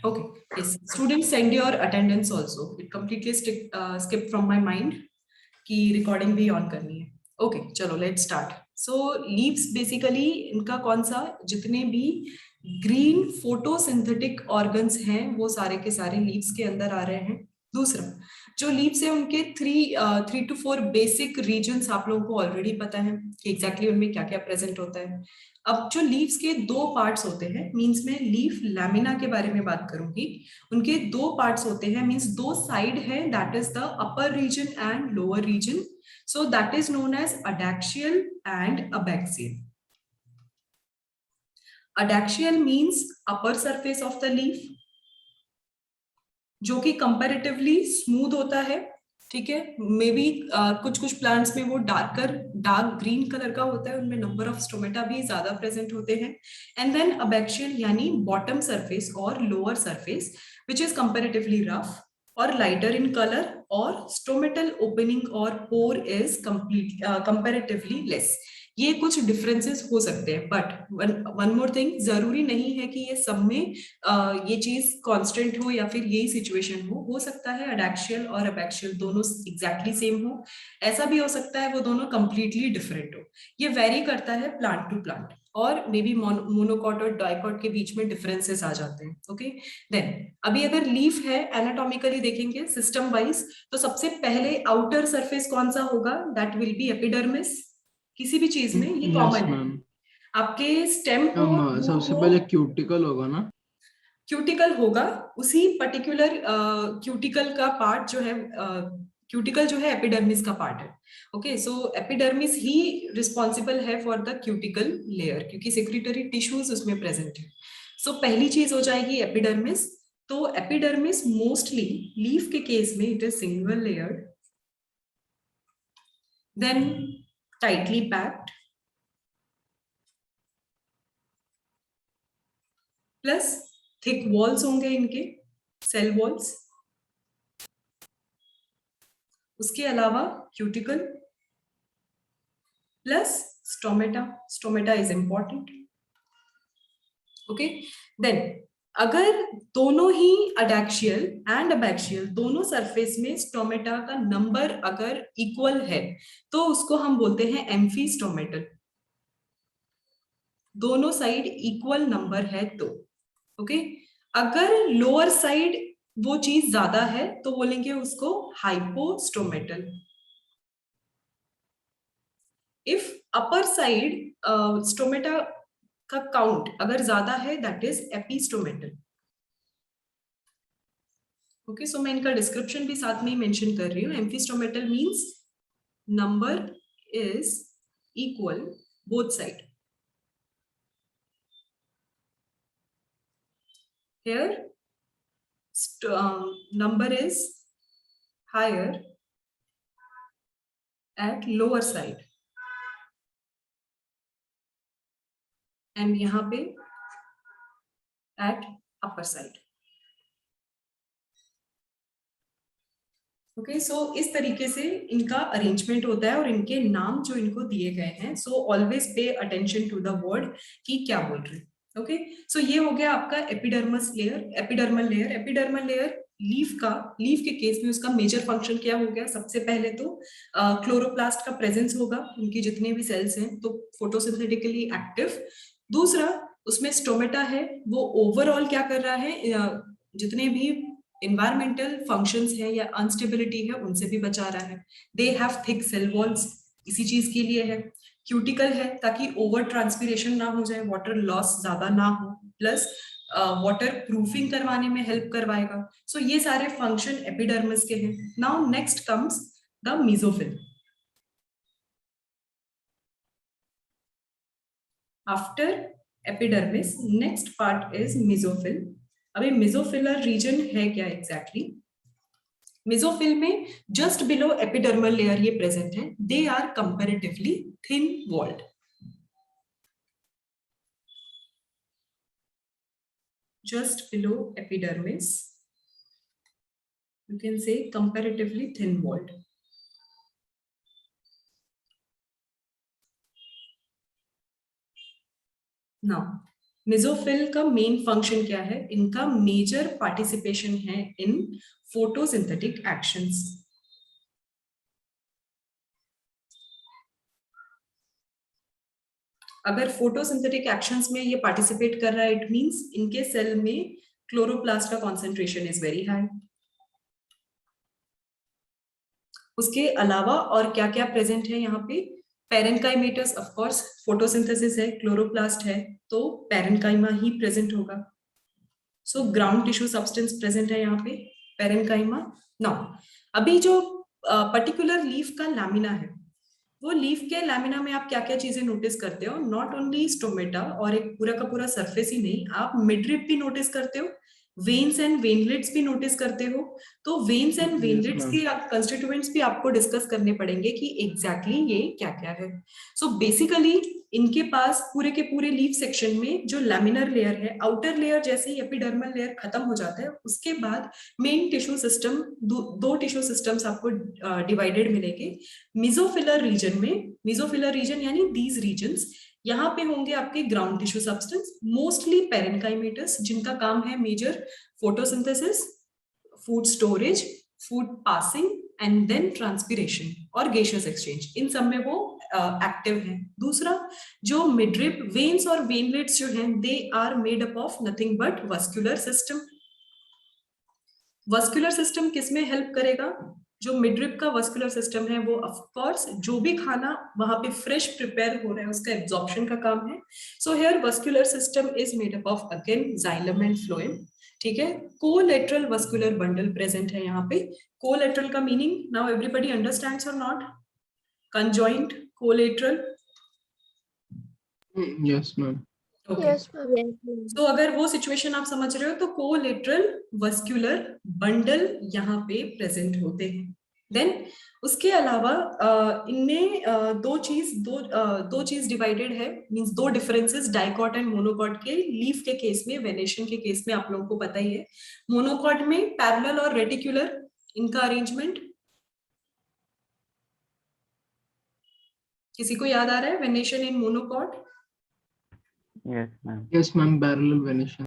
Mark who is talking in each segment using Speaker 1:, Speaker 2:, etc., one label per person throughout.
Speaker 1: Okay. Yes. Students, send your attendance also. It completely skipped from my mind कि recording भी on करनी है. Okay, चलो let's start. So leaves basically इनका कौन सा जितने भी ग्रीन फोटोसिंथेटिक ऑर्गन्स हैं वो सारे के सारे लीव्स के अंदर आ रहे हैं. दूसरा जो लीव्स है उनके 3 to 4 बेसिक रीजन्स आप लोगों को ऑलरेडी पता है कि एग्जैक्टली उनमें क्या क्या प्रेजेंट होता है. अब जो लीव्स के दो पार्ट्स होते हैं, मींस मैं लीफ लैमिना के बारे में बात करूंगी. उनके दो पार्ट्स होते हैं, मींस दो साइड है, that is the upper region and lower region. So that is known as adaxial and abaxial. Adaxial means upper surface of the leaf, जो कि कंपैरेटिवली स्मूथ होता है. ठीक है, मे बी कुछ कुछ प्लांट्स में वो डार्क ग्रीन कलर का होता है, उनमें नंबर ऑफ स्टोमेटा भी ज्यादा प्रेजेंट होते हैं. एंड देन अबैक्सियल यानी बॉटम सरफेस और lower surface which is comparatively rough और लाइटर इन कलर, और स्टोमेटल ओपनिंग और पोर इज कंपैरेटिवली लेस. ये कुछ डिफरेंसेस हो सकते हैं, बट वन मोर थिंग, जरूरी नहीं है कि ये सब में ये चीज कांस्टेंट हो या फिर यही सिचुएशन हो सकता है अडैक्सियल और अबैक्सियल दोनों एग्जैक्टली सेम हो, ऐसा भी हो सकता है वो दोनों कंप्लीटली डिफरेंट हो. ये वेरी करता है प्लांट टू प्लांट, और मे बी मोनोकॉट और डाइकॉट के बीच में डिफरेंसेस आ जाते हैं. ओके, देन अभी अगर लीफ है एनाटॉमिकली देखेंगे सिस्टम वाइज, तो सबसे पहले आउटर सरफेस कौन सा होगा, दैट विल बी एपिडर्मिस. किसी भी चीज में ये कॉमन है. आपके स्टेम हो,
Speaker 2: सबसे पहले क्यूटिकल होगा ना.
Speaker 1: क्यूटिकल होगा. उसी पर्टिकुलर क्यूटिकल का पार्ट जो है, क्यूटिकल जो है एपिडर्मिस का पार्ट है. ओके, सो एपिडर्मिस ही रिस्पॉन्सिबल है फॉर द क्यूटिकल लेयर, क्योंकि सेक्रेटरी टिश्यूज उसमें प्रेजेंट है. सो पहली चीज हो जाएगी एपिडर्मिस. तो एपिडर्मिस मोस्टली लीफ के केस में it is single layered, then tightly packed, plus thick walls होंगे इनके, सेल वॉल्स. उसके अलावा cuticle plus stomata. Stomata is important. Okay, then अगर दोनों ही अडैक्सियल एंड अबैक्सियल दोनों सरफेस में स्टोमेटा का नंबर अगर इक्वल है, तो उसको हम बोलते हैं एम्फीस्टोमेटल. दोनों साइड इक्वल नंबर है तो. ओके, अगर लोअर साइड वो चीज ज्यादा है तो बोलेंगे उसको हाइपोस्टोमेटल. इफ अपर साइड स्टोमेटा का काउंट अगर ज्यादा है, दैट इज एपिस्टोमेटल. ओके, सो मैं इनका डिस्क्रिप्शन भी साथ में ही मेंशन कर रही हूँ. Amphistomatal means number is equal both side. Here number is higher at lower side and यहाँ पे at upper side. ओके, सो इस तरीके से इनका अरेंजमेंट होता है और इनके नाम जो इनको दिए गए हैं. So always pay attention to the word कि क्या बोल रहे हैं. ओके, सो ये हो गया आपका epidermis layer, epidermal layer. Epidermal layer leaf के केस में उसका मेजर फंक्शन क्या हो गया, सबसे पहले तो क्लोरोप्लास्ट का प्रेजेंस होगा. उनकी जितने भी सेल्स हैं तो फोटोसिंथेटिकली एक्टिव. दूसरा उसमें स्टोमेटा है, वो ओवरऑल क्या कर रहा है, जितने भी इन्वायरमेंटल फंक्शंस है या अनस्टेबिलिटी है उनसे भी बचा रहा है. They have thick cell walls, इसी चीज के लिए है. क्यूटिकल है ताकि ओवर ट्रांसपीरेशन ना हो जाए, वाटर लॉस ज्यादा ना हो, प्लस वाटर प्रूफिंग करवाने में हेल्प करवाएगा. सो ये सारे फंक्शन एपिडर्मिस के हैं. Now next comes the mesophyll. After epidermis next part is mesophyll. अभी मेसोफिलर रीजन है क्या एग्जैक्टली? मेसोफिल में जस्ट बिलो एपिडर्मल लेयर ये प्रेजेंट है. They are comparatively thin walled. Just below epidermis you can say comparatively thin walled. Now mesophyll का main function क्या है? इनका मेजर पार्टिसिपेशन है इन फोटोसिंथेटिक एक्शंस। अगर फोटोसिंथेटिक एक्शंस में ये पार्टिसिपेट कर रहा है, इट मींस इनके सेल में क्लोरोप्लास्ट का कॉन्सेंट्रेशन इज वेरी हाई। उसके अलावा और क्या क्या प्रेजेंट है यहाँ पे? पेरेन्काइमेटस, ऑफ कोर्स फोटोसिंथेसिस है, क्लोरोप्लास्ट है, तो पेरेन्काइमा ही प्रेजेंट होगा। So ground tissue substance present है यहाँ पे, पेरेन्काइमा। नाउ अभी जो पर्टिकुलर लीफ का लैमिना है, वो लीफ के लैमिना में आप क्या क्या चीजें नोटिस करते हो? नॉट ओनली स्टोमेटा और एक पूरा का पूरा सरफेस ही नहीं, आप मिडरिप भी नोटिस करते हो, वेन्स एंड वेनलेट्स भी नोटिस करते हो। तो veins and
Speaker 2: yes
Speaker 1: veinlets
Speaker 2: ma'am.
Speaker 1: के कंस्टिट्यूएंट्स भी आपको डिस्कस करने पड़ेंगे कि एग्जैक्टली ये क्या क्या है। सो बेसिकली इनके पास पूरे के पूरे लीफ सेक्शन में जो लैमिनर लेयर है, आउटर लेयर जैसे ही एपिडर्मल लेयर खत्म हो जाता है, उसके बाद मेन टिश्यू सिस्टम, दो टिश्यू सिस्टम्स आपको डिवाइडेड मिलेंगे। मिजोफिलर रीजन में, मिजोफिलर रीजन यानी दीज रीजन्स, यहाँ पे होंगे आपके ground tissue substance, mostly parenchymatous, जिनका काम है major photosynthesis, food storage, food passing and then transpiration और गेशियस एक्सचेंज, इन सब में वो एक्टिव है। दूसरा, जो मिडरिप, वेन्स और वेनलेट्स जो हैं, they are made up of nothing but vascular system. Vascular system किसमें हेल्प करेगा? जो मिडरिप का वस्कुलर सिस्टम है, वो ऑफ कोर्स जो भी खाना वहां पे फ्रेश प्रिपेयर हो रहा है उसका एब्जॉर्प्शन का काम है। So here vascular system is made up of again xylem and phloem. ठीक है, कोलेटरल वस्कुलर बंडल प्रेजेंट है यहाँ पे। कोलेटरल का मीनिंग नाउ एवरीबडी अंडरस्टैंड्स और not? Conjoint, collateral.
Speaker 2: Yes ma'am.
Speaker 1: Okay,
Speaker 3: Yes, ma'am. Yes, ma'am.
Speaker 1: तो अगर वो सिचुएशन आप समझ रहे हो तो कोलेटरल वस्कुलर बंडल यहाँ पे प्रेजेंट होते हैं। देन उसके अलावा इनमें दो चीज डिवाइडेड है, मींस दो डिफरेंसेस डाइकॉट एंड मोनोकॉट के लीफ के केस में, वेनेशन के केस में आप लोगों को पता ही है। मोनोकॉट में पैरेलल और रेटिकुलर इनका अरेंजमेंट किसी को याद आ रहा है? Venation in monocot?
Speaker 4: Yes ma'am.
Speaker 2: Yes ma'am, parallel venation.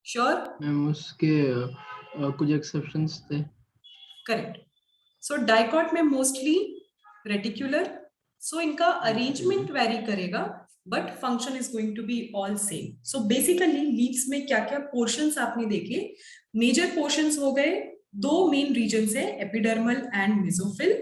Speaker 1: Sure?
Speaker 2: Ma'am उसके कुछ एक्सेप्शंस थे।
Speaker 1: करेक्ट। सो डाइकॉट में मोस्टली रेटिकुलर, सो इनका अरेंजमेंट वेरी करेगा but function is going to be all same. So basically leaves में क्या क्या portions आपने देखे? मेजर पोर्शंस हो गए, दो मेन रीजन्स है, epidermal and mesophyll,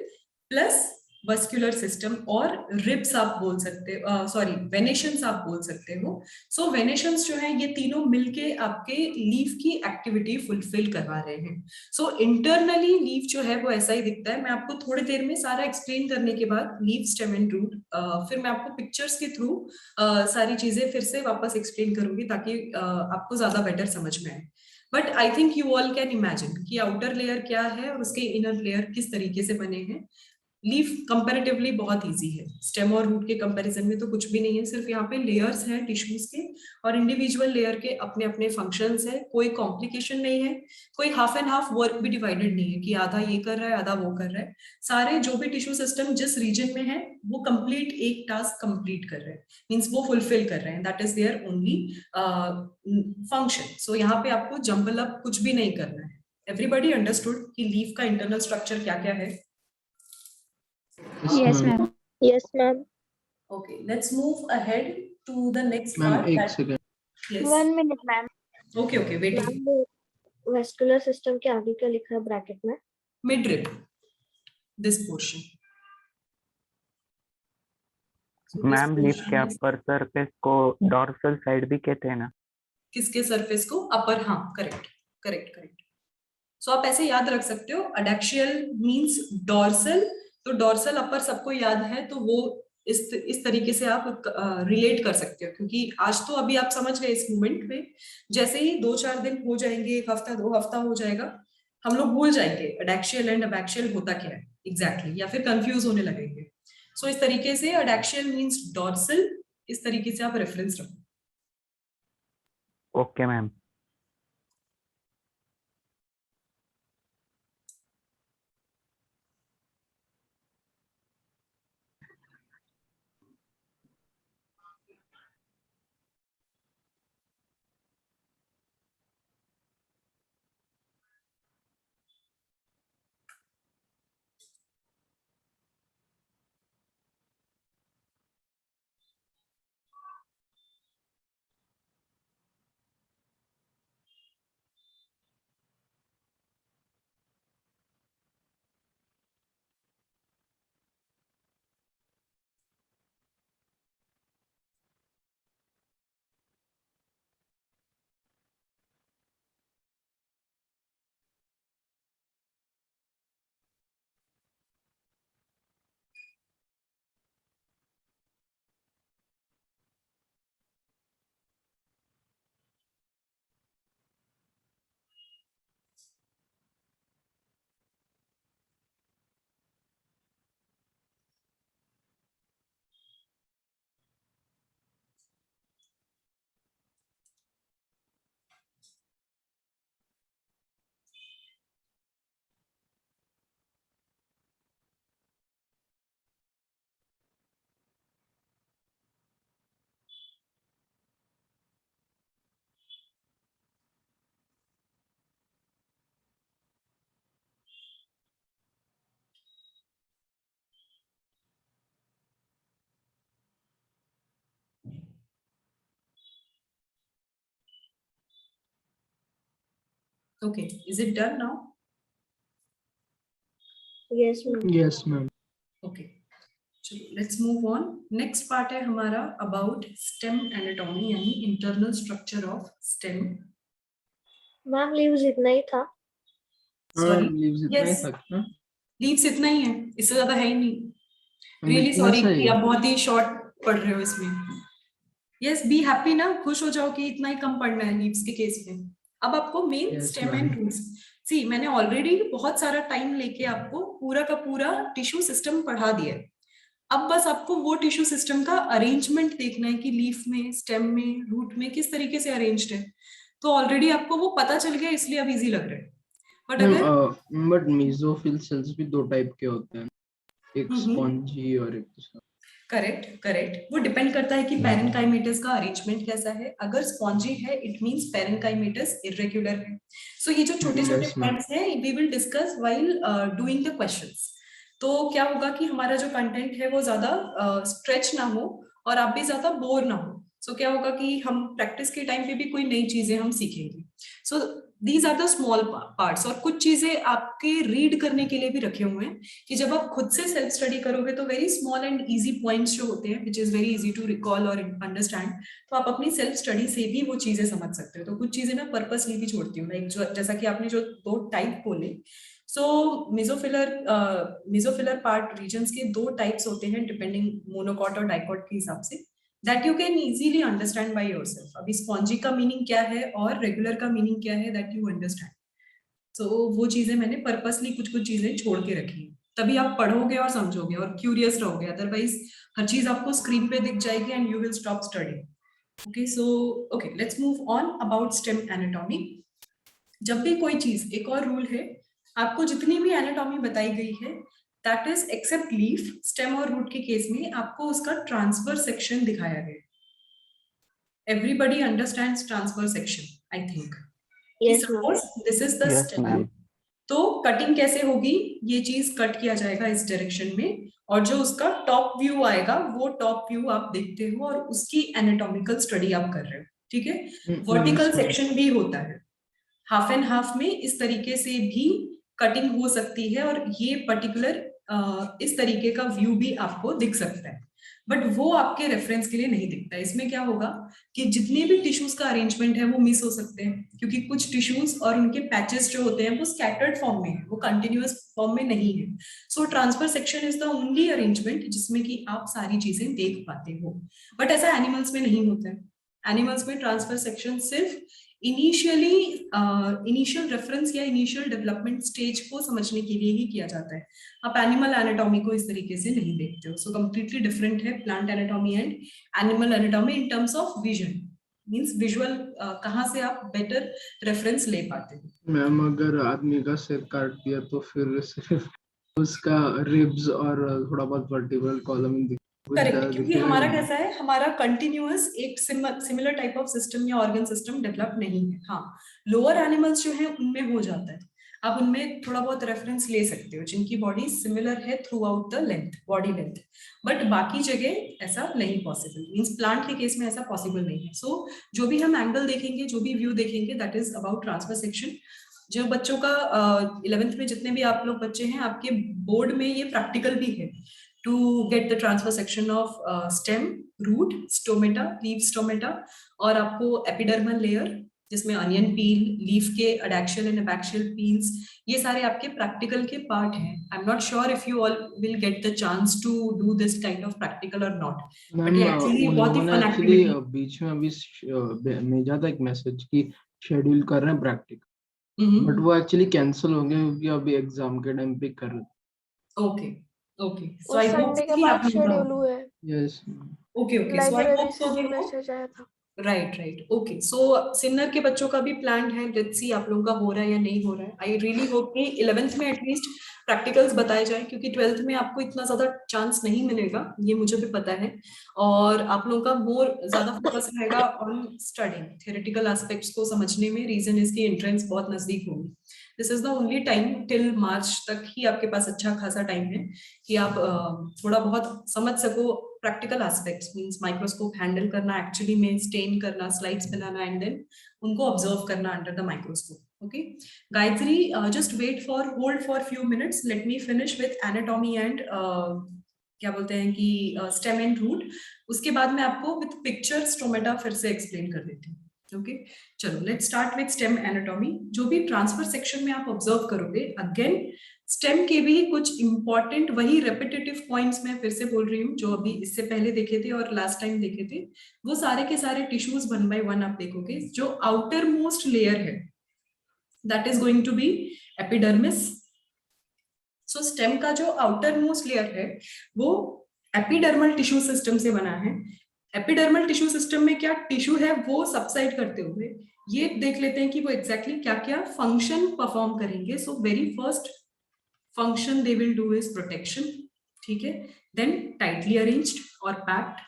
Speaker 1: plus vascular system और रिब्स आप बोल सकते हो, सॉरी वेनेशंस आप बोल सकते हो। सो वेनेशंस जो है ये तीनों मिलके आपके लीफ की एक्टिविटी फुलफिल करवा रहे हैं। सो इंटरनली लीफ जो है वो ऐसा ही दिखता है। मैं आपको थोड़ी देर में सारा एक्सप्लेन करने के बाद लीफ, स्टेम एंड रूट, फिर मैं आपको पिक्चर्स के थ्रू सारी चीजें फिर से वापस एक्सप्लेन करूंगी ताकि आपको ज्यादा बेटर समझ में आए। But I think you all can imagine कि आउटर लेयर क्या है और उसके इनर लेयर किस तरीके से बने हैं। लीफ कंपैरेटिवली बहुत इजी है, स्टेम और रूट के कंपैरिजन में तो कुछ भी नहीं है, सिर्फ यहाँ पे लेयर्स हैं टिश्यूज के और इंडिविजुअल लेयर के अपने अपने फंक्शंस है, कोई कॉम्प्लिकेशन नहीं है, कोई हाफ एंड हाफ वर्क भी डिवाइडेड नहीं है कि आधा ये कर रहा है आधा वो कर रहा है। सारे जो भी टिश्यू सिस्टम जिस रीजन में है वो कंप्लीट एक टास्क कंप्लीट कर रहे हैं, मीन्स वो फुलफिल कर रहे हैं, that is their only function. So यहाँ पे आपको जंबल अप कुछ भी नहीं करना है। एवरीबडी अंडरस्टूड कि लीफ का इंटरनल स्ट्रक्चर क्या क्या है?
Speaker 3: Yes, ma'am. Yes, ma'am.
Speaker 1: Okay, let's move ahead to the next
Speaker 2: ma'am
Speaker 1: part.
Speaker 2: एक second.
Speaker 1: Yes.
Speaker 3: 1 minute, ma'am.
Speaker 1: Okay, okay, waiting.
Speaker 3: Ma'am, vascular system के आगे क्या लिखा है ब्रैकेट में?
Speaker 1: Midrib, this portion. So this
Speaker 4: ma'am leaf के
Speaker 1: portion is-
Speaker 4: upper surface को dorsal side भी कहते हैं ना?
Speaker 1: किसके सरफेस को? अपर, हाँ, करेक्ट करेक्ट करेक्ट। सो आप ऐसे याद रख सकते हो, अडेक्शियल मींस डॉर्सल, तो डॉर्सल अपर सबको याद है, तो वो इस तरीके से आप रिलेट कर सकते हो, क्योंकि आज तो अभी आप समझ गए इस मूवमेंट में, जैसे ही 2-4 दिन हो जाएंगे, 1 हफ्ता 2 हफ्ता हो जाएगा, हम लोग भूल जाएंगे अडेक्शियल एंड अबैक्शियल होता क्या है एग्जैक्टली, या फिर कंफ्यूज होने लगेंगे। सो इस तरीके से अडेक्शियल मींस डॉर्सल, इस तरीके से आप रेफरेंस रखो।
Speaker 4: Okay ma'am.
Speaker 1: Okay, is it done now?
Speaker 3: Yes, ma'am.
Speaker 2: Yes, ma'am.
Speaker 1: Okay, चलो let's move on. Next part है हमारा about stem anatomy यानी internal structure of stem.
Speaker 3: Ma'am leaves इतना ही था.
Speaker 1: Sorry.
Speaker 2: leaves इतना ही
Speaker 1: Yes.
Speaker 2: था ना?
Speaker 1: लीव्स इतना ही है, इससे ज्यादा है ही नहीं. Really
Speaker 2: इतना
Speaker 1: sorry
Speaker 2: सही
Speaker 1: कि
Speaker 2: है।
Speaker 1: आप बहुत ही शॉर्ट पढ़ रहे हो इसमें. Yes, be happy ना, खुश हो जाओ कि इतना ही कम पढ़ना है लीव्स के केस में. अब आपको main
Speaker 2: Yes,
Speaker 1: stem
Speaker 2: ma'am.
Speaker 1: And roots. See मैंने ऑलरेडी बहुत सारा टाइम लेके आपको पूरा का पूरा टिश्यू सिस्टम पढ़ा दिया है. अब बस आपको वो टिश्यू सिस्टम का अरेंजमेंट देखना है कि लीफ में, स्टेम में, रूट में किस तरीके से अरेंज्ड है. तो ऑलरेडी आपको वो पता चल गया, इसलिए अब इजी लग रहा है. बट अगर
Speaker 2: बट मेसोफिल सेल्स भी दो टाइप के होते हैं, एक स्पॉन्जी और एक दूसरा.
Speaker 1: करेक्ट वो डिपेंड करता है कि पैरेनकाइमेटस का अरेंजमेंट कैसा है. अगर स्पॉन्जी है इट मींस पैरेनकाइमेटस इरेगुलर है. सो ये जो छोटे छोटे
Speaker 2: Yes, ma'am.
Speaker 1: पॉइंट्स हैं we will discuss while doing the questions. तो क्या होगा कि हमारा जो कंटेंट है वो ज्यादा स्ट्रेच ना हो और आप भी ज्यादा बोर ना हो. सो क्या होगा कि हम प्रैक्टिस के टाइम पे भी कोई नई चीजें हम सीखेंगे. So these are the small parts. और कुछ चीजें आपके रीड करने के लिए भी रखे हुए हैं कि जब आप खुद से सेल्फ स्टडी करोगे तो very small and easy points जो होते हैं which is very easy to recall और अंडरस्टैंड, तो आप अपनी सेल्फ स्टडी से भी वो चीजें समझ सकते हो. तो कुछ चीजें मैं पर्पसली भी छोड़ती हूँ, लाइक जैसा कि आपने जो दो टाइप बोले. सो मेसोफिलर पार्ट रीजन्स के दो टाइप्स होते हैं डिपेंडिंग मोनोकॉट और डाइकॉट के हिसाब से, that you can easily understand by yourself. अभी स्पॉन्जी का मीनिंग क्या है और रेगुलर का मीनिंग क्या है दैट यू अंडरस्टैंड. सो वो चीजें मैंने पर्पसली कुछ कुछ चीजें छोड़ के रखी है, तभी आप पढ़ोगे और समझोगे और क्यूरियस रहोगे. अदरवाइज हर चीज आपको स्क्रीन पे दिख जाएगी and you will stop studying. Okay, so okay let's move on about stem anatomy. जब भी कोई चीज, एक और रूल है, आपको जितनी भी एनाटॉमी बताई गई है that is except leaf, stem और रूट के केस में आपको उसका ट्रांसफर सेक्शन दिखाया गया. Everybody understands transverse section I think.
Speaker 3: Yes, ma'am.
Speaker 1: Suppose this is the
Speaker 4: Yes,
Speaker 1: stem,
Speaker 4: ma'am.
Speaker 1: तो कटिंग कैसे होगी, ये चीज कट किया जाएगा इस डायरेक्शन में और जो उसका टॉप व्यू आएगा वो टॉप व्यू आप देखते हो और उसकी एनाटॉमिकल स्टडी आप कर रहे हो. ठीक है. Vertical
Speaker 2: Yes, ma'am.
Speaker 1: सेक्शन भी होता है, हाफ एंड हाफ में इस तरीके से भी कटिंग हो सकती है और ये पर्टिकुलर इस तरीके का व्यू भी आपको दिख सकता है. बट वो आपके रेफरेंस के लिए नहीं दिखता है. इसमें क्या होगा कि जितने भी टिश्यूज का अरेंजमेंट है वो मिस हो सकते हैं, क्योंकि कुछ टिश्यूज और उनके पैचेस जो होते हैं वो स्कैटर्ड फॉर्म में है, वो कंटिन्यूअस फॉर्म में नहीं है. सो transfer section is the only arrangement जिसमें कि आप सारी चीजें देख पाते हो. बट ऐसा एनिमल्स में नहीं होता है. एनिमल्स में ट्रांसफर सेक्शन सिर्फ इनिशियल रेफरेंस या इनिशियल डेवलपमेंट स्टेज को समझने के लिए ही किया जाता है. आप एनिमल एनाटॉमी को इस तरीके से नहीं देखते हो. सो कंप्लीटली डिफरेंट है plant anatomy and animal anatomy in terms of vision, means visual कहाँ से आप बेटर रेफरेंस ले पाते हो.
Speaker 2: मैम अगर आदमी का सिर काट दिया तो फिर सिर्फ उसका रिब्स और थोड़ा बहुत वर्टिब्रल कॉलम
Speaker 1: करेक्ट, क्योंकि हमारा कैसा है, हमारा कंटिन्यूअस एक सिमिलर टाइप ऑफ सिस्टम या ऑर्गन सिस्टम डेवलप नहीं है. हाँ, लोअर एनिमल्स जो है उनमें हो जाता है, आप उनमें थोड़ा बहुत रेफरेंस ले सकते हो जिनकी बॉडी सिमिलर है through out the length, body length. But बाकी जगह ऐसा नहीं पॉसिबल, मींस प्लांट के केस में ऐसा पॉसिबल नहीं है. सो जो भी हम एंगल देखेंगे, जो भी व्यू देखेंगे, that is about transfer section. जो बच्चों का 11th में जितने भी आप लोग बच्चे हैं, आपके बोर्ड में ये प्रैक्टिकल भी है to get the transfer section of stem, root, stomata, leaf stomata, और आपको epidermal layer जिसमें onion peel, leaf के adaxial and abaxial peels, ये सारे आपके practical के part हैं. I'm not sure if you all will get the chance to do this kind of practical or not. But ये actually बहुत ही fun activity.
Speaker 2: बीच में अभी भेजा था एक मैसेज कि शेड्यूल कर रहे हैं प्रैक्टिकल, बट वो एक्चुअली कैंसिल हो गया क्योंकि अभी एग्जाम के टाइम पे कर रहे थे.
Speaker 1: ओके सो
Speaker 3: वो
Speaker 1: आई होप
Speaker 3: संडे के
Speaker 1: कि
Speaker 3: बाद
Speaker 1: आप
Speaker 3: शेड्यूल हुए हैं.
Speaker 2: यस.
Speaker 1: ओके सो आई
Speaker 3: लाइब्रेरी
Speaker 1: होप
Speaker 3: से
Speaker 1: सो
Speaker 3: भी मैसेज आया था.
Speaker 1: Right okay. सो सिन्नर के बच्चों का भी प्लान है, लेट्स सी आप लोगों का हो रहा है या नहीं हो रहा है. आई रियली होप कि 11th में एटलीस्ट प्रैक्टिकल्स बताए जाए, क्योंकि 12th में आपको इतना ज्यादा चांस नहीं मिलेगा, ये मुझे भी पता है. और आप लोगों का मोर ज्यादा फोकस रहेगा ऑन स्टडिंग थ्योरेटिकल एस्पेक्ट्स को समझने में. रीजन इसकी एंट्रेंस बहुत नजदीक होगी. This is the only time till March तक ही आपके पास अच्छा खासा टाइम है कि आप थोड़ा बहुत समझ सको practical aspects, means microscope handle करना, एक्चुअली में स्टेन करना, स्लाइड्स बनाना एंड देन उनको ऑब्जर्व करना under the microscope. Okay, Gayatri, just hold for few minutes. Let me finish with anatomy and क्या बोलते हैं कि स्टेम एंड रूट. उसके बाद मैं आपको विथ पिक्चर स्टोमेटा फिर से एक्सप्लेन कर देती हूँ. ओके, चलो let's start with stem anatomy. जो भी ट्रांसफर सेक्शन में आप ऑब्जर्व करोगे, अगेन स्टेम के भी कुछ इंपॉर्टेंट वही रेपिटेटिव पॉइंट्स मैं फिर से बोल रही हूँ जो अभी इससे पहले देखे थे और लास्ट टाइम देखे थे. वो सारे के सारे टिश्यूज 1 by 1 आप देखोगे. जो आउटर मोस्ट लेयर है that is going to be epidermis. So stem का जो outer most layer है वो epidermal tissue system से बना है. epidermal tissue system में क्या टिश्यू है वो सबसाइड करते हुए ये देख लेते हैं कि वो exactly क्या क्या फंक्शन परफॉर्म करेंगे. So very first function they will do is protection. ठीक है, then tightly arranged और packed.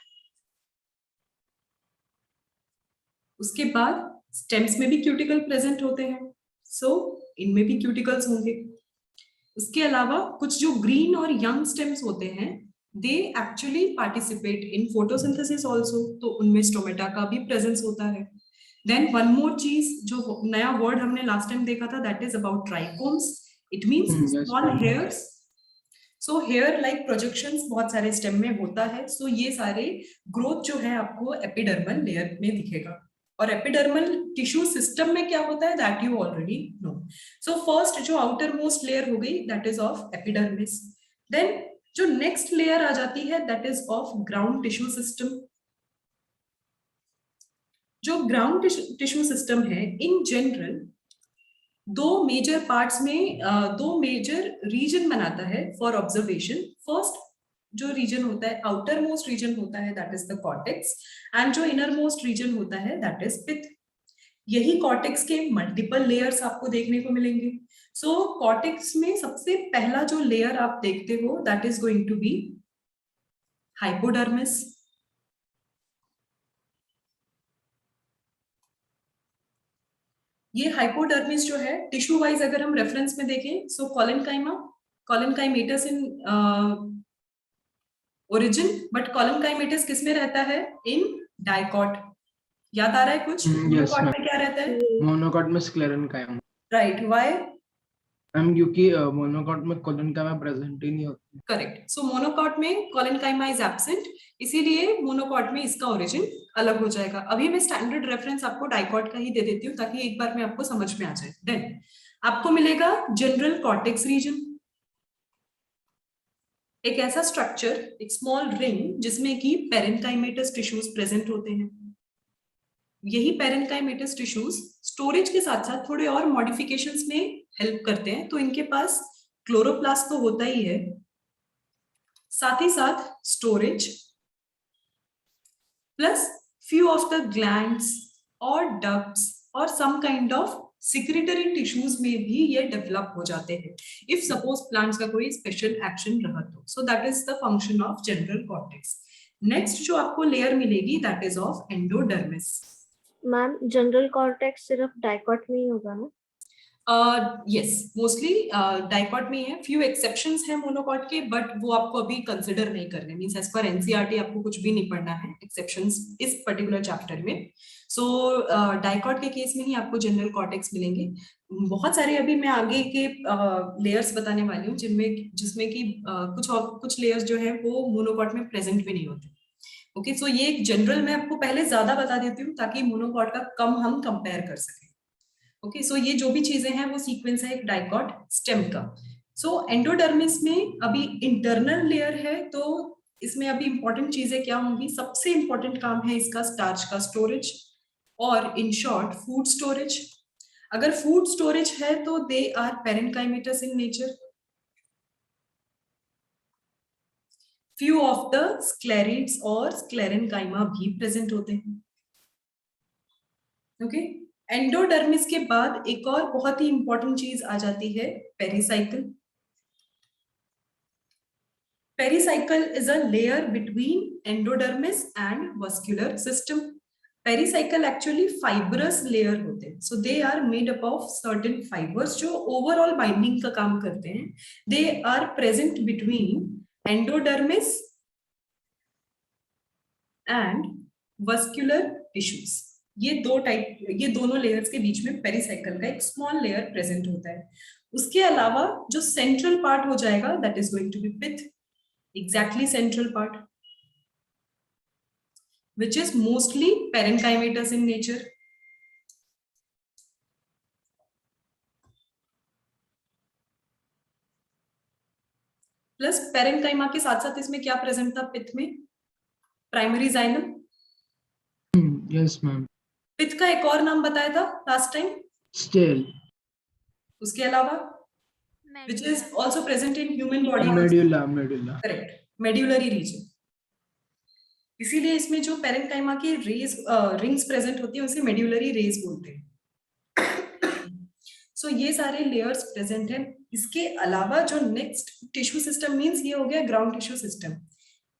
Speaker 1: उसके बाद स्टेम्स में भी क्यूटिकल प्रेजेंट होते हैं, सो इनमें भी क्यूटिकल्स होंगे. उसके अलावा कुछ जो ग्रीन और यंग स्टेम्स होते हैं they actually participate in photosynthesis also, तो उनमें स्टोमेटा का भी प्रेजेंस होता है. देन वन मोर चीज जो नया वर्ड हमने लास्ट टाइम देखा था, that is about trichomes. It means small hairs. So here like projections बहुत सारे स्टेम में होता है. सो ये सारे ग्रोथ जो है आपको एपिडर्मल लेयर में दिखेगा. और एपिडर्मल टिश्यू सिस्टम में क्या होता है that you already know. So first जो आउटर मोस्ट लेयर हो गई that is of epidermis. Then जो नेक्स्ट लेयर आ जाती है that is of ground tissue system. जो ग्राउंड टिश्यू सिस्टम है इन जनरल दो मेजर पार्ट्स में दो मेजर रीजन बनाता है फॉर ऑब्जर्वेशन. फर्स्ट जो रीजन होता है आउटर मोस्ट रीजन होता है that is the cortex, and जो इनर मोस्ट रीजन होता है दैट इज पिथ. यही कॉर्टेक्स के मल्टीपल लेयर्स आपको देखने को मिलेंगे. सो कॉर्टेक्स में सबसे पहला जो लेयर आप देखते हो that is going to be hypodermis. ये हाइपोडर्मिस जो है टिश्यू वाइज अगर हम रेफरेंस में देखें, सो कॉलेनकाइमेटस इन ओरिजिन, बट कॉलेनकाइमेटस किस में रहता है? In dicot. याद आ रहा है कुछ? मोनोकॉट में क्या रहता है?
Speaker 2: मोनोकॉट में स्क्लेरेनकाइमा.
Speaker 1: Right, why?
Speaker 2: क्योंकि मोनोकॉट में कॉलेनकाइमा प्रेजेंट ही नहीं होती.
Speaker 1: करेक्ट. सो मोनोकॉट में कॉलेनकाइमा इज एब्सेंट, इसीलिए मोनोकॉट में इसका ओरिजिन अलग हो जाएगा. अभी मैं स्टैंडर्ड रेफरेंस आपको डाइकॉट का ही दे देती हूँ ताकि एक बार में आपको समझ में आ जाए. देन आपको मिलेगा जनरल कॉर्टेक्स रीजन. एक ऐसा स्ट्रक्चर, एक स्मॉल रिंग जिसमें कि पेरेन्काइमेटस टिश्यूज प्रेजेंट होते हैं. यही पेरेन्काइमेटस टिश्यूज स्टोरेज के साथ साथ थोड़े और मॉडिफिकेशंस में हेल्प करते हैं. तो इनके पास क्लोरोप्लास्ट तो होता ही है, साथ ही साथ storage plus few of the glands और डक्ट्स और some kind of secretory tissues में भी ये डेवलप हो जाते हैं इफ सपोज प्लांट्स का कोई स्पेशल एक्शन रहा तो. सो that is the function of general cortex. Next जो आपको लेयर मिलेगी that is of endodermis.
Speaker 3: Ma'am general cortex सिर्फ डाइकॉट में ही होगा ना?
Speaker 1: यस, मोस्टली डाइकॉट में है. फ्यू एक्सेप्शंस हैं मोनोकॉट के, बट वो आपको अभी कंसिडर नहीं करने. मींस एज पर एनसीईआरटी आपको कुछ भी नहीं पढ़ना है एक्सेप्शंस इस पर्टिकुलर चैप्टर में. सो डाइकॉट के केस में ही आपको जनरल कॉर्टेक्स मिलेंगे. बहुत सारे अभी मैं आगे के लेयर्स बताने वाली हूँ जिसमें कि कुछ लेयर्स जो है वो मोनोकॉट में प्रेजेंट भी नहीं होते. ओके, सो ये एक जनरल मैं आपको पहले ज्यादा बता देती हूँ ताकि मोनोकॉट का कम हम कंपेयर कर सकें. ओके, सो ये जो भी चीजें हैं वो सीक्वेंस है एक डाइकॉट स्टेम का. सो एंडोडर्मिस में अभी इंटरनल लेयर है, तो इसमें अभी इंपॉर्टेंट चीजें क्या होंगी? सबसे इंपॉर्टेंट काम है इसका स्टार्च का स्टोरेज और इन शॉर्ट फूड स्टोरेज. अगर फूड स्टोरेज है तो they are parenchymatous in nature. Few of the sclereids और स्क्लेरेनकाइमा भी प्रेजेंट होते हैं. ओके, एंडोडर्मिस के बाद एक और बहुत ही इंपॉर्टेंट चीज आ जाती है pericycle. Pericycle is a layer between endodermis and vascular system. Pericycle actually fibrous layer होते हैं. So they are made up of certain fibres जो ओवरऑल बाइंडिंग का काम करते हैं. They are present between endodermis and vascular tissues. ये दोनों layers के बीच में पेरिसाइकिल का एक स्मॉल लेयर प्रेजेंट होता है। उसके अलावा जो सेंट्रल पार्ट हो जाएगा that is going to be pith, exactly central part, which is mostly parenchymatous in nature. Plus parenchyma के साथ साथ इसमें क्या प्रेजेंट था पिथ में? Primary xylem.
Speaker 2: Yes ma'am.
Speaker 1: Pith का एक और नाम बताया था लास्ट टाइम,
Speaker 2: स्टेल।
Speaker 1: उसके अलावा which is also present in human body.
Speaker 2: Medulla.
Speaker 1: Correct, medullary region. इसीलिए इसमें जो पेरेन्काइमा के रेज रिंग्स प्रेजेंट होती है उसे मेड्यूलरी रेज बोलते हैं। सो ये सारे लेयर्स प्रेजेंट हैं। इसके अलावा जो नेक्स्ट टिश्यू सिस्टम मींस ये हो गया ground tissue system.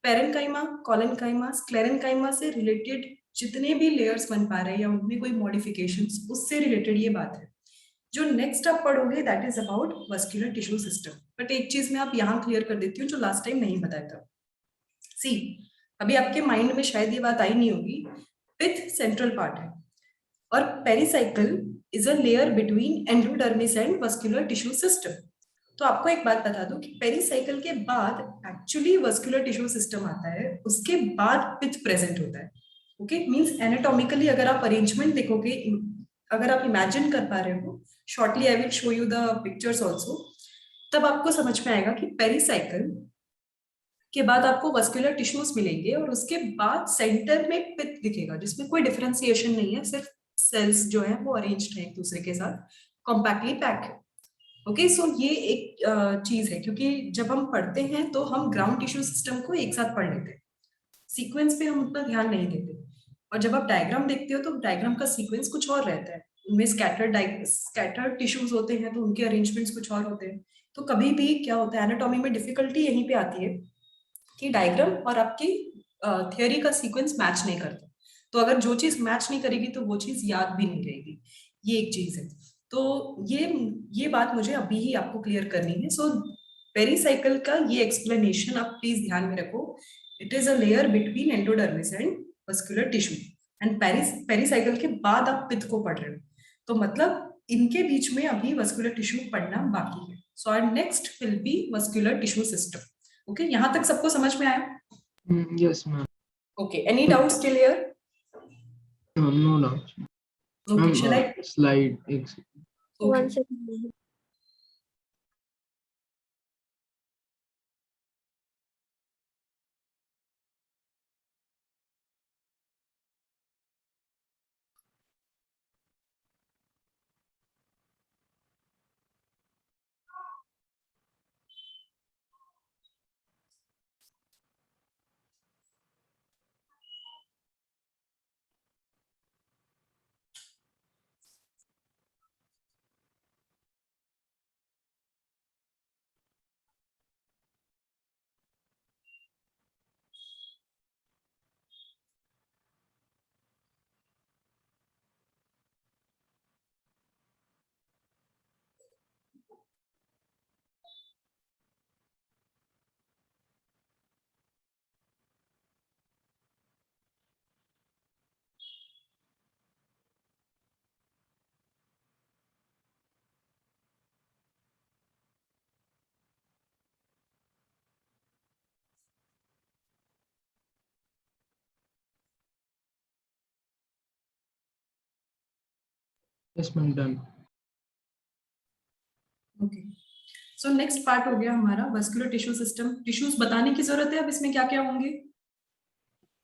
Speaker 1: Parenchyma, collenchyma, sclerenchyma से रिलेटेड जितने भी लेयर्स बन पा रहे हैं या उनमें कोई मॉडिफिकेशंस, उससे रिलेटेड ये बात है। जो नेक्स्ट आप पढ़ोगे that is about muscular tissue system. But एक चीज मैं आप यहाँ क्लियर कर देती हूँ जो लास्ट टाइम नहीं बताया था। सी, अभी आपके माइंड में शायद ये बात आई नहीं होगी, पिथ सेंट्रल पार्ट है और pericycle is a layer between endodermis and muscular tissue system. तो आपको एक बात बता दूं कि पेरिसाइकल के बाद एक्चुअली मस्कुलर टिश्यू सिस्टम आता है, उसके बाद पिथ प्रेजेंट होता है। ओके, मींस एनाटॉमिकली अगर आप अरेंजमेंट देखोगे, अगर आप इमेजिन कर पा रहे हो, shortly I will show you the pictures also, तब आपको समझ में आएगा कि पेरिसाइकल के बाद आपको मस्कुलर टिश्यूज मिलेंगे और उसके बाद सेंटर में पिथ दिखेगा जिसमें कोई डिफरेंशिएशन नहीं है, सिर्फ सेल्स जो है वो अरेंज्ड है एक दूसरे के साथ, कॉम्पैक्टली पैक है। ओके, सो ये एक चीज है, क्योंकि जब हम पढ़ते हैं तो हम ग्राउंड टिश्यू सिस्टम को एक साथ पढ़ लेते हैं, सीक्वेंस पे हम उतना ध्यान नहीं देते। और जब आप डायग्राम देखते हो तो डायग्राम का सीक्वेंस कुछ और रहता है, उनमें स्कैटर्ड टिश्यूज होते हैं तो उनके अरेंजमेंट्स कुछ और होते हैं। तो कभी भी क्या होता है, एनाटॉमी में डिफिकल्टी यहीं पे आती है कि डायग्राम और आपकी थियोरी का सीक्वेंस मैच नहीं करता। तो अगर जो चीज मैच नहीं करेगी तो वो चीज याद भी नहीं रहेगी, ये एक चीज है। तो ये बात मुझे अभी ही आपको क्लियर करनी है। सो पेरिसाइकल का ये एक्सप्लेनेशन आप प्लीज ध्यान में रखो। It is a layer between endodermis and muscular tissue and pericycle के बाद आप पिथ को पढ़ रहे हो, तो मतलब इनके बीच में अभी मस्कुलर टिश्यू पढ़ना बाकी है। So our next will be vascular tissue system. Okay, यहाँ तक सबको समझ में आया?
Speaker 2: Yes ma'am.
Speaker 1: Okay, any doubts till here?
Speaker 2: No doubts.
Speaker 1: Okay, shall I
Speaker 2: slide एक
Speaker 3: One second.
Speaker 2: Yes ma'am, done.
Speaker 1: Okay, so next part हो गया हमारा मस्कुलर टिश्यू सिस्टम। टिश्यूज बताने की जरूरत है अब इसमें क्या क्या होंगे?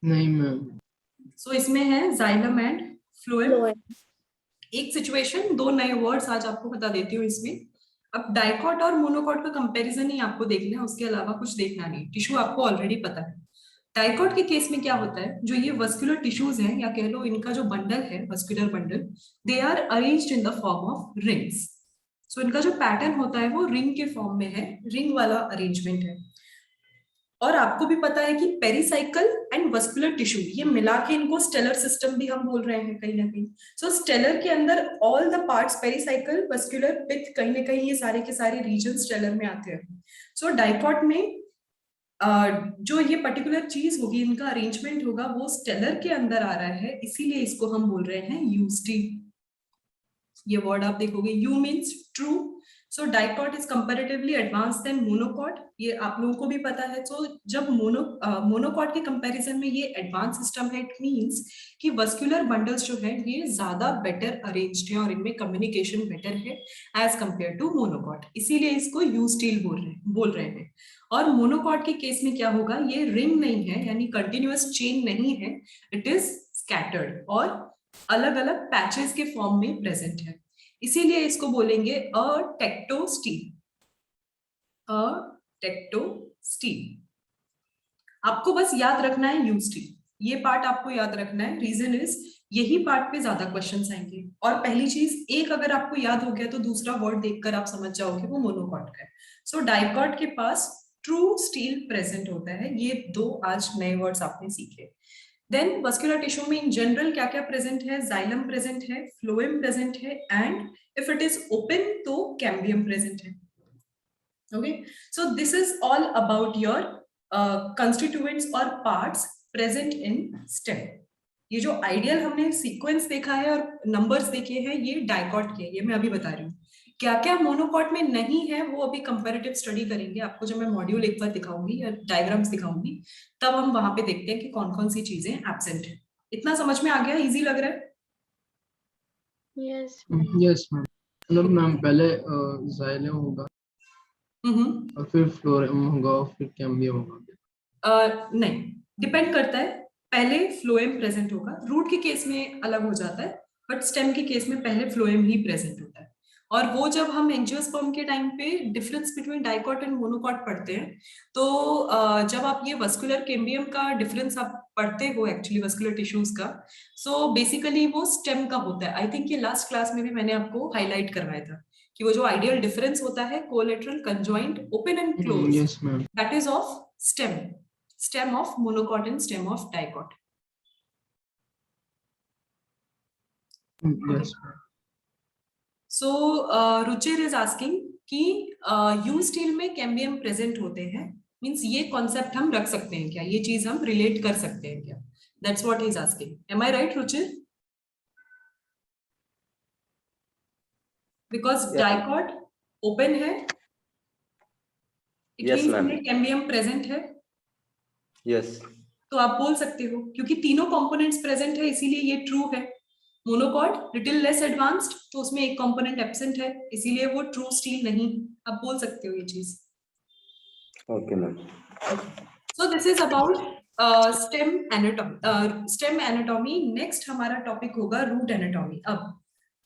Speaker 2: नहीं मैम।
Speaker 1: सो इसमें है जाइलम एंड फ्लोएम।
Speaker 3: Floor.
Speaker 1: एक सिचुएशन, दो नए वर्ड्स आज आपको बता देती हूँ इसमें। अब डाइकॉट और मोनोकॉट का कंपैरिजन ही आपको देखना है, उसके अलावा कुछ देखना नहीं। टिश्यू आपको ऑलरेडी पता है। डाइकॉट के केस में क्या होता है, जो ये वस्कुलर टिश्यूज हैं या कह लो इनका जो बंडल है, vascular bundle, they are arranged in the form of rings. So इनका जो पैटर्न होता है वो रिंग के फॉर्म में है, रिंग वाला अरेंजमेंट है। और आपको भी पता है कि पेरिसाइकल एंड वस्कुलर टिश्यू ये मिला के इनको स्टेलर सिस्टम भी हम बोल रहे हैं कहीं ना कहीं। सो स्टेलर के अंदर all the parts, pericycle, vascular, pith, कहीं ना कहीं ये सारे के सारे रीजन स्टेलर में आते हैं। सो डाइकॉट में जो ये पर्टिकुलर चीज होगी, इनका अरेंजमेंट होगा, वो स्टेलर के अंदर आ रहा है, इसीलिए इसको हम बोल रहे हैं यूस्टी। ये वर्ड आप देखोगे, you means true, so dicot is comparatively advance than monocot, ये आप लोगों को भी पता है। सो जब मोनोकॉट के कंपैरिजन में ये एडवांस सिस्टम है, इट मींस कि वस्कुलर बंडल्स जो है ये ज्यादा बेटर अरेंज्ड है और इनमें कम्युनिकेशन बेटर है एज कंपेयर टू मोनोकॉट, इसीलिए इसको यू स्टील बोल रहे हैं। और मोनोकॉट के केस में क्या होगा, ये रिंग नहीं है, यानी कंटिन्यूअस चेन नहीं है, इट इज स्कैटर्ड और अलग अलग पैचेस के फॉर्म में प्रेजेंट है, इसीलिए इसको बोलेंगे अ टेक्टोस्टील। अ टेक्टोस्टील आपको बस याद रखना है, यू स्टील, ये पार्ट आपको याद रखना है। रीजन इज यही पार्ट पे ज्यादा क्वेश्चंस आएंगे, और पहली चीज एक अगर आपको याद हो गया तो दूसरा वर्ड देखकर आप समझ जाओगे वो मोनोकॉट का है। सो डाइकॉट के पास ट्रू स्टील प्रेजेंट होता है, ये दो आज नए वर्ड्स आपने सीखे। देन वस्कुलर टिश्यू में इन जनरल क्या क्या प्रेजेंट है, जाइलम प्रेजेंट है, फ्लोएम प्रेजेंट है, and if it is open तो कैम्बियम प्रेजेंट है। Okay, so this is all about your constituents और पार्ट्स प्रेजेंट इन स्टेम। ये जो आइडियल हमने सीक्वेंस देखा है और नंबर्स देखे हैं, ये डाइकॉट के, ये मैं अभी बता रही हूँ। क्या क्या मोनोकॉट में नहीं है वो अभी कंपैरेटिव स्टडी करेंगे, आपको जब मैं मॉड्यूल एक बार दिखाऊंगी या डायग्राम्स दिखाऊंगी तब हम वहां पे देखते हैं कि कौन कौन सी चीजें एब्सेंट है। इतना समझ में आ गया, इजी लग रहा है?
Speaker 3: यस
Speaker 2: यस मैम, मतलब मैम पहले जाइलम होगा और फिर फ्लोएम होगा और फिर कैम्बियम होगा।
Speaker 1: नहीं, डिपेंड करता है, पहले फ्लोएम प्रेजेंट होगा, रूट के केस में अलग हो जाता है, बट स्टेम के केस में पहले फ्लोएम ही प्रेजेंट होता है। और वो जब हम एंजियोस्पर्म के टाइम पे difference between dicot and monocot पढ़ते हैं, तो जब आप ये वस्कुलर कैम्बियम का डिफरेंस आप पढ़ते हो एक्चुअली वस्कुलर टिश्यूज का, सो बेसिकली वो स्टेम का होता है। आई थिंक ये लास्ट क्लास में भी मैंने आपको हाईलाइट करवाया था कि वो जो आइडियल डिफरेंस होता है collateral, conjoint, open and close,
Speaker 2: yes ma'am,
Speaker 1: that is of stem, stem of monocot and stem of dicot.
Speaker 2: Yes ma'am.
Speaker 1: So Ruchir is asking कि यू स्टील में कैम्बियम प्रेजेंट होते हैं, मींस ये concept हम रख सकते हैं क्या, ये चीज हम रिलेट कर सकते हैं क्या, that's what he is asking. Am I right Ruchir? Because dicot open है, इट
Speaker 5: Yes,
Speaker 1: मींस
Speaker 5: ma'am.
Speaker 1: इनमें कैम्बियम प्रेजेंट है,
Speaker 5: Yes.
Speaker 1: तो आप बोल सकते हो क्योंकि तीनों कंपोनेंट्स प्रेजेंट है इसीलिए ये ट्रू है। मोनोकॉट लिटिल लेस एडवांस्ड तो उसमें एक कंपोनेंट एब्सेंट है, इसीलिए वो ट्रू स्टील नहीं, आप बोल सकते हो ये चीज।
Speaker 5: Okay, ma'am.
Speaker 1: So this is about stem anatomy. Stem anatomy, next हमारा टॉपिक होगा रूट एनाटॉमी। अब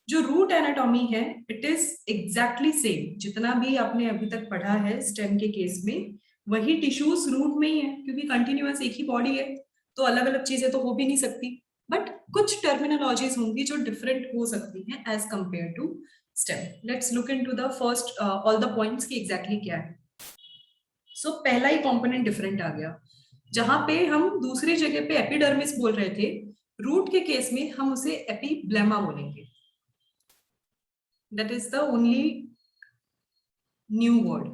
Speaker 1: जो रूट एनाटॉमी है इट इज एग्जैक्टली सेम, जितना भी आपने अभी तक पढ़ा है स्टेम के केस में वही टिश्यूज रूट में ही है, क्योंकि कंटिन्यूअस एक ही बॉडी है तो अलग अलग चीजें तो हो भी नहीं सकती, बट कुछ टर्मिनोलॉजीज होंगी जो डिफरेंट हो सकती हैं as compare to stem. Let's look into the first all the points की एग्जैक्टली क्या है। सो पहला ही कंपोनेंट डिफरेंट आ गया, जहां पे हम दूसरी जगह पे एपिडर्मिस बोल रहे थे, रूट के केस में हम उसे एपिब्लेमा बोलेंगे। That is the only new word.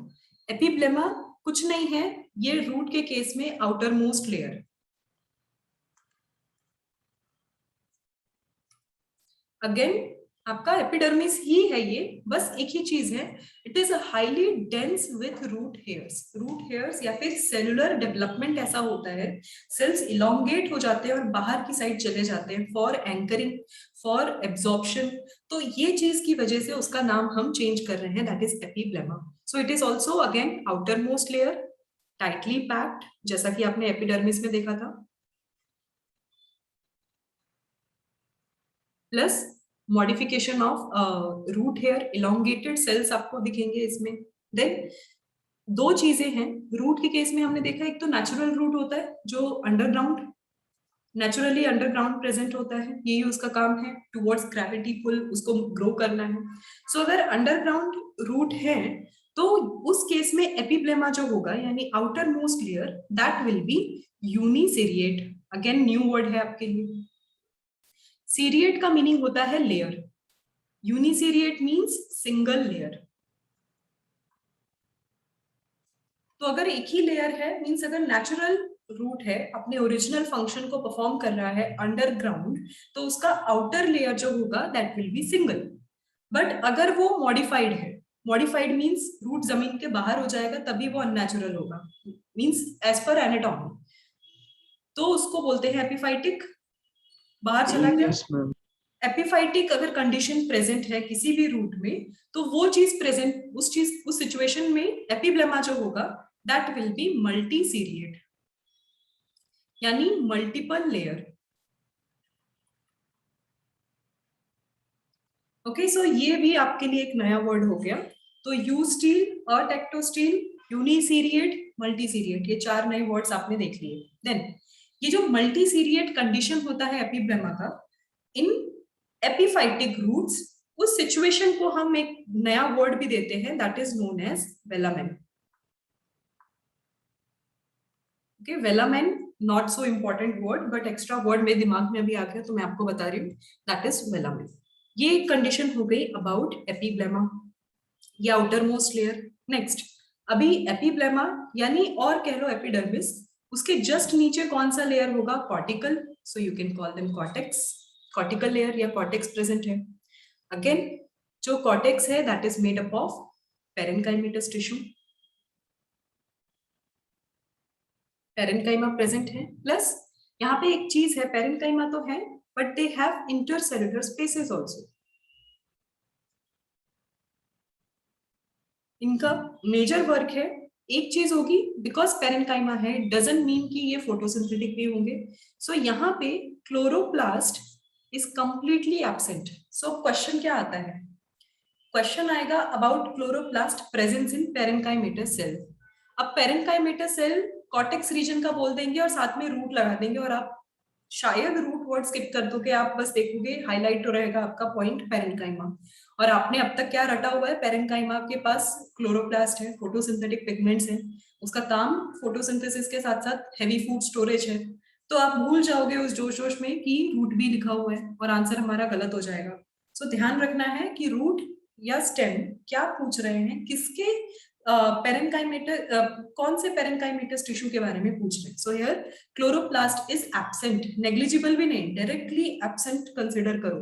Speaker 1: Epiblema कुछ नहीं है, ये रूट के केस में आउटर मोस्ट लेयर। अगेन आपका एपिडर्मिस ही है ये, बस एक ही चीज है, it is highly dense with root hairs. Root hairs या फिर सेलुलर डेवलपमेंट ऐसा होता है, सेल्स इलोंगेट हो जाते हैं और बाहर की साइड चले जाते हैं फॉर एंकरिंग, फॉर एब्जॉर्प्शन, तो ये चीज की वजह से उसका नाम हम चेंज कर रहे हैं, that is epiblema. So it is also again outer most layer, tightly packed, जैसा कि आपने एपिडर्मिस में देखा था, plus modification of root hair, elongated cells आपको दिखेंगे इसमें। देन दो चीजें हैं रूट के केस में हमने देखा, एक तो नेचुरल रूट होता है जो अंडरग्राउंड, नेचुरली अंडरग्राउंड प्रेजेंट होता है, यही उसका काम है, टुवर्ड्स ग्रेविटी पुल उसको ग्रो करना है। सो अगर अंडरग्राउंड रूट है तो उस केस में एपिब्लेमा जो होगा यानी outer most layer, that will be uniseriate. Again new word है आपके लिए। सीरिएट का मीनिंग होता है layer, uniseriate means single layer. तो अगर एक ही लेयर है मींस अगर नेचुरल रूट है अपने ओरिजिनल फंक्शन को परफॉर्म कर रहा है अंडरग्राउंड, तो उसका आउटर लेयर जो होगा that will B single. But अगर वो मॉडिफाइड है, मॉडिफाइड मींस रूट जमीन के बाहर हो जाएगा तभी वो अननेचुरल होगा, मींस एज पर एनाटॉमी, तो उसको बोलते हैं एपिफाइटिक। बाहर चला गया।
Speaker 2: Yes ma'am.
Speaker 1: एपिफाइटिक अगर कंडीशन प्रेजेंट है किसी भी रूट में, तो वो चीज प्रेजेंट, उस सिचुएशन में एपिब्लेमा जो होगा दैट विल बी मल्टी सीरिएट, यानी मल्टीपल लेयर। ओके, सो ये भी आपके लिए एक नया वर्ड हो गया। तो यू स्टील, अटेक्टोस्टील, यूनिसीरिएट, मल्टीसीरिएट, ये 4 नए वर्ड्स आपने देख लिए। देन ये जो मल्टीसीरिएट कंडीशन होता है एपिब्लेमा का इन एपिफाइटिक रूट्स, उस सिचुएशन को हम एक नया वर्ड भी देते हैं that is known as velamen. Okay, velamen not so important word but extra word मेरे दिमाग में अभी आ गया तो मैं आपको बता रही हूँ, दैट इज वेलामेन। ये कंडीशन हो गई अबाउट एपिब्लेमा, ये आउटर मोस्ट लेयर। नेक्स्ट, अभी एपिब्लेमा यानी और कह लो एपिडर्मिस, उसके जस्ट नीचे कौन सा लेयर होगा? Cortical, so you can call them cortex, cortical layer या कॉर्टेक्स प्रेजेंट है। अगेन जो कॉर्टेक्स है that is made up of parenchymatous tissue, parenchyma present है, प्लस यहाँ पे एक चीज है, पेरेन्काइमा तो है but they have intercellular spaces also. इनका मेजर वर्क है, एक चीज होगी बिकॉज पेरेन्काइमा है डजंट मीन कि ये फोटोसिंथेटिक भी होंगे। सो यहाँ पे chloroplast is completely absent. So question क्या आता है? क्वेश्चन आएगा about chloroplast presence in parenchymatous cell. अब पेरेन्काइमेटस सेल कॉर्टेक्स रीजन का बोल देंगे और साथ में रूट लगा देंगे और आप शायद रूट वर्ड स्किप कर दोगे, आप बस देखोगे हाईलाइट हो रहेगा आपका पॉइंट पेरेन्काइमा, और आपने अब तक क्या रटा हुआ है? पेरेन्काइमा के पास क्लोरोप्लास्ट है, फोटोसिंथेटिक पिगमेंट्स हैं, उसका काम फोटोसिंथेसिस के साथ साथ हेवी फूड स्टोरेज है। तो आप भूल जाओगे उस जोश में कि रूट भी लिखा हुआ है और आंसर हमारा गलत हो जाएगा। सो ध्यान रखना है कि रूट या स्टेम क्या पूछ रहे हैं, किसके पेरेन्काइमेटस, कौन से पेरेन्काइमेटस टिश्यू के बारे में पूछ रहे हैं। So here chloroplast is absent, negligible भी नहीं, डायरेक्टली एब्सेंट कंसिडर करो।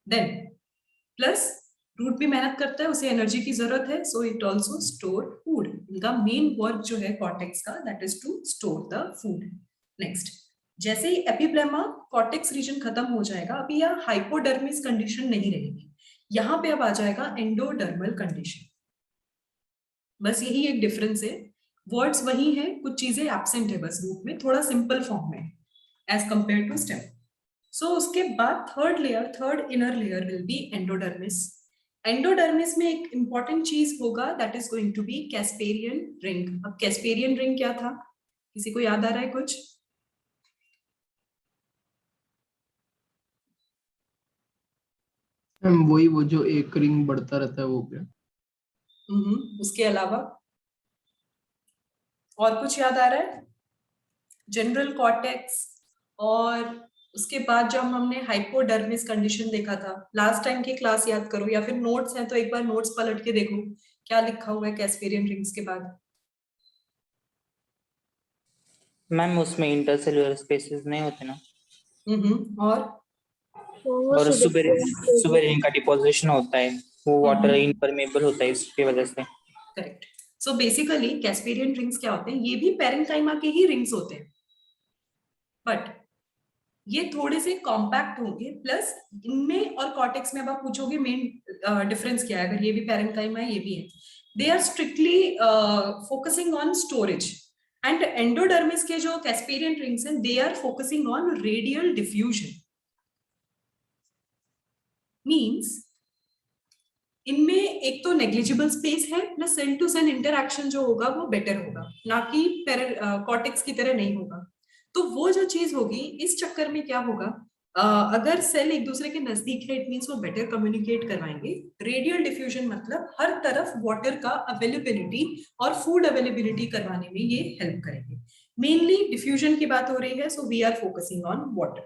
Speaker 1: देन प्लस रूट भी मेहनत करता है, उसे एनर्जी की जरूरत है, so it also store food. इनका मेन वर्क जो है कॉर्टेक्स का that is to store the food. Next, जैसे ही एपिब्लेमा कॉर्टेक्स रीजन खत्म हो जाएगा, अभी यह हाइपोडर्मिस कंडीशन नहीं रहेगी, यहाँ पे अब आ जाएगा एंडोडर्मल कंडीशन। बस यही एक डिफरेंस है, वर्ड्स वही है, कुछ चीजें एब्सेंट है बस रूट में, थोड़ा सिंपल फॉर्म में as compare to stem. So उसके बाद third layer, third inner layer will be endodermis. Endodermis में एक इंपॉर्टेंट चीज होगा that is going to be casparian ring. अब कैस्पेरियन रिंग क्या था, किसी को याद आ रहा है कुछ?
Speaker 2: वही वो जो एक रिंग बढ़ता रहता है वो क्या?
Speaker 1: उसके अलावा और कुछ याद आ रहा है? जनरल कॉर्टेक्स, और उसके बाद जब हमने हाइपोडर्मिस कंडीशन देखा था लास्ट टाइम की क्लास याद करो, या फिर नोट्स हैं तो एक बार नोट्स पलट के देखो क्या लिखा हुआ है कैस्पेरियन रिंग्स के बाद।
Speaker 6: मैम उसमें इंटरसेल्युलर स्पेसेस नहीं होते ना, और सुबेरिन का डिपोजिशन होता है, वो वाटर इनपरमेबल होता है इसकी वजह से।
Speaker 1: Correct. So basically Casparian rings क्या होते हैं? ये भी पेरेन्काइमा के ही रिंग्स होते हैं बट ये थोड़े से कॉम्पैक्ट होंगे, प्लस इनमें और कॉर्टेक्स में अब आप पूछोगे मेन डिफरेंस क्या है, अगर ये भी पेरेन्काइमा है ये भी है, they are strictly focusing on storage, and endodermis के जो कैस्पेरियन रिंग्स हैं they are focusing on radial diffusion. Means इनमें एक तो नेग्लिजिबल स्पेस है, plus cell to cell interaction जो होगा वो बेटर होगा, ना कि कॉर्टेक्स की तरह नहीं होगा। तो वो जो चीज होगी इस चक्कर में क्या होगा, अगर सेल एक दूसरे के नजदीक है इट मींस वो बेटर कम्युनिकेट करवाएंगे। रेडियल डिफ्यूजन मतलब हर तरफ वाटर का अवेलेबिलिटी और फूड अवेलेबिलिटी करवाने में ये हेल्प करेंगे। मेनली डिफ्यूजन की बात हो रही है, so we are focusing on water.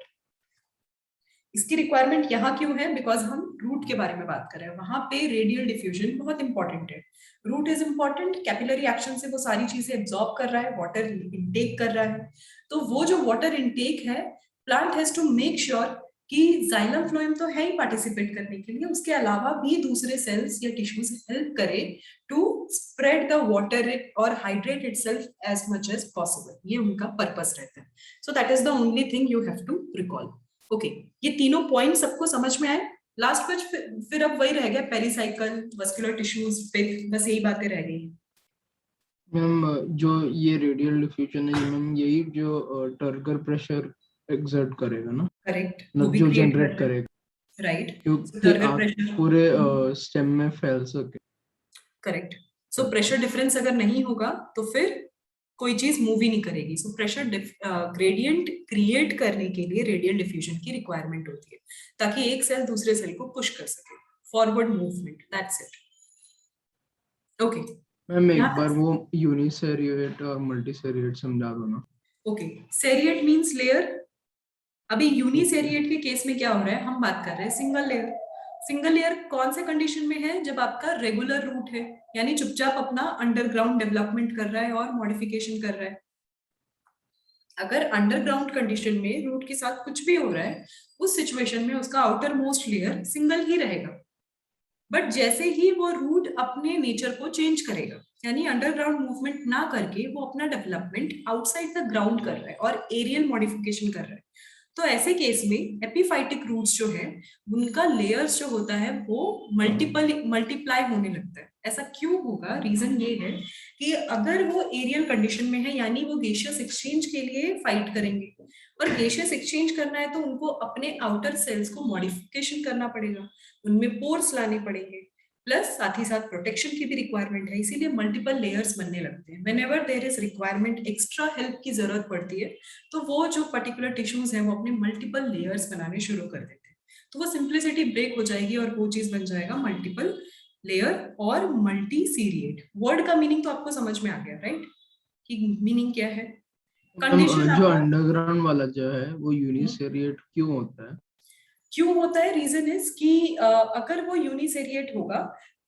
Speaker 1: इसकी रिक्वायरमेंट यहाँ क्यों है? बिकॉज हम रूट के बारे में बात कर रहे हैं, वहां पे रेडियल डिफ्यूजन बहुत इंपॉर्टेंट है। Root is important, capillary action से वो सारी चीजें एब्जॉर्ब कर रहा है, वाटर इनटेक कर रहा है। तो वो जो वाटर इनटेक है, plant has to make sure कि जाइलम फ्लोएम तो है ही पार्टिसिपेट करने के लिए, उसके अलावा भी दूसरे सेल्स या टिश्यूज हेल्प करे टू स्प्रेड द वाटर और hydrate itself as much as possible. ये उनका पर्पस रहता है। So that is the only thing you have to recall. Okay, ये तीनों पॉइंट सबको समझ में आए? लास्ट में फिर अब वही रह गया, पेरिसाइकल, मस्कुलर टिश्यूज, पिक, बस यही बातें रह गई।
Speaker 2: मैम जो ये रेडियल डिफ्यूजन है मैम, यही जो टर्गर प्रेशर एक्सर्ट करेगा ना?
Speaker 1: करेक्ट,
Speaker 2: जो जनरेट करेगा,
Speaker 1: राइट,
Speaker 2: क्योंकि आप पूरे स्टेम में फैल सके।
Speaker 1: करेक्ट। सो प्रेशर डिफरेंस अगर नहीं होगा तो फिर कोई चीज मूव ही नहीं करेगी। सो प्रेशर ग्रेडियंट क्रिएट करने के लिए रेडियल डिफ्यूजन की रिक्वायरमेंट होती है, ताकि एक सेल दूसरे सेल को पुश कर सके, forward movement, that's it. Okay
Speaker 2: ma'am एक बार वो यूनिसेरिएट और मल्टीसेरिएट समझा दो ना।
Speaker 1: Okay, seriate means layer. अभी यूनिसेरिएट के केस में क्या हो रहा है, हम बात कर रहे हैं सिंगल लेयर। सिंगल लेयर कौन से कंडीशन में है? जब आपका रेगुलर रूट है, यानी चुपचाप अपना अंडरग्राउंड डेवलपमेंट कर रहा है और मॉडिफिकेशन कर रहा है। अगर अंडरग्राउंड कंडीशन में रूट के साथ कुछ भी हो रहा है, उस सिचुएशन में उसका आउटर मोस्ट लेयर सिंगल ही रहेगा। बट जैसे ही वो रूट अपने नेचर को चेंज करेगा, यानी अंडरग्राउंड मूवमेंट ना करके वो अपना डेवलपमेंट आउटसाइड द ग्राउंड कर रहा है और एरियल मॉडिफिकेशन कर रहा है, तो ऐसे केस में एपिफाइटिक रूट्स जो है, उनका लेयर्स जो होता है वो मल्टीप्लाई होने लगता है। ऐसा क्यों होगा? रीजन ये है कि अगर वो एरियल कंडीशन में है, यानी वो गेशियस एक्सचेंज के लिए फाइट करेंगे, और गेशियस एक्सचेंज करना है तो उनको अपने आउटर सेल्स को मॉडिफिकेशन करना पड़ेगा, उनमें पोर्स लाने पड़ेंगे, प्लस साथ ही साथ प्रोटेक्शन की भी रिक्वायरमेंट है, इसीलिए मल्टीपल लेयर्स बनने लगते हैं। Whenever there is requirement, extra help की जरूरत पड़ती है, तो वो जो पर्टिकुलर टिश्यूज हैं वो अपने मल्टीपल लेयर्स बनाने शुरू कर देते हैं। तो वो सिंप्लिसिटी ब्रेक हो जाएगी और वो चीज बन जाएगा मल्टीपल लेयर और मल्टी सीरिएट। वर्ड का मीनिंग तो आपको समझ में आ गया, राइट? कि मीनिंग क्या है? कंडीशन
Speaker 2: जो अंडरग्राउंड वाला जो है वो यूनिसेरिएट क्यों होता है?
Speaker 1: क्यों होता है? रीजन इज कि अगर वो यूनिसेरिएट होगा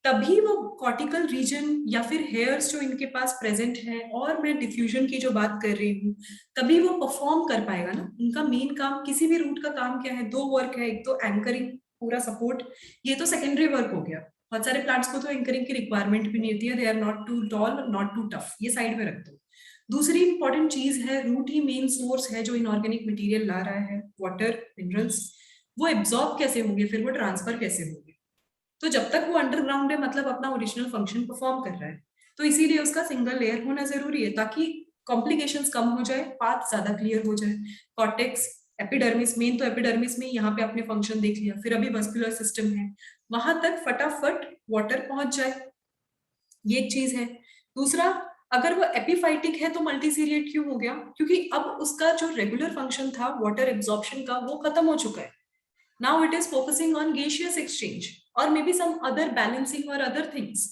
Speaker 1: तभी वो कॉर्टिकल रीजन या फिर हेयर्स जो इनके पास प्रेजेंट है, और मैं डिफ्यूजन की जो बात कर रही हूँ, तभी वो परफॉर्म कर पाएगा ना। उनका मेन काम, किसी भी रूट का काम क्या है? दो वर्क है, एक तो एंकरिंग, पूरा सपोर्ट, ये तो सेकेंडरी वर्क हो गया। बहुत सारे प्लांट्स को तो एंकरिंग की रिक्वायरमेंट भी नहीं होती है, they are not too tall, not too tough, ये साइड में रख दो। दूसरी इंपॉर्टेंट चीज है, रूट ही मेन सोर्स है जो इनऑर्गेनिक मटेरियल ला रहा है, वाटर, मिनरल्स। वो एब्जॉर्ब कैसे होंगे, फिर वो ट्रांसफर कैसे होंगे? तो जब तक वो अंडरग्राउंड है, मतलब अपना ओरिजिनल फंक्शन परफॉर्म कर रहा है, तो इसीलिए उसका सिंगल लेयर होना जरूरी है, ताकि कॉम्प्लिकेशंस कम हो जाए, पाथ ज्यादा क्लियर हो जाए। कॉर्टेक्स, एपिडर्मिस, मेन तो एपिडर्मिस में यहाँ पे आपने फंक्शन देख लिया, फिर अभी मस्कुलर सिस्टम है, वहां तक फटाफट वाटर पहुंच जाए, ये एक चीज है। दूसरा, अगर वो एपिफाइटिक है तो मल्टीसीरिएट क्यों हो गया? क्योंकि अब उसका जो रेगुलर फंक्शन था वाटर एब्जॉर्प्शन का, वो खत्म हो चुका है। Now it is focusing on gaseous exchange or maybe some other balancing or other things.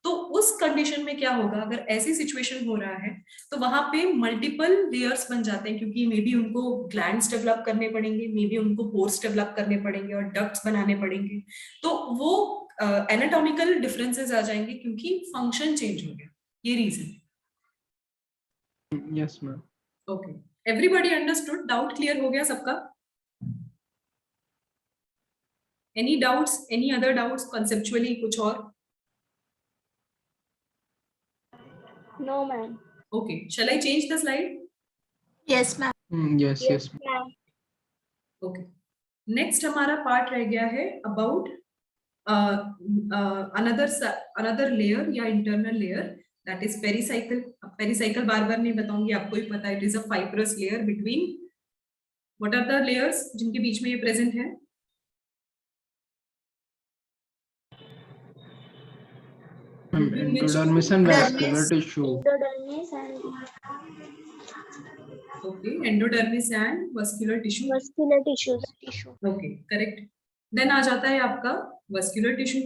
Speaker 1: तो उस कंडीशन में क्या होगा, अगर ऐसी सिचुएशन हो रहा है, तो वहां पे मल्टीपल लेयर्स बन जाते हैं, क्योंकि मे बी उनको ग्लैंड्स डेवलप करने पड़ेंगे, मे बी उनको पोर्स डेवलप करने पड़ेंगे और डक्ट्स बनाने पड़ेंगे। तो वो एनाटॉमिकल डिफरेंसेस आ जाएंगे, क्योंकि फंक्शन चेंज हो गया। ये region.
Speaker 2: Yes ma'am.
Speaker 1: Okay, everybody understood? Doubt clear हो गया सबका? Any doubts? Any other doubts conceptually? कुछ और?
Speaker 3: No, ma'am.
Speaker 1: Okay, shall I change the slide?
Speaker 7: Yes, ma'am.
Speaker 2: yes
Speaker 3: ma'am.
Speaker 1: Okay. Next हमारा पार्ट रह गया है about another layer या internal layer, that is pericycle. अब pericycle बार बार नहीं बताऊंगी, आपको ही पता है, it is a fibrous layer between, what are the layers जिनके बीच में ये present है?
Speaker 2: Endodermis and vascular tissue.
Speaker 3: Endodermis and
Speaker 1: Okay, endodermis and vascular tissue.
Speaker 3: muscular tissues.
Speaker 1: Okay, correct. Then आ जाता है आपका vascular tissue.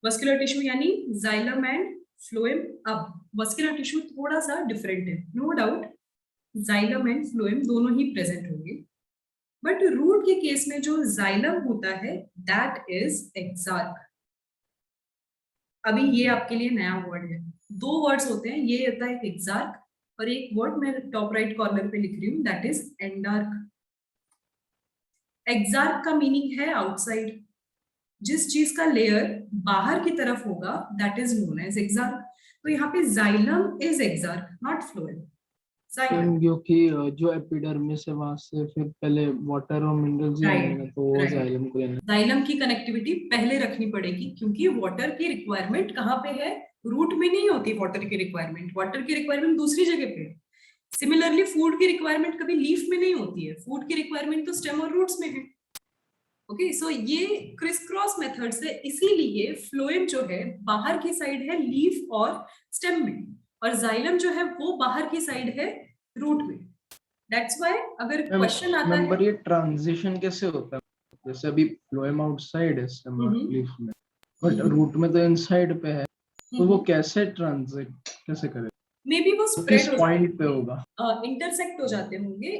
Speaker 1: Vascular tissue यानी xylem and phloem. अब vascular tissue थोड़ा सा different है, no doubt. Xylem and phloem दोनों ही present होंगे, बट रूट के केस में जो जाइलम होता है दैट इज एक्सार्क। अभी ये आपके लिए नया वर्ड है, 2 वर्ड्स होते हैं, ये होता है एक्सार्क और एक वर्ड मैं टॉप राइट कॉर्नर पे लिख रही हूँ दैट इज एंडार्क। एक्सार्क का मीनिंग है आउटसाइड, जिस चीज का लेयर बाहर की तरफ होगा दैट इज नोन एज एक्सार्क। तो यहाँ पे जाइलम इज एक्सार्क नॉट फ्लोएम।
Speaker 2: क्योंकि जो एपिडर्मिस है वहां से फिर पहले वाटर और मिनरल्स जाएंगे तो वो जाइलम को लेना।
Speaker 1: जाइलम की कनेक्टिविटी पहले रखनी पड़ेगी क्योंकि वाटर की रिक्वायरमेंट कहाँ पे है, रूट में नहीं होती वाटर की रिक्वायरमेंट, वाटर की रिक्वायरमेंट दूसरी जगह पे है। सिमिलरली फूड की रिक्वायरमेंट कभी लीफ में नहीं होती है, फूड की रिक्वायरमेंट तो स्टेम और रूट्स में है। ओके सो ये क्रिस क्रॉस मेथड से, इसीलिए फ्लोएम जो है बाहर की साइड है लीफ और स्टेम में, और जाइलम जो है वो बाहर की साइड है रूट में। दैट्स व्हाई अगर क्वेश्चन आता है,
Speaker 2: ये ट्रांजिशन कैसे होता है, जैसे अभी फ्लोएम आउटसाइड है स्टेम और लीफ में, बट रूट में तो इनसाइड पे है, तो वो कैसे ट्रांजिट कैसे करे?
Speaker 1: मे बी वो स्प्रेड हो
Speaker 2: पॉइंट पे होगा,
Speaker 1: इंटरसेक्ट हो जाते होंगे।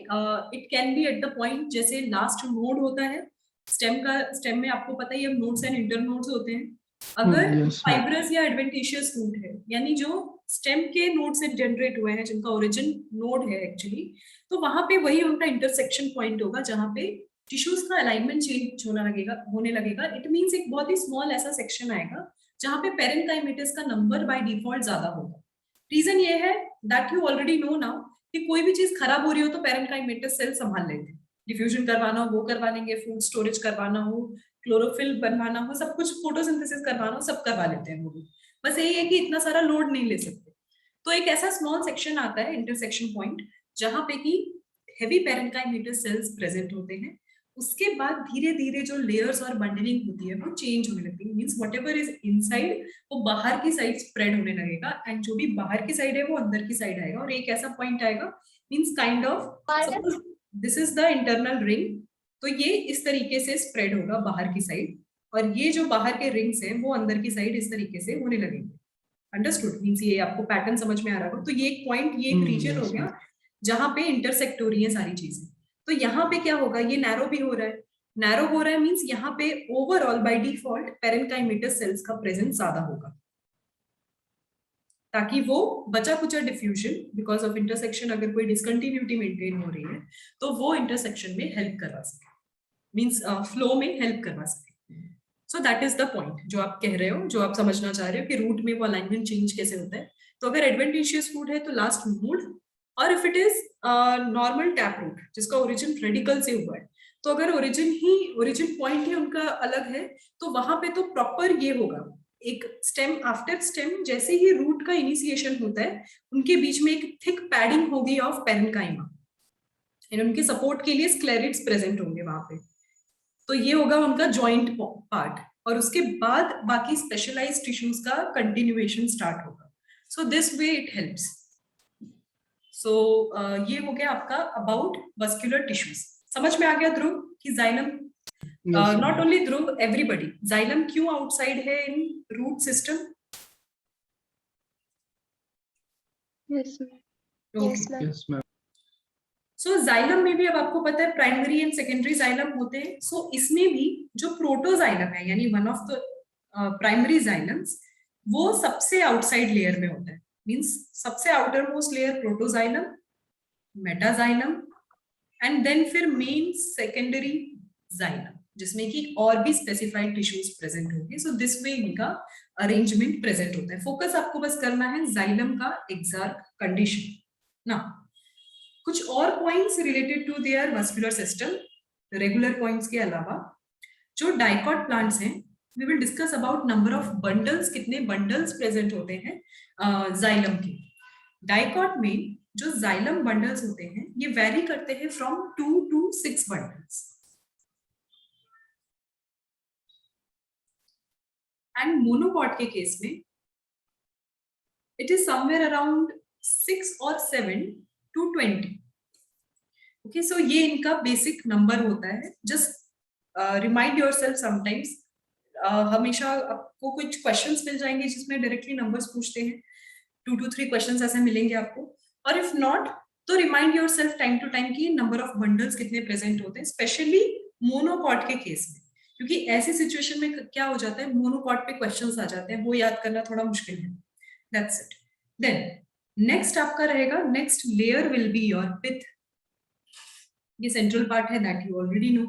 Speaker 1: It can be at the point, जैसे लास्ट नोड होता है स्टेम का, स्टेम में आपको पता ही है नोड्स एंड इंटर नोड्स होते हैं। अगर फाइब्रस या एडवेंटिशियस रूट है, यानी जो स्टेम के नोड से जनरेट हुए हैं, जिनका ओरिजिन नोड है एक्चुअली, तो वहां पे वही उनका इंटरसेक्शन पॉइंट होगा जहां पे टिश्यूज का अलाइनमेंट चेंज होने लगेगा। इट मींस एक बहुत ही स्मॉल ऐसा सेक्शन आएगा जहां पे पेरेन्काइमेटस का नंबर बाय डिफॉल्ट ज्यादा होगा। रीजन ये है that you already no now कि कोई भी चीज खराब हो रही हो तो पेरेन्काइमेटस सेल संभाल लेंगे, डिफ्यूजन करवाना हो वो करवा लेंगे, फूड स्टोरेज करवाना हो, क्लोरोफिल बनवाना हो, सब कुछ, फोटोसिंथेसिस करवाना हो, सब करवा लेते हैं वो भी। बस यही है कि इतना सारा लोड नहीं ले सकते। तो एक ऐसा स्मॉल सेक्शन आता है इंटरसेक्शन पॉइंट जहां पे कि हेवी पेरेन्काइमेटस सेल्स प्रेजेंट होते हैं। उसके बाद धीरे धीरे जो लेयर्स और बंडलिंग होती है वो चेंज होने लगती है, मींस व्हाटएवर इज इनसाइड वो बाहर की साइड स्प्रेड होने लगेगा, एंड जो भी बाहर की साइड है वो अंदर की साइड आएगा। और एक ऐसा पॉइंट आएगा, means kind of this is the internal ring, तो ये इस तरीके से स्प्रेड होगा बाहर की साइड, और ये जो बाहर के रिंग्स हैं वो अंदर की साइड इस तरीके से होने लगेंगे। अंडरस्टूड? मींस ये आपको पैटर्न समझ में आ रहा होगा। तो ये एक पॉइंट, ये एक रीजन हो गया जहां पे इंटरसेक्ट हो रही है सारी चीजें। तो यहाँ पे क्या होगा, ये नैरो भी हो रहा है, नैरो हो रहा है मींस यहाँ पे ओवरऑल बाय डिफॉल्ट पेरेन्काइमेटस सेल्स का प्रेजेंस ज्यादा होगा, ताकि वो बचा कुचा डिफ्यूजन बिकॉज ऑफ इंटरसेक्शन, अगर कोई डिसकंटिन्यूटी मेंटेन हो रही है तो वो इंटरसेक्शन में हेल्प करवा सके, मींस फ्लो में हेल्प करवा सके। सो दैट इज द पॉइंट जो आप कह रहे हो, जो आप समझना चाह रहे हो कि रूट में वो अलाइनमेंट चेंज कैसे होता है। तो अगर एडवेंटिशियस रूट है तो लास्ट नोड, और if it is normal tap root जिसका ओरिजिन रेडिकल से हुआ है, तो अगर ओरिजिन पॉइंट ही उनका अलग है तो वहां पे तो प्रॉपर ये होगा, एक स्टेम आफ्टर स्टेम जैसे ही रूट का इनिशिएशन होता है उनके बीच में एक थिक पैडिंग होगी ऑफ पेरेन्काइमा, उनके सपोर्ट के लिए स्क्लेरिड्स प्रेजेंट होंगे वहां पे। तो ये होगा उनका जॉइंट पार्ट, और उसके बाद बाकी स्पेशलाइज्ड टिश्यूज का कंटिन्यूएशन स्टार्ट होगा। So this way it helps. So ये हो गया आपका अबाउट मस्कुलर टिश्यूज। समझ में आ गया ध्रुव कि xylem, not only Dhruv, everybody, xylem क्यों आउटसाइड है in root system?
Speaker 3: Yes, ma'am.
Speaker 2: Yes ma'am.
Speaker 1: So xylem में भी अब आपको पता है प्राइमरी एंड सेकेंडरी जाइलम होते हैं। सो इसमें भी जो प्रोटोजाइलम है, यानी one of the primary xylems, वो सबसे आउटसाइड लेयर में होता है, मींस सबसे outer most layer protoxylem, metaxylem, and then फिर मेन सेकेंडरी जाइलम, जिसमें कि और भी स्पेसिफाइड टिश्यूज प्रेजेंट होंगे। सो दिस वे इनका अरेंजमेंट प्रेजेंट होता है। फोकस आपको बस करना है जाइलम का एक्सार्क कंडीशन ना। कुछ और points related to their vascular system, regular points के अलावा, जो डाइकॉट प्लांट्स हैं, we will discuss about number of bundles, कितने बंडल्स प्रेजेंट होते हैं जाइलम के। डाइकॉट में जो जाइलम बंडल्स होते हैं ये वेरी करते हैं from 2 to 6 bundles, and monocot के केस में it is somewhere around 6 or 7 to 20। Okay, so ये इनका बेसिक नंबर होता है। जस्ट रिमाइंड योरसेल्फ समटाइम्स, हमेशा आपको कुछ क्वेश्चंस मिल जाएंगे जिसमें डायरेक्टली नंबर्स पूछते हैं, 2 to 3 क्वेश्चंस ऐसे मिलेंगे आपको, और इफ नॉट तो remind yourself time to time कि नंबर ऑफ बंडल्स कितने प्रेजेंट होते हैं, स्पेशली मोनोकॉट के केस में, क्योंकि ऐसी सिचुएशन में क्या हो जाता है, मोनोकॉट पे क्वेश्चंस आ जाते हैं, वो याद करना थोड़ा मुश्किल है. That's it. देन नेक्स्ट आपका रहेगा, next layer will be your pith. ये सेंट्रल पार्ट है, that you already know.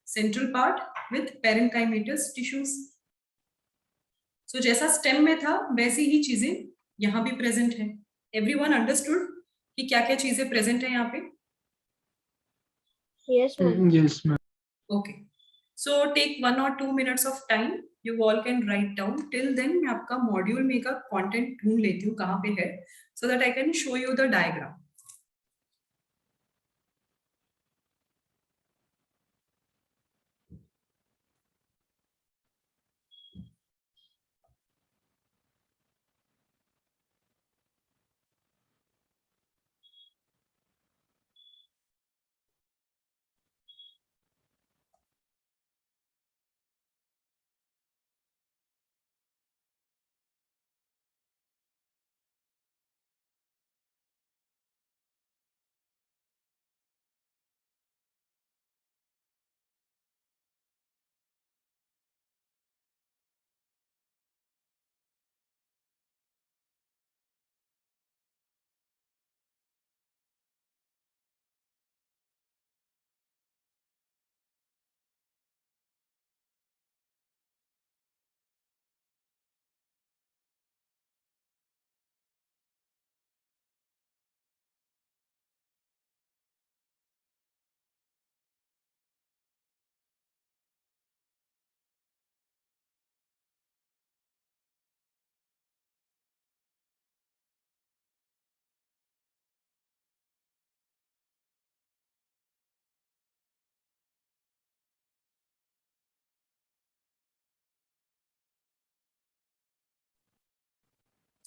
Speaker 1: Central part with parenchymatous tissues. So जैसा स्टेम में था वैसी ही चीजें यहाँ भी प्रेजेंट है. एवरीवन अंडरस्टूड कि क्या क्या चीजें प्रेजेंट है यहाँ पे?
Speaker 3: Yes, ma'am.
Speaker 2: Yes, ma'am.
Speaker 1: Okay. So take 1 or 2 minutes of time. You all can write down. Till then मैं आपका मॉड्यूल में का कंटेंट ढूंढ लेती हूँ कहाँ पे है, so that I can show you the diagram.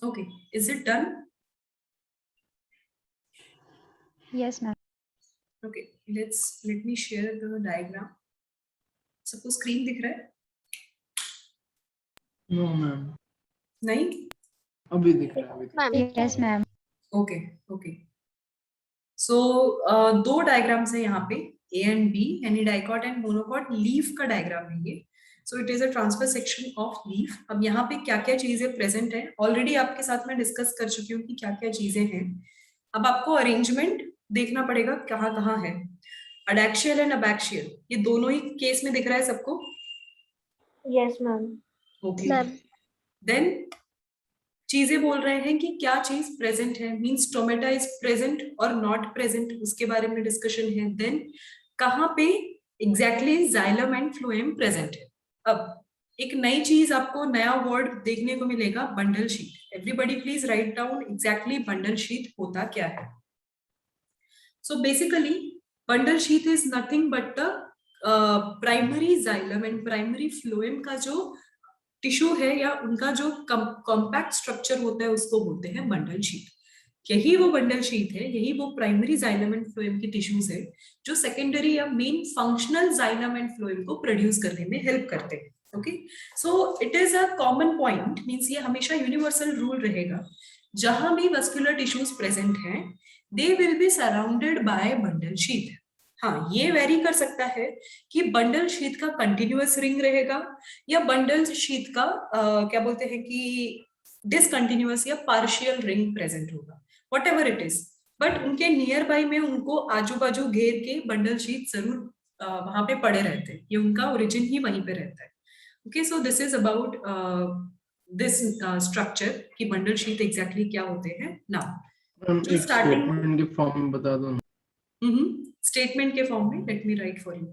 Speaker 1: Okay, is it done?
Speaker 7: Yes, ma'am.
Speaker 1: Okay, let me share the diagram. सबको स्क्रीन दिख रहा है?
Speaker 2: No, ma'am.
Speaker 1: नहीं?
Speaker 2: अभी दिख रहा है, अभी दिख
Speaker 3: Ma'am.
Speaker 7: Yes, ma'am.
Speaker 1: Okay, okay. So दो डायग्राम्स है यहाँ पे, A and B, यानी डाइकॉट एंड मोनोकॉट. लीफ का डायग्राम है ये. सो it is a transfer section of leaf. अब यहाँ पे क्या क्या चीजें प्रेजेंट है, ऑलरेडी आपके साथ में डिस्कस कर चुकी हूँ कि क्या क्या चीजें हैं. अब आपको अरेंजमेंट देखना पड़ेगा कहाँ कहाँ है. अडैक्सियल एंड अबैक्सियल, ये दोनों ही केस में दिख रहा है सबको?
Speaker 3: Yes, ma'am.
Speaker 1: Okay.
Speaker 3: Ma'am.
Speaker 1: Then चीजें बोल रहे हैं कि क्या चीज प्रेजेंट है, मींस स्टोमेटा इज प्रेजेंट और नॉट प्रेजेंट, उसके बारे में डिस्कशन है. देन कहाँ पे exactly xylem and phloem present है. अब एक नई चीज आपको, नया वर्ड देखने को मिलेगा, bundle sheath. Everybody please write down exactly bundle sheath होता क्या है. So basically bundle sheath is nothing but the primary xylem and primary phloem का जो टिश्यू है या उनका जो कॉम्पैक्ट स्ट्रक्चर होता है उसको बोलते हैं बंडल शीट. यही वो बंडल शीट है, यही वो प्राइमरी जाइलम एंड फ्लोएम की टिश्यूज है जो सेकेंडरी या main functional xylem and phloem को प्रोड्यूस करने में हेल्प करते हैं. Okay, so it is a common point, means ये हमेशा यूनिवर्सल रूल रहेगा. जहां भी वस्कुलर टिश्यूज प्रेजेंट हैं, they will be surrounded by bundle sheath. हाँ, ये वेरी कर सकता है कि बंडल शीट का कंटिन्यूअस रिंग रहेगा या बंडल शीट का क्या बोलते हैं कि डिसकंटिन्यूअस या पार्शियल रिंग प्रेजेंट होगा, what ever it is. But उनके नियर बाई में उनको आजू बाजू घेर के बंडल शीट जरूर वहां पे पड़े रहते हैं. ये उनका ओरिजिन ही वहीं पे रहता है. Okay, so this is about this structure कि बंडल शीट एग्जैक्टली क्या होते हैं. नाउ
Speaker 2: एक स्टेटमेंट के फॉर्म में बता दो.
Speaker 1: स्टेटमेंट के फॉर्म में let me write for you.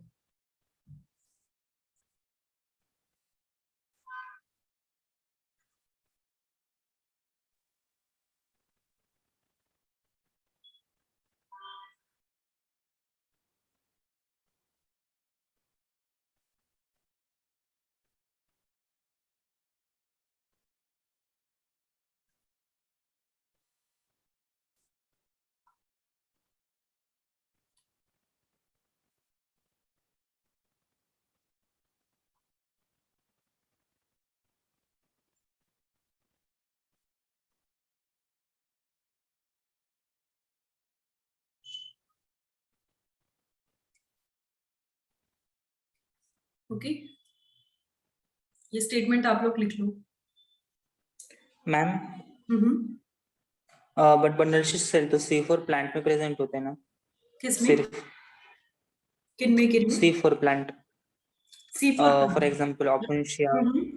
Speaker 1: Okay, ये स्टेटमेंट आप लोग लिख लो।
Speaker 6: Ma'am but bundle sheath cell तो C4 प्लांट में प्रेजेंट होते हैं ना?
Speaker 1: किसमें?
Speaker 6: सिर्फ
Speaker 1: किनमें किनमें?
Speaker 6: C4 plant,
Speaker 1: C4
Speaker 6: for example ऑप्शंशिया।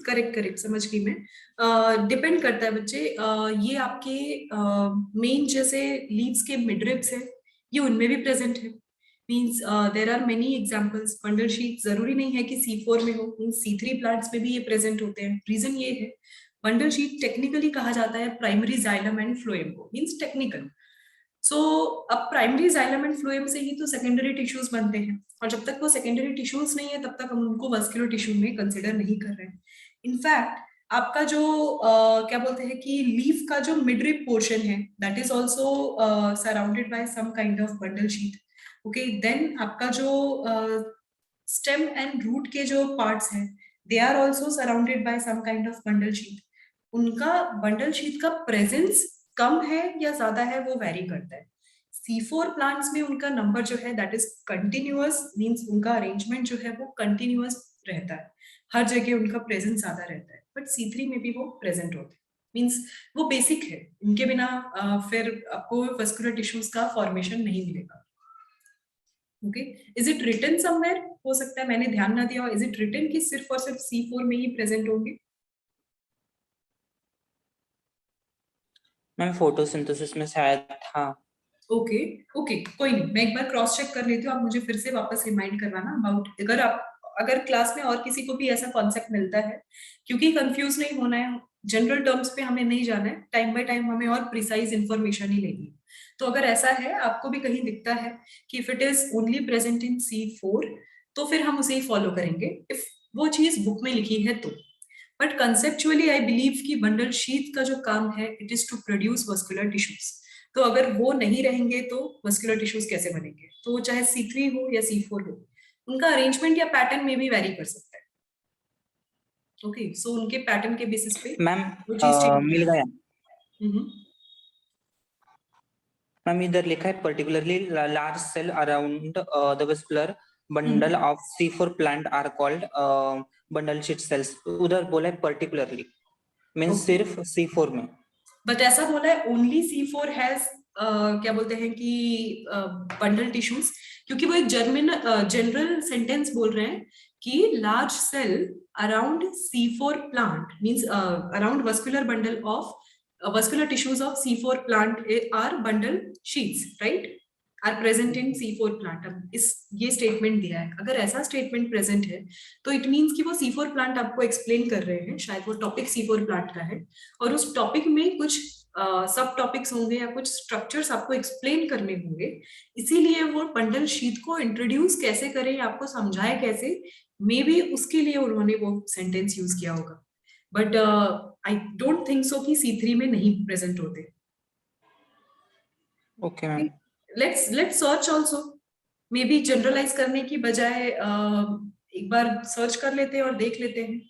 Speaker 1: करेक्ट करेक्ट, समझ गई मैं। डिपेंड करता है बच्चे, ये आपके मेन जैसे लीव्स के मिडरिब्स है, ये उनमें भी प्रेजेंट है। Means there are many examples. Bundle sheath जरूरी नहीं है कि C4 में हो, मींस C3 प्लांट्स में भी ये प्रेजेंट होते हैं। रीजन ये है, बंडल शीट टेक्निकली कहा जाता है प्राइमरी जाइलम एंड फ्लोएम को, मींस टेक्निकल। सो अब प्राइमरी जाइलम एंड फ्लोएम से ही तो सेकेंडरी टिश्यूज बनते हैं, और जब तक वो सेकेंडरी टिश्यूज नहीं है तब तक हम उनको वस्कुलर टिश्यू में कंसिडर नहीं कर रहे हैं। इनफैक्ट आपका जो क्या बोलते हैं कि लीफ का जो मिडरिब पोर्शन है, that is also surrounded by some kind of bundle sheath. Okay, then आपका जो स्टेम एंड रूट के जो पार्ट्स हैं, they are also surrounded by some kind of bundle sheath. उनका बंडल शीट का प्रेजेंस कम है या ज्यादा है वो वेरी करता है। C4 प्लांट्स में उनका नंबर जो है दैट इज कंटिन्यूअस, मींस उनका अरेंजमेंट जो है वो कंटिन्यूअस रहता है, हर जगह उनका प्रेजेंस ज्यादा रहता है। बट C3 में भी वो प्रेजेंट होते हैं, मींस वो बेसिक है, उनके बिना फिर आपको वस्कुलर टिश्यूज का फॉर्मेशन नहीं मिलेगा। Okay, is it written somewhere? हो सकता है मैंने ध्यान ना दिया हो। इज इट रिटन कि सिर्फ और सिर्फ C4 में ही प्रेजेंट होंगे?
Speaker 6: मैम फोटोसिंथेसिस में शायद था।
Speaker 1: ओके ओके, कोई नहीं, मैं एक बार क्रॉस चेक कर लेती हूँ, आप मुझे फिर से वापस रिमाइंड करवाना अबाउट, अगर क्लास में और किसी को भी ऐसा कॉन्सेप्ट मिलता है, क्योंकि कंफ्यूज नहीं होना है, जनरल टर्म्स पे हमें नहीं जाना है, टाइम बाय टाइम हमें और प्रिसाइज इंफॉर्मेशन ही लेनी है। तो अगर ऐसा है, आपको भी कहीं दिखता है कि if it is only present in C4, तो फिर हम उसे ही फॉलो करेंगे, इफ वो चीज बुक में लिखी है तो। बट कंसेप्चुअली आई बिलीव कि बंडल शीट का जो काम है it is to produce vascular tissues. तो अगर वो नहीं रहेंगे तो वस्कुलर टिश्यूज कैसे बनेंगे? तो वो चाहे C3 हो या C4 हो, उनका अरेंजमेंट या पैटर्न में भी वेरी कर सकता है। ओके, सो उनके पैटर्न के बेसिस पे
Speaker 6: मैम
Speaker 1: वो चीज
Speaker 6: मिल गया। मैम इधर लिखा है particularly large cell around the vascular bundle of C4 plant are called bundle sheath cells. उधर बोला है पर्टिकुलरली, मींस सिर्फ C4 में।
Speaker 1: बट ऐसा बोला है ओनली C4 हैज क्या बोलते हैं कि बंडल टिश्यूज, क्योंकि वो एक जनरल सेंटेंस बोल रहे हैं कि large cell around C4 plant means around vascular bundle of vascular tissues of C4 plant are bundle sheaths, right, are present in C4 plant. अब इस ये स्टेटमेंट दिया है, अगर ऐसा स्टेटमेंट प्रेजेंट है तो इट मींस कि वो C4 प्लांट आपको एक्सप्लेन कर रहे हैं, शायद वो टॉपिक C4 प्लांट का है, और उस टॉपिक में कुछ सब टॉपिक्स होंगे या कुछ स्ट्रक्चर्स आपको एक्सप्लेन करने होंगे, इसीलिए वो बंडल शीट को इंट्रोड्यूस कैसे करें, आपको समझाए कैसे, मे बी उसके लिए उन्होंने वो सेंटेंस यूज किया होगा। But I don't think so कि C3 में नहीं प्रेजेंट होते।
Speaker 6: Okay ma'am,
Speaker 1: let's search also, maybe generalize करने की बजाय एक बार सर्च कर लेते हैं और देख लेते हैं।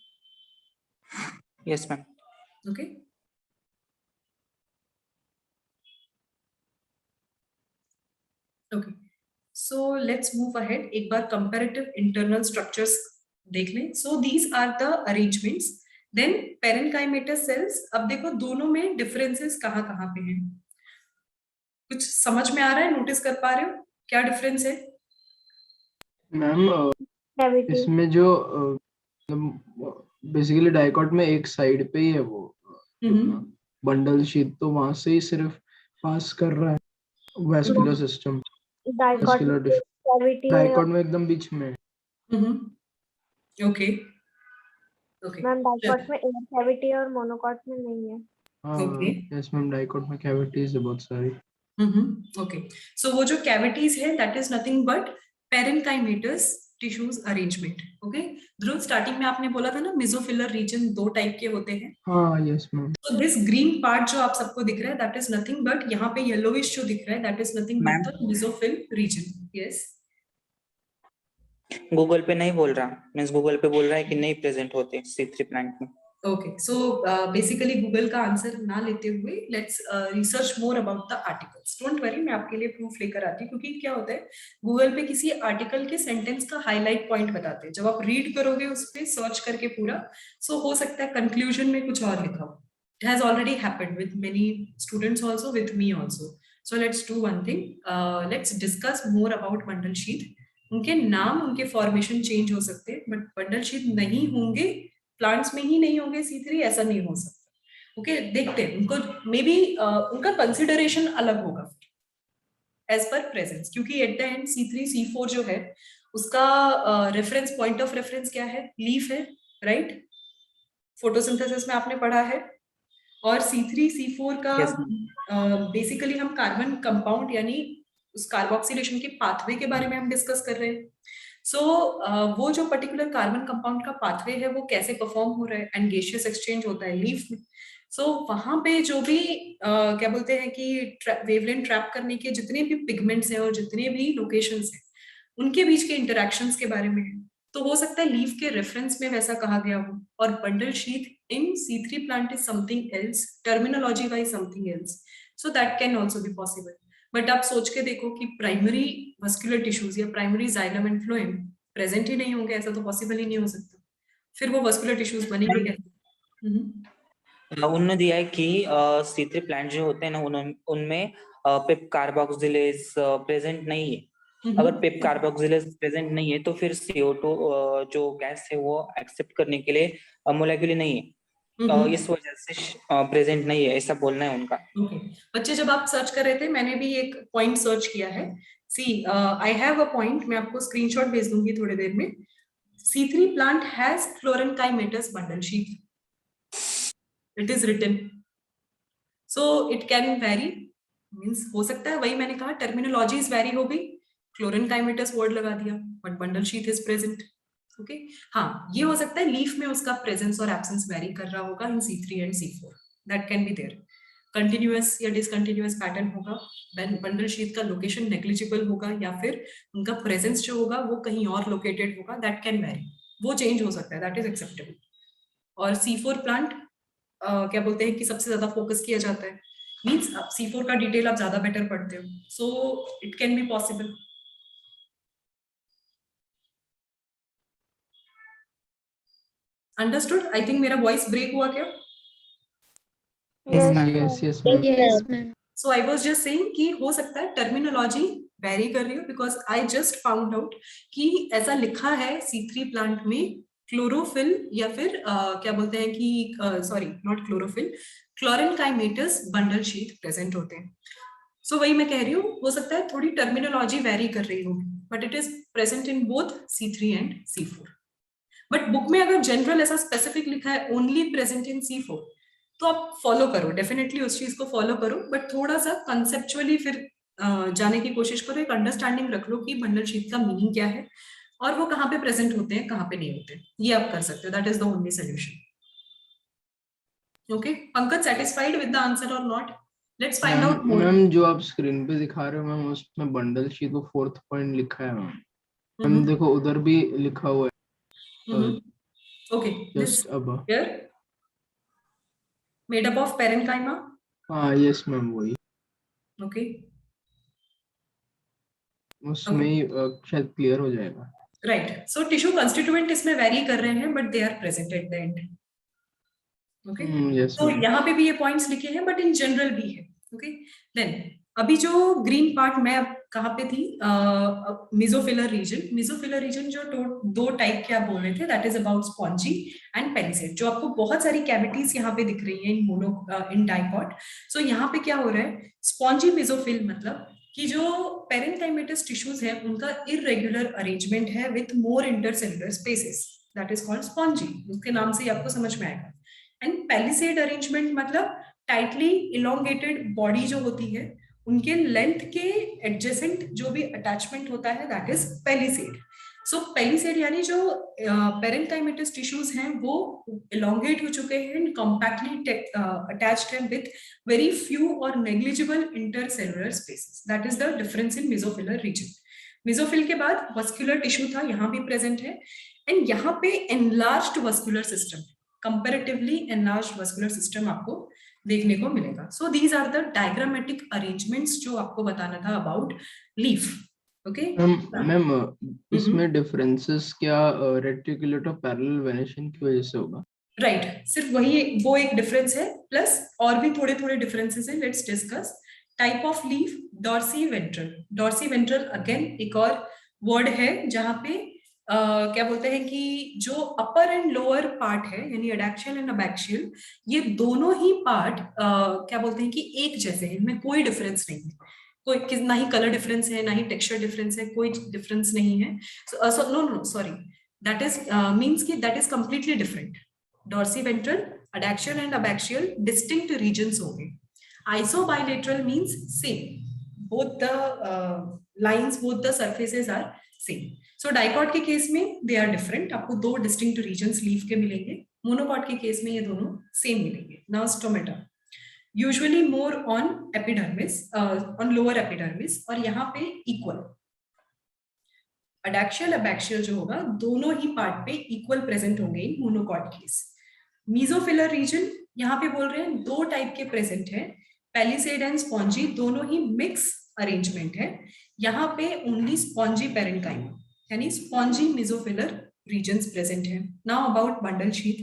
Speaker 6: Yes ma'am.
Speaker 1: Okay, okay, so let's move ahead, एक बार कंपैरेटिव इंटरनल स्ट्रक्चर्स देख लें। So these are the arrangements. Then parenchymatous cells, अब देखो दोनों में डिफरेंसेस कहाँ कहाँ पे हैं, कुछ समझ में आ रहा है, नोटिस कर पा रहे हो क्या डिफरेंस है?
Speaker 2: मैम
Speaker 3: कैविटी
Speaker 2: इसमें जो बेसिकली डाइकॉट में एक साइड पे ही है वो बंडल शीट, तो वहां से ही सिर्फ पास कर रहा है वैस्कुलर सिस्टम।
Speaker 3: डाइकॉट में कैविटी है
Speaker 2: डाइकॉट में एकदम बीच में।
Speaker 1: ओके ओके
Speaker 3: मैम, डाइकॉट में एयर कैविटी और मोनोकॉट में नहीं है।
Speaker 2: हाँ
Speaker 1: Okay.
Speaker 2: यस मैम, डाइकॉट में कैविटीज है बहुत सारी।
Speaker 1: ओके, सो वो जो कैविटीज है that is nothing but parenchymatous tissues arrangement. Okay Dhruv, starting में आपने बोला था ना मेसोफिलर रीजन दो टाइप के होते हैं।
Speaker 2: हाँ यस मैम।
Speaker 1: तो दिस ग्रीन पार्ट जो आप सबको दिख रहा है दैट इज नथिंग बट, यहाँ पे येलोविश जो दिख रहा है that is nothing but the mesophyll region. Yes,
Speaker 6: Google पे नहीं बोल रहा, मींस गूगल पे बोल रहा है कि नहीं प्रेजेंट होते C3 प्लांट में।
Speaker 1: Okay, so basically गूगल का आंसर ना लेते हुए let's research more about the articles. Don't worry, मैं आपके लिए प्रूफ लेकर आती हूँ, क्योंकि क्या होता है गूगल पे किसी आर्टिकल के सेंटेंस का हाईलाइट पॉइंट बताते हैं. जब आप रीड करोगे उस पे सर्च करके पूरा, सो हो सकता है कंक्लूजन में कुछ और लिखा हो. It has already happened with many students also, with me also. So let's do one thing. Let's discuss more about bundle sheet. उनके नाम, उनके फॉर्मेशन चेंज हो सकते हैं, बट बंडल शीट नहीं होंगे, प्लांट्स में ही नहीं होंगे C3, ऐसा नहीं हो सकता. ओके, देखते हैं उनको, मे बी उनका कंसिडरेशन अलग होगा एज पर प्रेजेंस, क्योंकि eight the and C3 C4 जो है उसका रेफरेंस, पॉइंट ऑफ रेफरेंस क्या है? लीफ है, राइट? फोटोसिंथेसिस में आपने पढ़ा है. और C3 C4 का
Speaker 6: Yes, ma'am.
Speaker 1: बेसिकली हम कार्बन कंपाउंड यानी उस कार्बोक्सिलेशन के पाथवे के बारे में हम डिस्कस कर रहे हैं. सो वो जो पर्टिकुलर कार्बन कंपाउंड का पाथवे है वो कैसे परफॉर्म हो रहा है, एंड गैसियस एक्सचेंज होता है लीफ में. सो वहां पे जो भी क्या बोलते हैं कि वेवलेंथ ट्रैप करने के जितने भी पिगमेंट्स हैं और जितने भी लोकेशंस हैं उनके बीच के इंटरेक्शंस के बारे में है. तो हो सकता है लीफ के रेफरेंस में वैसा कहा गया हो. और bundle sheath in C3 plant is something else, terminology wise something else. So that can also be possible. But आप सोच के देखो कि प्राइमरी मस्कुलर टिश्यूज या primary xylem and phloem present ही नहीं होंगे, ऐसा तो पॉसिबल ही नहीं हो सकता. फिर वो मस्कुलर टिश्यूज बनेंगे कैसे?
Speaker 6: उन्होंने दिया है कि C3 प्लांट जो होते हैं ना उनमें पिप कार्बोक्सिलेज प्रेजेंट नहीं है. अगर पिप कार्बोक्सिलेज प्रेजेंट नहीं है तो फिर CO2 जो गैस है वो एक्सेप्ट करने के लिए मोलेक्यूल नहीं है. इस वजह से प्रेजेंट नहीं है, ऐसा बोलना है उनका.
Speaker 1: ओके बच्चे, जब आप सर्च कर रहे थे मैंने भी एक पॉइंट सर्च किया है. सी आई हैव अ पॉइंट, मैं आपको स्क्रीनशॉट भेज दूंगी थोड़ी देर में. C3 plant has Chloranchimatous bundle sheath. It is written. So it can vary. Means हो सकता है, वही मैंने कहा, टर्मिनोलॉजीज वेरी हो गई, Chloranchimatous वर्ड लगा दिया, but bundle sheath is present. Okay, हाँ ये हो सकता है लीफ में उसका प्रेजेंस और एब्सेंस वेरी कर रहा होगा in C3 and C4. That can be there. Continuous या डिसकंटिन्यूअस पैटर्न होगा, देन बंडल शीथ का लोकेशन नेग्लिजिबल होगा, या फिर उनका प्रेजेंस जो होगा वो कहीं और लोकेटेड होगा. दैट कैन वेरी, वो चेंज हो सकता है, दैट इज एक्सेप्टेबल. और C4 प्लांट क्या बोलते हैं कि सबसे ज्यादा फोकस किया जाता है, मीन्स C4 का डिटेल आप ज्यादा बेटर पढ़ते हो, so it can be possible. Understood? I think मेरा वॉइस ब्रेक हुआ क्या?
Speaker 6: Yes,
Speaker 3: Yes,
Speaker 6: ma'am.
Speaker 2: Yes,
Speaker 3: ma'am.
Speaker 2: yes, ma'am.
Speaker 3: Yes, ma'am.
Speaker 1: So I was just saying कि हो सकता है टर्मिनोलॉजी वेरी कर रही हो, because I just found out कि ऐसा लिखा है C3 प्लांट में क्लोरोफिल, या फिर क्या बोलते हैं कि sorry not chlorophyll, chlorenchymatous bundle sheath present होते हैं. सो वही मैं कह रही हूँ, हो सकता है थोड़ी टर्मिनोलॉजी वेरी कर रही होगी, but it is present in both C3 and C4. But book में अगर जनरल ऐसा स्पेसिफिक लिखा है ओनली प्रेजेंट इन C4, तो आप फॉलो करो, डेफिनेटली उस चीज को फॉलो करो, बट थोड़ा सा कंसेप्चुअली फिर जाने की कोशिश करो. एक अंडरस्टैंडिंग रख लो कि बंडल शीथ का मीनिंग क्या है और वो कहाँ पे प्रेजेंट होते हैं, कहाँ पे नहीं होते. ये आप कर सकते हो. That is the only solution. Okay Pankaj, satisfied with the answer और not? Let's find out more.
Speaker 2: Ma'am जो आप स्क्रीन पे दिखा रहे हो मैम, उसमें बंडल शीट को 4th पॉइंट लिखा है मैम. मैम देखो उधर भी लिखा हुआ है.
Speaker 1: ओके,
Speaker 2: जस्ट अब.
Speaker 1: Here made up of parenchyma.
Speaker 2: हाँ यस मैम, वही.
Speaker 1: ओके,
Speaker 2: उसमें ही शायद क्लियर हो जाएगा.
Speaker 1: राइट. सो टिश्यू कंस्टिट्यूएंट इसमें वेरी कर रहे हैं, but they are present at the end. Okay,
Speaker 2: yes
Speaker 1: तो
Speaker 2: मैम.
Speaker 1: यहाँ पे भी ये पॉइंट्स लिखे हैं, बट इन जनरल भी है. ओके, देन अभी जो ग्रीन पार्ट में अब कहाँ पे थी, मिजोफिलर रीजन. मिजोफिलर रीजन जो दो टाइप के आप बोल रहे थे, that is about spongy and palisade. जो आपको बहुत सारी कैविटीज यहाँ पे दिख रही है इन मोनो इन डाइकॉट. सो यहाँ पे क्या हो रहा है, स्पॉन्जी मिजोफिल मतलब कि जो पेरेन्काइमेटस टिश्यूज है उनका इरेगुलर अरेंजमेंट है with more intercellular spaces, that is called spongy. उसके नाम से ही आपको समझ में आएगा. एंड पेलिसेड अरेंजमेंट मतलब टाइटली इलोंगेटेड बॉडी जो होती है उनके लेंथ के एडजेसेंट जो भी अटैचमेंट होता है, that is palisade. So palisade यानी जो पेरेन्काइमेटस टिश्यूज हैं वो इलोंगेट हो चुके हैं एंड कॉम्पैक्टली अटैच्ड हैं विथ वेरी फ्यू और negligible intercellular spaces. That is the difference in mesophyll region. Mesophyll के बाद वस्कुलर टिश्यू था, यहाँ भी प्रेजेंट है, एंड यहाँ पे enlarged vascular system. Comparatively enlarge muscular system आपको देखने को मिलेगा. So these are the diagrammatic arrangements जो आपको बताना था अबाउट लीफ. ओके
Speaker 2: मैम इसमें डिफरेंसेस क्या रेटिकुलेट और पैरेलल वेनेशन की वजह से होगा?
Speaker 1: राइट, सिर्फ वही वो एक डिफरेंस है, प्लस और भी थोड़े थोड़े डिफरेंसेस हैं. Let's discuss type of leaf. Dorsiventral. Dorsiventral again एक और वर्ड है जहां पे क्या बोलते हैं कि जो अपर एंड लोअर पार्ट है यानी एडैक्सियल एंड अबैक्सियल, ये दोनों ही पार्ट क्या बोलते हैं कि एक जैसे हैं, इनमें कोई डिफरेंस नहीं है. कोई ना ही कलर डिफरेंस है, ना ही टेक्सचर डिफरेंस है, कोई डिफरेंस नहीं है. No sorry, that is means कि that is completely different. Dorsiventral, adaxial and abaxial distinct regions होंगे. Isobilateral means same, both the lines, both the surfaces are same. So dicot के case में they are different, आपको दो distinct regions leaf के मिलेंगे. Monocot के case में ये दोनों सेम मिलेंगे. Now stomata usually more on epidermis, on lower epidermis, और यहाँ पे इक्वल. एडैक्सियल अबैक्सियल जो होगा दोनों ही पार्ट पे इक्वल प्रेजेंट होंगे इन मोनोकॉट केस. मीजोफिलर रीजन यहाँ पे बोल रहे हैं दो टाइप के प्रेजेंट है, पैलिसेड एंड स्पॉन्जी, दोनों ही मिक्स अरेंजमेंट है. यहाँ पे ओनली स्पॉन्जी पेरेन्काइमा यानी स्पॉन्जी मेसोफिलर रीजन्स प्रेजेंट है. Now about bundle sheath,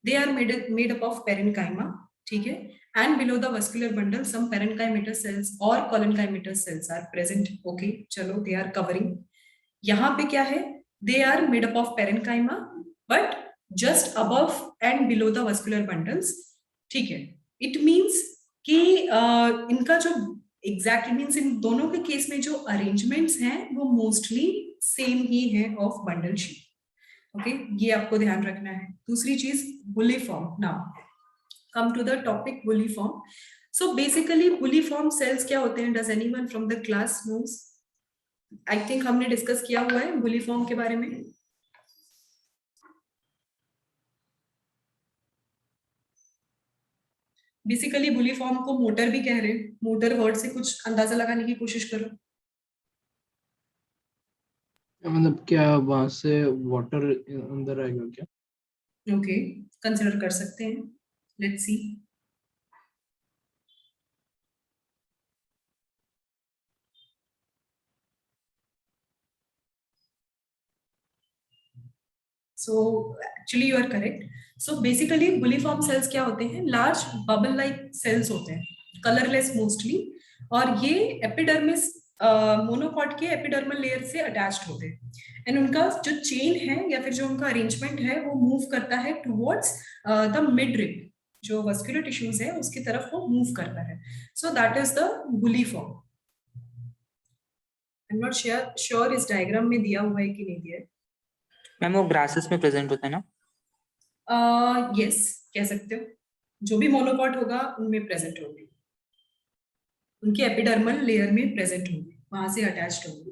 Speaker 1: they are made up of parenchyma, ठीक है, and below the vascular bundle some parenchymatous cells or collenchymatous cells are present. Okay, चलो they are covering. यहाँ पे क्या है, they are made up of parenchyma but just above and below the vascular bundles. ठीक है, it means कि इनका जो exactly means इन दोनों के केस में जो arrangements हैं वो mostly same ही है of bundle sheath. Okay, ये आपको ध्यान रखना है. दूसरी चीज bulliform. Now come to the topic bulliform. So basically bulliform cells क्या होते हैं? Does anyone from the class knows? I think हमने डिस्कस किया हुआ है bulliform के बारे में. बेसिकली bulliform को मोटर भी कह रहे हैं. मोटर वर्ड से कुछ अंदाजा लगाने की कोशिश करो.
Speaker 2: मतलब क्या वहां से वाटर अंदर आएगा क्या?
Speaker 1: ओके, कंसिडर कर सकते हैं. Let's see. So actually you are correct. So basically bulliform cells क्या होते हैं? लार्ज बबल लाइक सेल्स होते हैं, कलरलेस मोस्टली, और ये एपिडर्मिस मोनोकॉट के एपिडर्मल लेयर से अटैच्ड होते हैं. एंड उनका जो चेन है या फिर जो उनका अरेंजमेंट है वो मूव करता है टुवर्ड्स द मिड रिब, जो वस्कुलर टिश्यूज है उसकी तरफ वो मूव करता है. So that is the bulliform. I am not sure इस डायग्राम में दिया हुआ है कि नहीं दिया है.
Speaker 6: मैम वो ग्रासेस में प्रेजेंट होता है ना?
Speaker 1: यस, कह सकते हो. जो भी मोनोकॉट होगा उनमें प्रेजेंट होंगे, उनके एपिडर्मल लेयर में प्रेजेंट होंगे, वहां से अटैच्ड होंगे,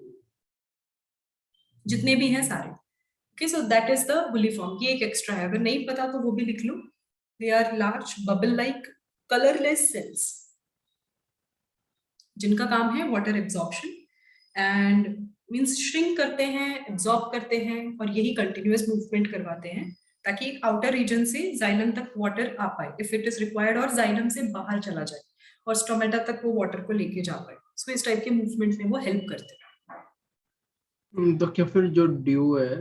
Speaker 1: जितने भी हैं सारे. Okay, so that is the bulliform. ये एक एक्स्ट्रा है, अगर नहीं पता तो वो भी लिख लो. They are large bubble like colourless cells जिनका काम है water absorption and means shrink करते हैं, एब्जॉर्ब करते हैं, और यही कंटिन्यूअस मूवमेंट करवाते हैं ताकि आउटर रीजन से जाइलम तक वाटर आ पाए इफ इट इज रिक्वायर्ड, और जाइलम से बाहर चला जाए और स्टोमेटा तक वो वाटर को लेके जा पाए. सो इस टाइप के मूवमेंट में वो हेल्प करते हैं.
Speaker 2: तो क्या फिर जो ड्यू है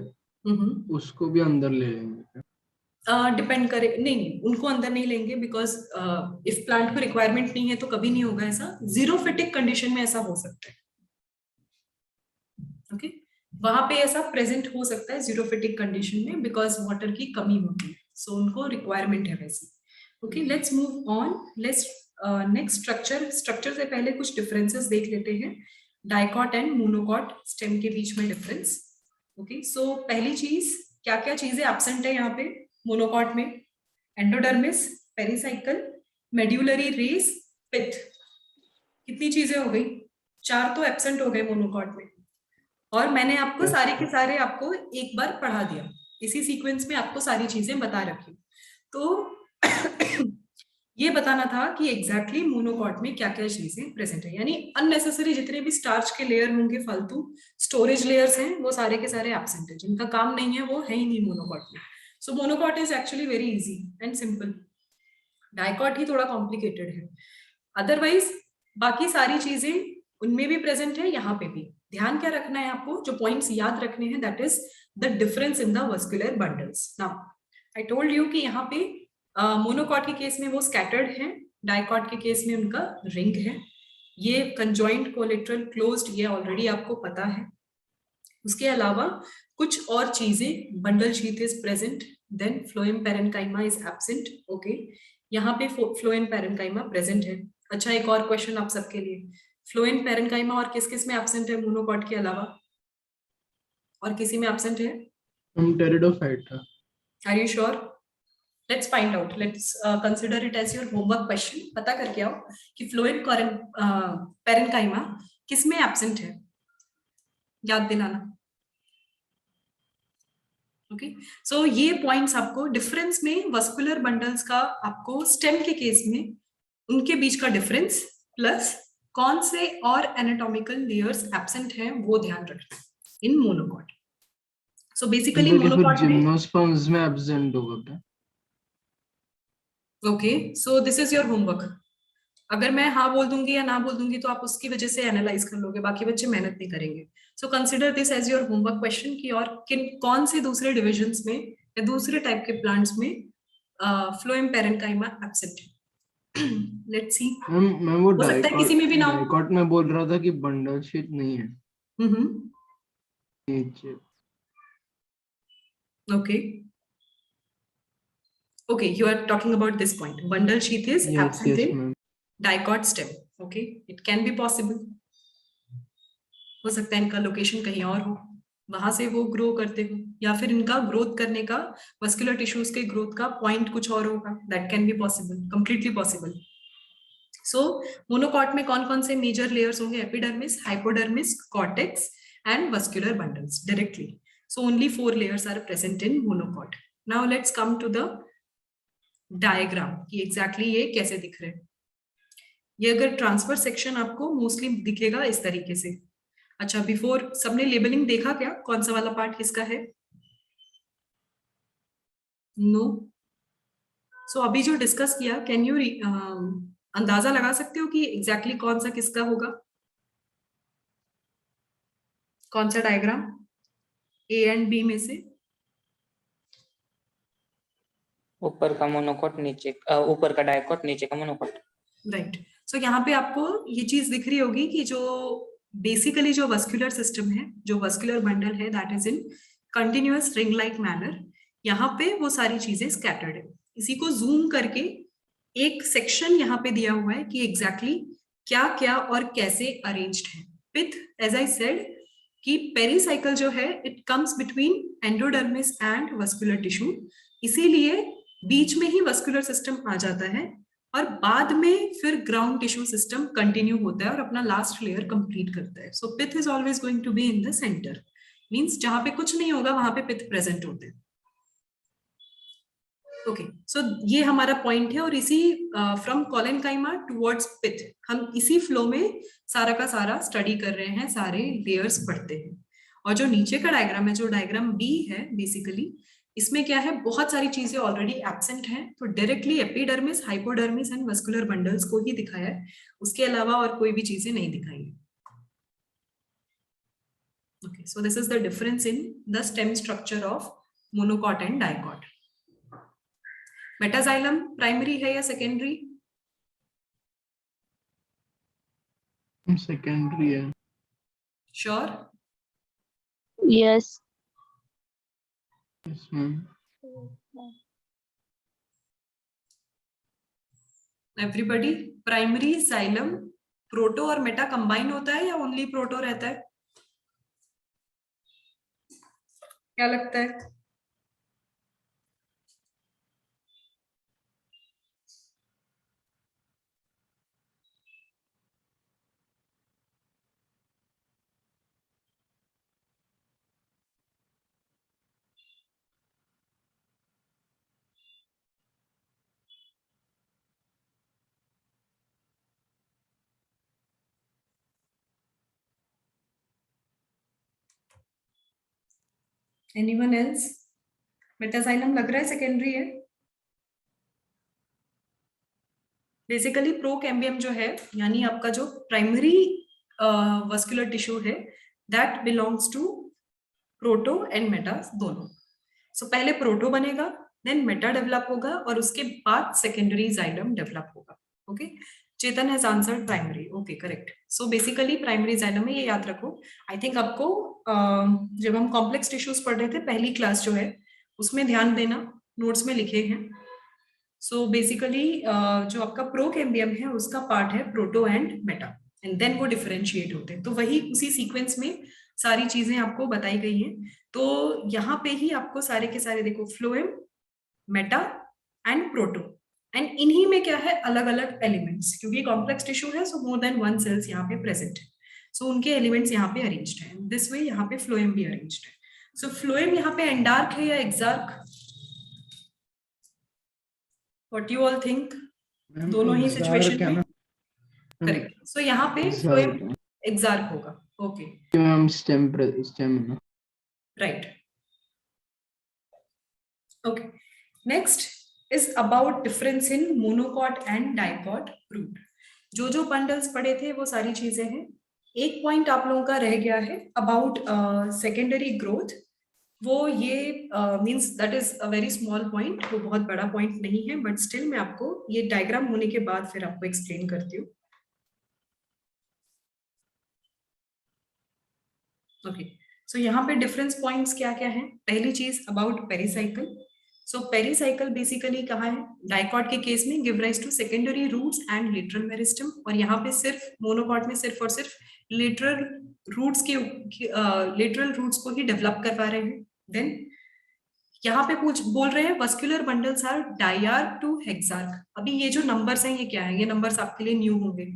Speaker 2: उसको भी अंदर ले लेंगे?
Speaker 1: डिपेंड करे, नहीं उनको अंदर नहीं लेंगे, बिकॉज इफ प्लांट को रिक्वायरमेंट नहीं है तो कभी नहीं होगा ऐसा. जीरोफिटिक कंडीशन में ऐसा हो सकता है. ओके, वहां पे ऐसा प्रेजेंट हो सकता है जीरोफिटिक कंडीशन में, बिकॉज वाटर की कमी होती है. सो उनको रिक्वायरमेंट है वैसी. Okay, let's move on. Let's next structure से पहले कुछ डिफरेंसेस देख लेते हैं. डाइकॉट एंड मोनोकॉट स्टेम के बीच में डिफरेंस. ओके, सो पहली चीज, क्या क्या चीजें एब्सेंट है यहाँ पे मोनोकॉट में? एंडोडर्मिस, पेरिसाइकल, मेड्यूलरी रेस, पिथ. कितनी चीजें हो गई? 4 तो एब्सेंट हो गए मोनोकॉट में, और मैंने आपको सारे के सारे आपको एक बार पढ़ा दिया. इसी सीक्वेंस में आपको सारी चीजें बता रखी. तो ये बताना था कि एग्जैक्टली मोनोकॉट में क्या क्या चीजें प्रेजेंट है, यानी अननेसेसरी जितने भी स्टार्च के लेयर होंगे, फालतू स्टोरेज लेयर्स हैं, वो सारे के सारे एब्सेंट है. जिनका काम नहीं है वो है ही नहीं मोनोकॉट में. So monocot is actually very easy and simple, dicot ही थोड़ा कॉम्प्लिकेटेड है। अदरवाइज बाकी सारी चीजें उनमें भी प्रेजेंट है, यहाँ पे भी। ध्यान क्या रखना है आपको, जो पॉइंट्स याद रखने हैं, that is the difference in the vascular bundles. Now I told you कि यहाँ पे मोनोकॉट के केस में वो स्कैटर्ड है, डाइकॉट के केस में उनका रिंग है। ये कंजॉइंट, कोलेटरल, क्लोज्ड, ये ऑलरेडी आपको पता है। उसके अलावा कुछ और चीजें, bundle sheath is present, then phloem parenchyma is absent. Okay, यहाँ पे फ्लोएम पैरेन्काइमा प्रेजेंट है। अच्छा, एक और क्वेश्चन आप सबके लिए, फ्लोएम पैरेन्काइमा और किस किस में एब्सेंट है मोनोकॉट के अलावा, और किसी में एब्सेंट है?
Speaker 2: Pteridophyta.
Speaker 1: Are you sure? Let's find out, let's consider it as your homework question. पता करके आओ कि फ्लोएम पैरेन्काइमा किस में एब्सेंट है, याद दिलाना। ओके, सो ये पॉइंट्स आपको डिफरेंस में, वस्कुलर बंडल्स का आपको स्टेम के केस में उनके बीच का डिफरेंस, प्लस कौन से और एनाटॉमिकल लेयर्स एब्सेंट हैं वो ध्यान रखना है इन मोनोकॉट। सो बेसिकली मोनोकॉट में,
Speaker 2: जिम्नोस्पर्म्स में एब्सेंट होगा क्या?
Speaker 1: Okay, so this is your homework. अगर मैं हाँ बोल दूंगी या ना बोल दूंगी तो आप उसकी वजह से एनालाइज कर लोगे, बाकी बच्चे मेहनत नहीं करेंगे। So consider this as your homework question कि और कौन से दूसरे डिविजन्स में या दूसरे टाइप के प्लांट्स में फ्लोएम पैरेन्काइमा एब्सेंट है। लेट्स सी,
Speaker 2: मैं वो
Speaker 1: हो सकता है किसी में भी ना हो।
Speaker 2: डाइकॉट में बोल रहा था कि बंडल शीट नहीं है नीचे।
Speaker 1: Okay okay, you are talking about this point, bundle sheath is absent
Speaker 2: yes
Speaker 1: in
Speaker 2: ma'am.
Speaker 1: dicot stem. Okay, it can be possible, हो सकता है इनका लोकेशन कहीं और हो, वहां से वो ग्रो करते हो, या फिर इनका ग्रोथ करने का, मस्कुलर टिश्यूज के ग्रोथ का पॉइंट कुछ और होगा, that can be possible, completely possible. So monocot में कौन कौन से मेजर लेयर्स होंगे? Epidermis, hypodermis, cortex and vascular bundles directly. So only 4 layers are present in monocot. Now let's come to the diagram कि exactly ये कैसे दिख रहे हैं। ये अगर ट्रांसफर सेक्शन आपको मोस्टली दिखेगा इस तरीके से। अच्छा, बिफोर सबने लेबलिंग देखा क्या, कौन सा वाला पार्ट किसका है? नो। सो अभी जो डिस्कस किया, कैन यू अंदाजा लगा सकते हो कि एग्जैक्टली कौन सा किसका होगा? कौन सा डायग्राम ए एंड बी में से?
Speaker 6: ऊपर का मोनोकॉट, नीचे ऊपर का डाइकॉट, नीचे का मोनोकॉट।
Speaker 1: राइट। सो यहाँ पे आपको ये चीज दिख रही होगी कि जो बेसिकली जो वस्कुलर सिस्टम है, जो वस्कुलर बंडल है, that is in continuous ring like manner. यहाँ पे वो सारी चीजें स्कैटर्ड है। इसी को जूम करके एक सेक्शन यहाँ पे दिया हुआ है कि एग्जैक्टली क्या क्या और कैसे अरेंज्ड है। पिथ, एज आई सेड कि पेरिसाइकल जो है it comes between endodermis and vascular tissue, इसीलिए बीच में ही वस्कुलर सिस्टम आ जाता है और बाद में फिर ग्राउंड टिश्यू सिस्टम कंटिन्यू होता है और अपना लास्ट लेयर कंप्लीट करता है। So pith is always going to be in the centre, means जहां पे कुछ नहीं होगा वहां पे पिथ प्रेजेंट होते हैं। ओके, सो ये हमारा पॉइंट है और इसी फ्रॉम कोलेनकाइमा टुवर्ड्स पिथ हम इसी फ्लो में सारा का सारा स्टडी कर रहे हैं, सारे लेयर्स पढ़ते हैं। और जो नीचे का डायग्राम है, जो डायग्राम बी है, बेसिकली इसमें क्या है, बहुत सारी चीजें ऑलरेडी एब्सेंट हैं, तो directly epidermis, hypodermis and vascular bundles को ही दिखाया है, उसके अलावा और कोई भी चीजें नहीं दिखाई है। Okay, so this is the difference in the stem structure of monocot and dicot. Metaxylem primary है या सेकेंडरी?
Speaker 2: सेकेंडरी है।
Speaker 1: Sure?
Speaker 3: Yes.
Speaker 2: yes ma'am.
Speaker 1: Everybody, primary xylem proto और मेटा कंबाइन होता है या ओनली प्रोटो रहता है? क्या लगता है? Anyone else? मेटाजाइलम लग रहा है सेकेंडरी है। बेसिकली प्रोकैम्बियम जो है यानी आपका जो प्राइमरी वस्कुलर टिश्यू है that belongs to proto and meta दोनों। सो पहले प्रोटो बनेगा, देन मेटा डेवलप होगा और उसके बाद सेकेंडरी जाइलम डेवलप होगा। Okay, Chetan has answered primary. Okay correct. So basically primary xylem में ये याद रखो। आई थिंक आपको जब हम कॉम्प्लेक्स टिश्यूज पढ़ रहे थे पहली क्लास जो है उसमें ध्यान देना, नोट्स में लिखे हैं। सो बेसिकली जो आपका प्रोकैम्बियम है उसका पार्ट है proto and meta and then वो डिफरेंशिएट होते हैं। तो वही उसी सीक्वेंस में सारी चीजें आपको बताई गई हैं। तो यहाँ पे ही आपको सारे के सारे देखो phloem, Meta and proto and इन्हीं में क्या है अलग अलग एलिमेंट्स, क्योंकि कॉम्प्लेक्स टिश्यू है सो मोर देन वन सेल्स यहाँ पे प्रेजेंट है। सो उनके एलिमेंट्स यहाँ पे अरेंज्ड है। दिस वे यहाँ पे फ्लोएम भी अरेंज्ड है। सो फ्लोएम यहाँ पे एंडार्क है या exarch? What you all think? दोनों ही सिचुएशन में करेक्ट। सो यहाँ पे फ्लोएम एक्सार्क होगा। ओके
Speaker 2: स्टेम स्टेम है ना,
Speaker 1: right. Okay, next is about difference in monocot and dicot root. जो जो बंडल्स पढ़े थे वो सारी चीजें हैं। एक पॉइंट आप लोगों का रह गया है अबाउट सेकेंडरी ग्रोथ। वो ये means that is a very small point, वो बहुत बड़ा पॉइंट नहीं है बट स्टिल मैं आपको ये डायग्राम होने के बाद फिर आपको एक्सप्लेन करती हूँ। ओके, सो यहाँ पे डिफरेंस पॉइंट्स क्या क्या है? पहली चीज about pericycle. So pericycle basically कहाँ है? डाइकॉट के केस में give rise to secondary roots and lateral meristem, और यहाँ पे सिर्फ मोनोकॉट में सिर्फ और सिर्फ लेटरल रूट्स के लेटरल रूट्स को ही डेवलप करवा रहे हैं। देन यहाँ पे बोल रहे हैं वस्कुलर बंडल्स आर डाइआर्क टू हेक्सार्क। अभी ये जो नंबर्स हैं ये क्या है? ये नंबर्स आपके लिए न्यू होंगे।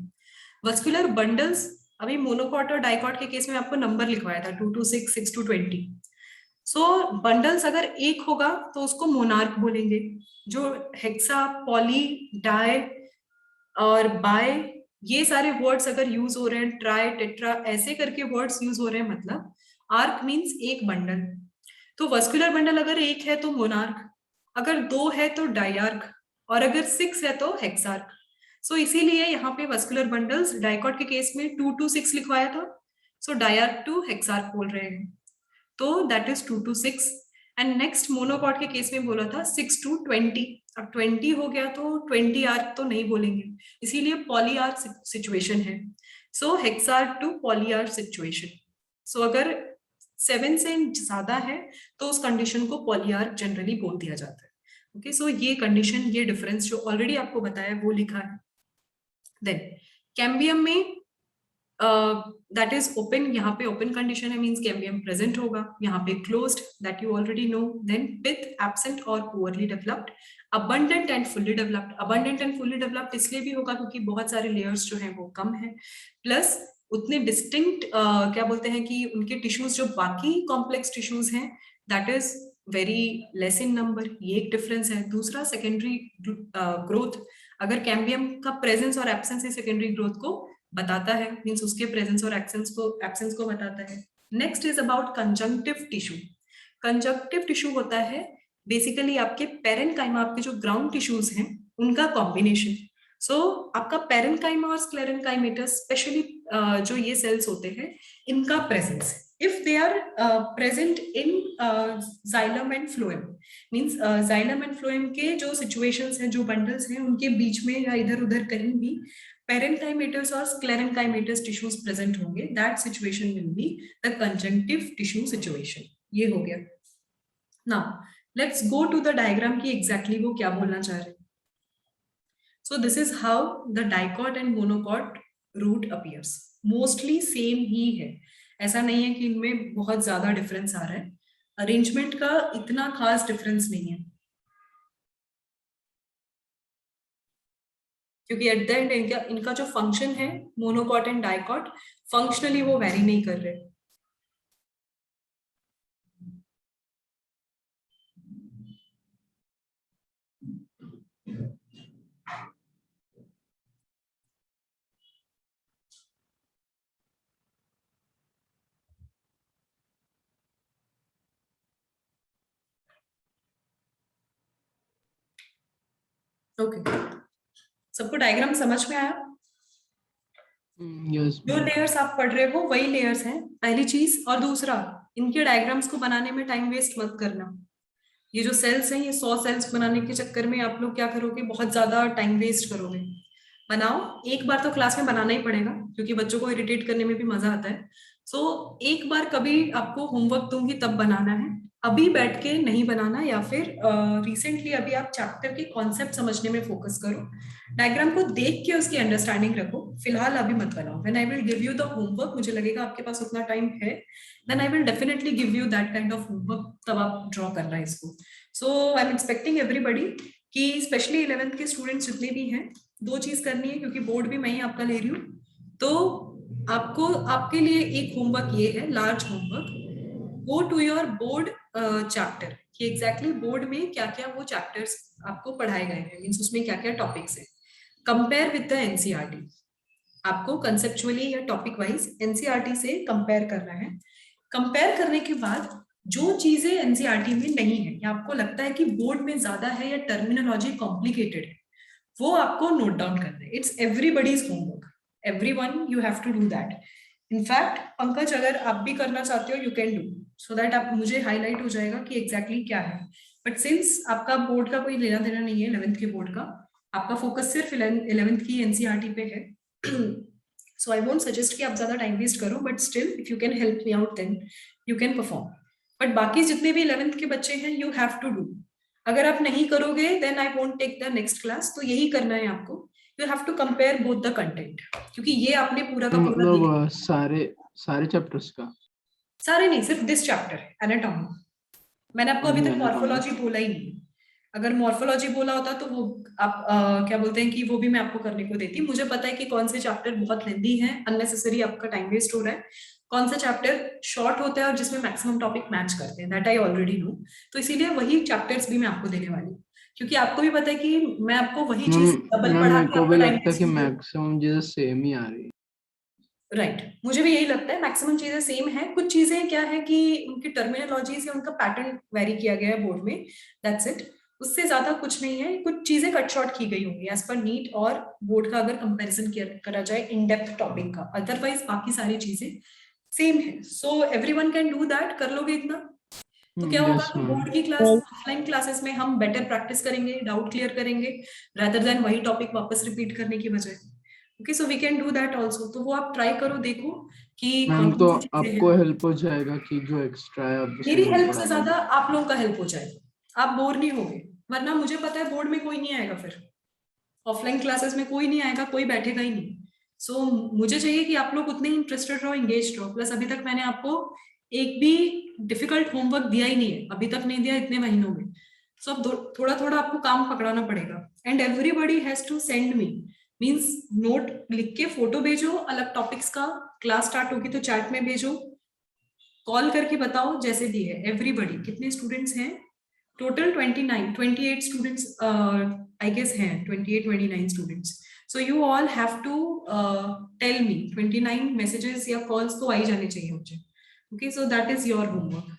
Speaker 1: वस्कुलर बंडल्स अभी मोनोकॉट और डाइकॉट के केस में आपको नंबर लिखवाया था 2 to 6, 6 to 20। सो बंडल्स अगर एक होगा तो उसको मोनार्क बोलेंगे। जो हेक्सा, पॉली, डाई और बाय ये सारे वर्ड्स अगर यूज हो रहे हैं, ट्राई, टेट्रा ऐसे करके वर्ड्स यूज हो रहे हैं, मतलब आर्क मींस एक बंडल। तो वस्कुलर बंडल अगर एक है तो मोनार्क, अगर दो है तो डाइआर्क, और अगर 6 है तो हेक्सार्क। सो इसीलिए यहाँ पे वस्कुलर बंडल्स डाइकॉट के केस में 2 to 6 लिखवाया था, सो डाइआर्क टू हेक्सार्क बोल रहे हैं। तो that is 2 to 6। And next monocot के केस में बोला था 6 to 20। अब 20 हो गया तो 20 आर्क तो नहीं बोलेंगे, इसीलिए पॉली आर्क सिचुएशन है। सो हेक्सार्क टू पॉली आर्क सिचुएशन। सो अगर 7 से ज्यादा है तो उस कंडीशन को पॉलीआर्क जनरली बोल दिया जाता है। ओके, सो ये कंडीशन, ये डिफरेंस जो ऑलरेडी आपको बताया वो लिखा है। देन कैम्बियम में दैट इज ओपन, यहाँ पे ओपन कंडीशन है मींस कैम्बियम प्रेजेंट होगा, यहाँ पे closed that you already know. Then pith absent और poorly developed, abundant and fully developed. Abundant and fully developed इसलिए भी होगा क्योंकि बहुत सारे लेयर्स जो हैं वो कम है, प्लस उतने डिस्टिंक्ट क्या बोलते हैं कि उनके टिश्यूज जो बाकी कॉम्प्लेक्स टिश्यूज हैं that is very less in number. ये एक डिफरेंस है। दूसरा सेकेंडरी ग्रोथ, अगर कैम्बियम का प्रेजेंस और एब्सेंस ही सेकेंडरी ग्रोथ को बताता है, मींस उसके प्रेजेंस और एब्सेंस को बताता है। Next is about conjunctive tissue. Conjunctive tissue होता है बेसिकली आपके पेरेन्काइमा, आपके जो ग्राउंड टिश्यूज हैं उनका कॉम्बिनेशन। सो आपका पेरेन्काइमा और स्क्लेरेन्काइमेटस स्पेशली जो ये सेल्स होते हैं इनका presence, if they are present in xylem and phloem, means xylem and phloem के जो situations हैं, जो bundles हैं, उनके बीच में या इधर उधर कहीं भी parenchymatous और sclerenchymatous tissues present होंगे, that situation will be the conjunctive tissue situation। ये हो गया। Now let's go to the diagram कि exactly वो क्या बोलना चाह रहे हैं। So this is how the dicot and monocot root appears। Mostly same ही है, ऐसा नहीं है कि इनमें बहुत ज्यादा डिफरेंस आ रहा है। अरेंजमेंट का इतना खास डिफरेंस नहीं है, क्योंकि एट द एंड इनका जो फंक्शन है मोनोकॉट एंड डाइकॉट, फंक्शनली वो वेरी नहीं कर रहे। ओके, सबको डायग्राम समझ में आया?
Speaker 2: यस
Speaker 1: जो लेयर्स आप पढ़ रहे हो वही लेयर्स हैं, पहली चीज। और दूसरा, इनके डायग्राम्स को बनाने में टाइम वेस्ट मत करना। ये जो सेल्स हैं, ये 100 सेल्स बनाने के चक्कर में आप लोग क्या करोगे, बहुत ज्यादा टाइम वेस्ट करोगे। बनाओ, एक बार तो क्लास में बनाना ही पड़ेगा क्योंकि बच्चों को इरिटेट करने में भी मजा आता है। सो एक बार कभी आपको होमवर्क दूंगी तब बनाना है, अभी बैठ के नहीं बनाना। या फिर रिसेंटली अभी आप चैप्टर के कॉन्सेप्ट समझने में फोकस करो, डायग्राम को देख के उसकी अंडरस्टैंडिंग रखो, फिलहाल अभी मत बनाओ। When I will give you the homework, मुझे लगेगा आपके पास उतना टाइम है, then I will definitely give you that kind of homework, तब आप ड्रॉ करना है इसको। So I am expecting everybody कि स्पेशली 11th के स्टूडेंट्स जितने भी हैं, दो चीज करनी है क्योंकि बोर्ड भी मैं ही आपका ले रही हूँ। तो आपको, आपके लिए एक होमवर्क ये है, large homework, go to your board chapter कि एग्जैक्टली बोर्ड में क्या क्या वो चैप्टर्स आपको पढ़ाए गए हैं, मीन्स उसमें क्या क्या टॉपिक्स है। कंपेयर विद द एनसीईआरटी, आपको कंसेप्चुअली या टॉपिक वाइज एनसीईआरटी से कंपेयर करना है। कंपेयर करने के बाद जो चीजें एनसीईआरटी में नहीं है या आपको लगता है कि बोर्ड में ज्यादा है या टर्मिनोलॉजी कॉम्प्लिकेटेड है, वो आपको नोट डाउन करना है। It's everybody's homework, everyone you have to do that. In fact Pankaj, अगर आप भी करना चाहते हो, you can do, so that आप, मुझे हाईलाइट हो जाएगा कि एग्जैक्टली क्या है। बट सिंस आपका बोर्ड का कोई लेना देना नहीं है 11th के बोर्ड का, आपका फोकस सिर्फ 11th की एनसीईआरटी पे है, सो आई वोंट सजेस्ट कि आप ज्यादा टाइम वेस्ट करो, but still if you can help me out then you can perform. But बाकी जितने भी 11th के बच्चे हैं, यू हैव टू डू। अगर आप नहीं करोगे then I won't take the next class. तो यही करना है आपको, you have to compare both the content, क्योंकि ये आपने पूरा का पूरा देख,
Speaker 2: मतलब सारे चैप्टर्स का?
Speaker 1: सारे नहीं, सिर्फ दिस चैप्टर एनाटॉमी। मैंने आपको अभी तक
Speaker 2: Anatomy।
Speaker 1: मॉर्फोलॉजी बोला ही नहीं। अगर मॉर्फोलॉजी बोला होता तो वो आप क्या बोलते हैं कि वो भी मैं आपको करने को देती। मुझे पता है कि कौन से चैप्टर बहुत लेंदी हैं, अननेसेसरी आपका टाइम वेस्ट हो रहा है, कौन सा चैप्टर शॉर्ट होता है और जिसमें मैक्सिमम टॉपिक मैच करते हैं, दैट आई ऑलरेडी नो। तो इसीलिए वही चैप्टर्स भी मैं आपको देने वाली हूँ, क्योंकि आपको भी पता है कि मैं आपको वही चीज डबल
Speaker 2: मैम
Speaker 1: पढ़ा
Speaker 2: मेरे
Speaker 1: के
Speaker 2: को भी
Speaker 1: आपका टाइम
Speaker 2: लगता है
Speaker 1: वेस्ट
Speaker 2: कि
Speaker 1: नहीं करूँ।
Speaker 2: मैक्सिमम चीजें सेम ही आ रही है।
Speaker 1: राइट, मुझे भी यही लगता है, मैक्सिमम चीजें सेम है। कुछ चीजें क्या है कि उनकी टर्मिनोलॉजी से उनका पैटर्न वेरी किया गया है बोर्ड में, दैट्स इट। उससे ज्यादा कुछ नहीं है। कुछ चीजें कट शॉर्ट की गई होंगी एज पर नीट और बोर्ड का, अगर कंपैरिजन करा जाए इन डेप्थ टॉपिक का, अदरवाइज बाकी सारी चीजें सेम है। So everyone can do that. कर लोगे इतना तो क्या होगा
Speaker 2: यस
Speaker 1: कि
Speaker 2: मैम।
Speaker 1: बोर्ड की क्लास, ऑफलाइन क्लासेस में हम बेटर प्रैक्टिस करेंगे, डाउट क्लियर करेंगे, रादर देन वही टॉपिक वापस रिपीट करने की बजाय। Okay, so we can do that also. तो वो आप ट्राई करो, देखो कि
Speaker 2: मैम
Speaker 1: कौन
Speaker 2: तो
Speaker 1: कौन सी चीजें
Speaker 2: आपको
Speaker 1: हैं।
Speaker 2: हेल्प हो जाएगा कि जो एक्स्ट्रा है आप उसे
Speaker 1: मेरी
Speaker 2: नहीं
Speaker 1: हेल्प
Speaker 2: पढ़ा
Speaker 1: से
Speaker 2: पाए?
Speaker 1: ज्यादा आप लोगों का हेल्प हो जाएगा, आप बोर नहीं होगे। वरना मुझे पता है बोर्ड में कोई नहीं आएगा, फिर ऑफलाइन क्लासेस में कोई नहीं आएगा, कोई बैठेगा ही नहीं। सो मुझे चाहिए कि आप लोग उतने ही इंटरेस्टेड रहो, एंगेज रहो। प्लस अभी तक मैंने आपको एक भी डिफिकल्ट होमवर्क दिया ही नहीं है, अभी तक नहीं दिया इतने महीनों में। सो अब थोड़ा थोड़ा आपको काम पकड़ाना पड़ेगा। And everybody has to send me, means note लिख के फोटो भेजो अलग टॉपिक्स का, क्लास स्टार्ट होगी तो चैट में भेजो, कॉल करके बताओ, जैसे भी है। एवरीबडी, कितने स्टूडेंट्स हैं टोटल? 28 स्टूडेंट्स आई गेस हैं, 28-29 students. So you all have to tell me, 29 messages या कॉल्स तो आई जाने चाहिए मुझे। Okay, so that is your homework.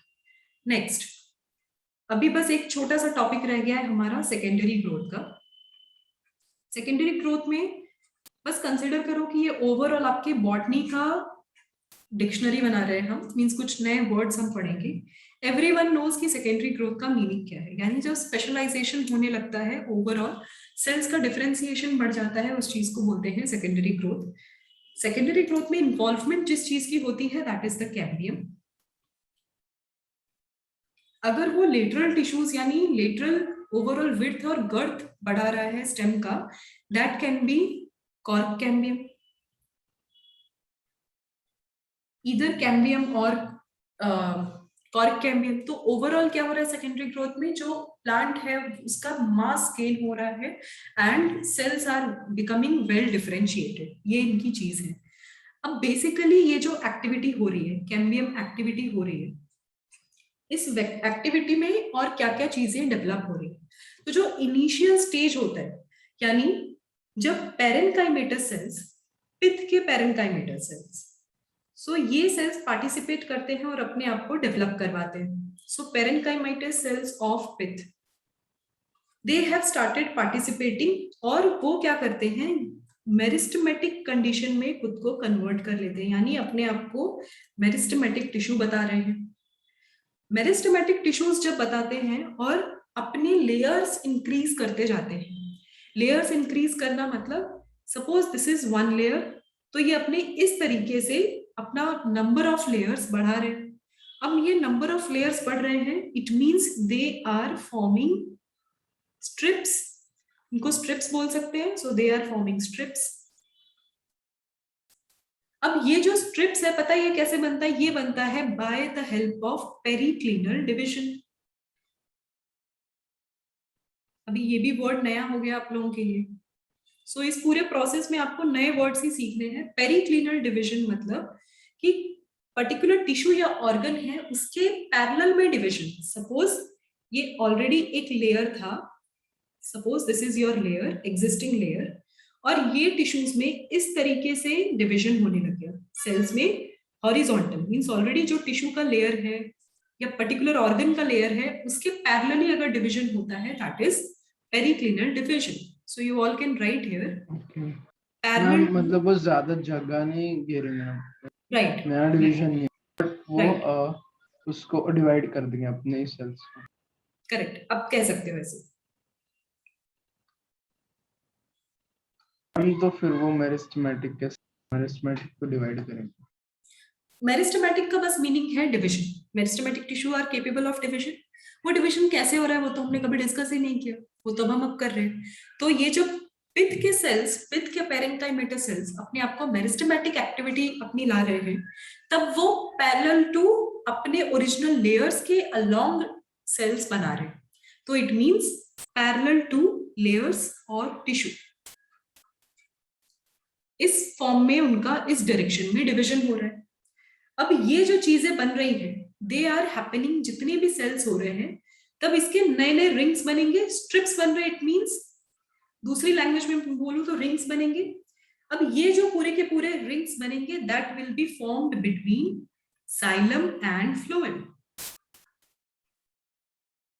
Speaker 1: Next, अभी बस एक छोटा सा टॉपिक रह गया है हमारा सेकेंडरी ग्रोथ का। सेकेंडरी ग्रोथ में बस कंसिडर करो कि ये ओवरऑल आपके बॉटनी का डिक्शनरी बना रहे हैं हम, मींस कुछ नए वर्ड्स हम पढ़ेंगे। एवरीवन नोज कि सेकेंडरी ग्रोथ का मीनिंग क्या है, यानी जब स्पेशलाइजेशन होने लगता है, ओवरऑल सेल्स का डिफरेंशिएशन बढ़ जाता है, उस चीज को बोलते हैं सेकेंडरी ग्रोथ। सेकेंडरी ग्रोथ में इन्वॉल्वमेंट जिस चीज की होती है दैट इज द कैम्बियम। अगर वो लेटरल टिश्यूज यानी लेटरल ओवरऑल विड्थ और गर्थ बढ़ा रहा है स्टेम का, that can B cork cambium, इधर कैम्बियम और कॉर्क कैम्बियम। तो ओवरऑल क्या हो रहा है सेकेंडरी ग्रोथ में, जो प्लांट है उसका मास गेन हो रहा है and cells are becoming well differentiated, ये इनकी चीज है। अब बेसिकली ये जो एक्टिविटी हो रही है, कैम्बियम एक्टिविटी हो रही है, इस एक्टिविटी में और क्या क्या चीजें डेवलप हो रही है। तो जो इनिशियल स्टेज होता है, यानी जब पेरेन्काइमेटस सेल्स, पिथ के पेरेन्काइमेटस सेल्स, सो ये सेल्स पार्टिसिपेट करते हैं और अपने आप को डेवलप करवाते हैं। So parenchymatous cells of pith, they have started participating और वो क्या करते हैं, मेरिस्टेमेटिक कंडीशन में खुद को कन्वर्ट कर लेते हैं, यानी अपने आप को मेरिस्टेमेटिक टिश्यू बता रहे हैं। मेरिस्टेमेटिक टिश्यूज जब बताते हैं और अपने लेयर्स इंक्रीज करते जाते हैं, लेयर्स इंक्रीज करना मतलब suppose this is one layer, तो ये अपने इस तरीके से अपना नंबर ऑफ लेयर्स बढ़ा रहे हैं। अब ये नंबर ऑफ लेयर्स बढ़ रहे हैं, it means they are forming strips, इनको स्ट्रिप्स बोल सकते हैं, so they are forming strips. अब ये जो स्ट्रिप्स है, पता है ये कैसे बनता है, ये बनता है by the help of periclinal division. अभी ये भी वर्ड नया हो गया आप लोगों के लिए, सो इस पूरे प्रोसेस में आपको नए वर्ड्स ही सीखने हैं। पेरिक्लिनल डिविजन मतलब कि पर्टिकुलर टिश्यू या ऑर्गन है उसके पैरेलल में डिविजन। सपोज ये ऑलरेडी एक लेयर था, suppose this is your layer, existing layer, और ये टिश्यूज में इस तरीके से डिवीजन होने लग गया। सेल्स में हॉरिजॉन्टल मींस ऑलरेडी जो टिश्यू का लेयर है या पर्टिकुलर ऑर्गन का लेयर है उसके पैरेलली अगर डिवीजन होता है, that is periclinal division. So you all can write here parallel,
Speaker 2: मतलब वो ज्यादा जगह नहीं घेरेंगे हम,
Speaker 1: राइट,
Speaker 2: नया डिवीजन नहीं, बट वो
Speaker 1: Right.
Speaker 2: उसको डिवाइड कर देंगे अपने ही सेल्स में।
Speaker 1: करेक्ट, अब कह सकते हो ऐसे।
Speaker 2: हम तो फिर वो मेरिस्टेमेटिक को डिवाइड करेंगे।
Speaker 1: मेरिस्टेमेटिक का बस मीनिंग है division. Meristematic tissue are capable of division. वो डिवीजन कैसे हो रहा है वो तो हमने कभी डिस्कस ही नहीं किया, वो तो हम अब कर रहे हैं। तो ये जो पिथ के सेल्स, पिथ के पेरेंकाइमेटा सेल्स अपने आप को मेरिस्टेमेटिक एक्टिविटी अपनी ला रहे हैं, तब वो पैरेलल टू अपने ओरिजिनल लेयर्स के अलोंग सेल्स बना रहे हैं। तो it means parallel two layers और टिश्यू, इस फॉर्म में उनका इस डायरेक्शन में डिवीजन हो रहा है। अब ये जो चीजें बन रही हैं, दे आर हैपनिंग, जितने भी सेल्स हो रहे हैं तब इसके नए नए रिंग्स बनेंगे, स्ट्रिप्स बन रहे, इट मींस दूसरी लैंग्वेज में बोलूं तो रिंग्स बनेंगे। अब ये जो पूरे के पूरे रिंग्स बनेंगे, that will be formed between xylem and phloem.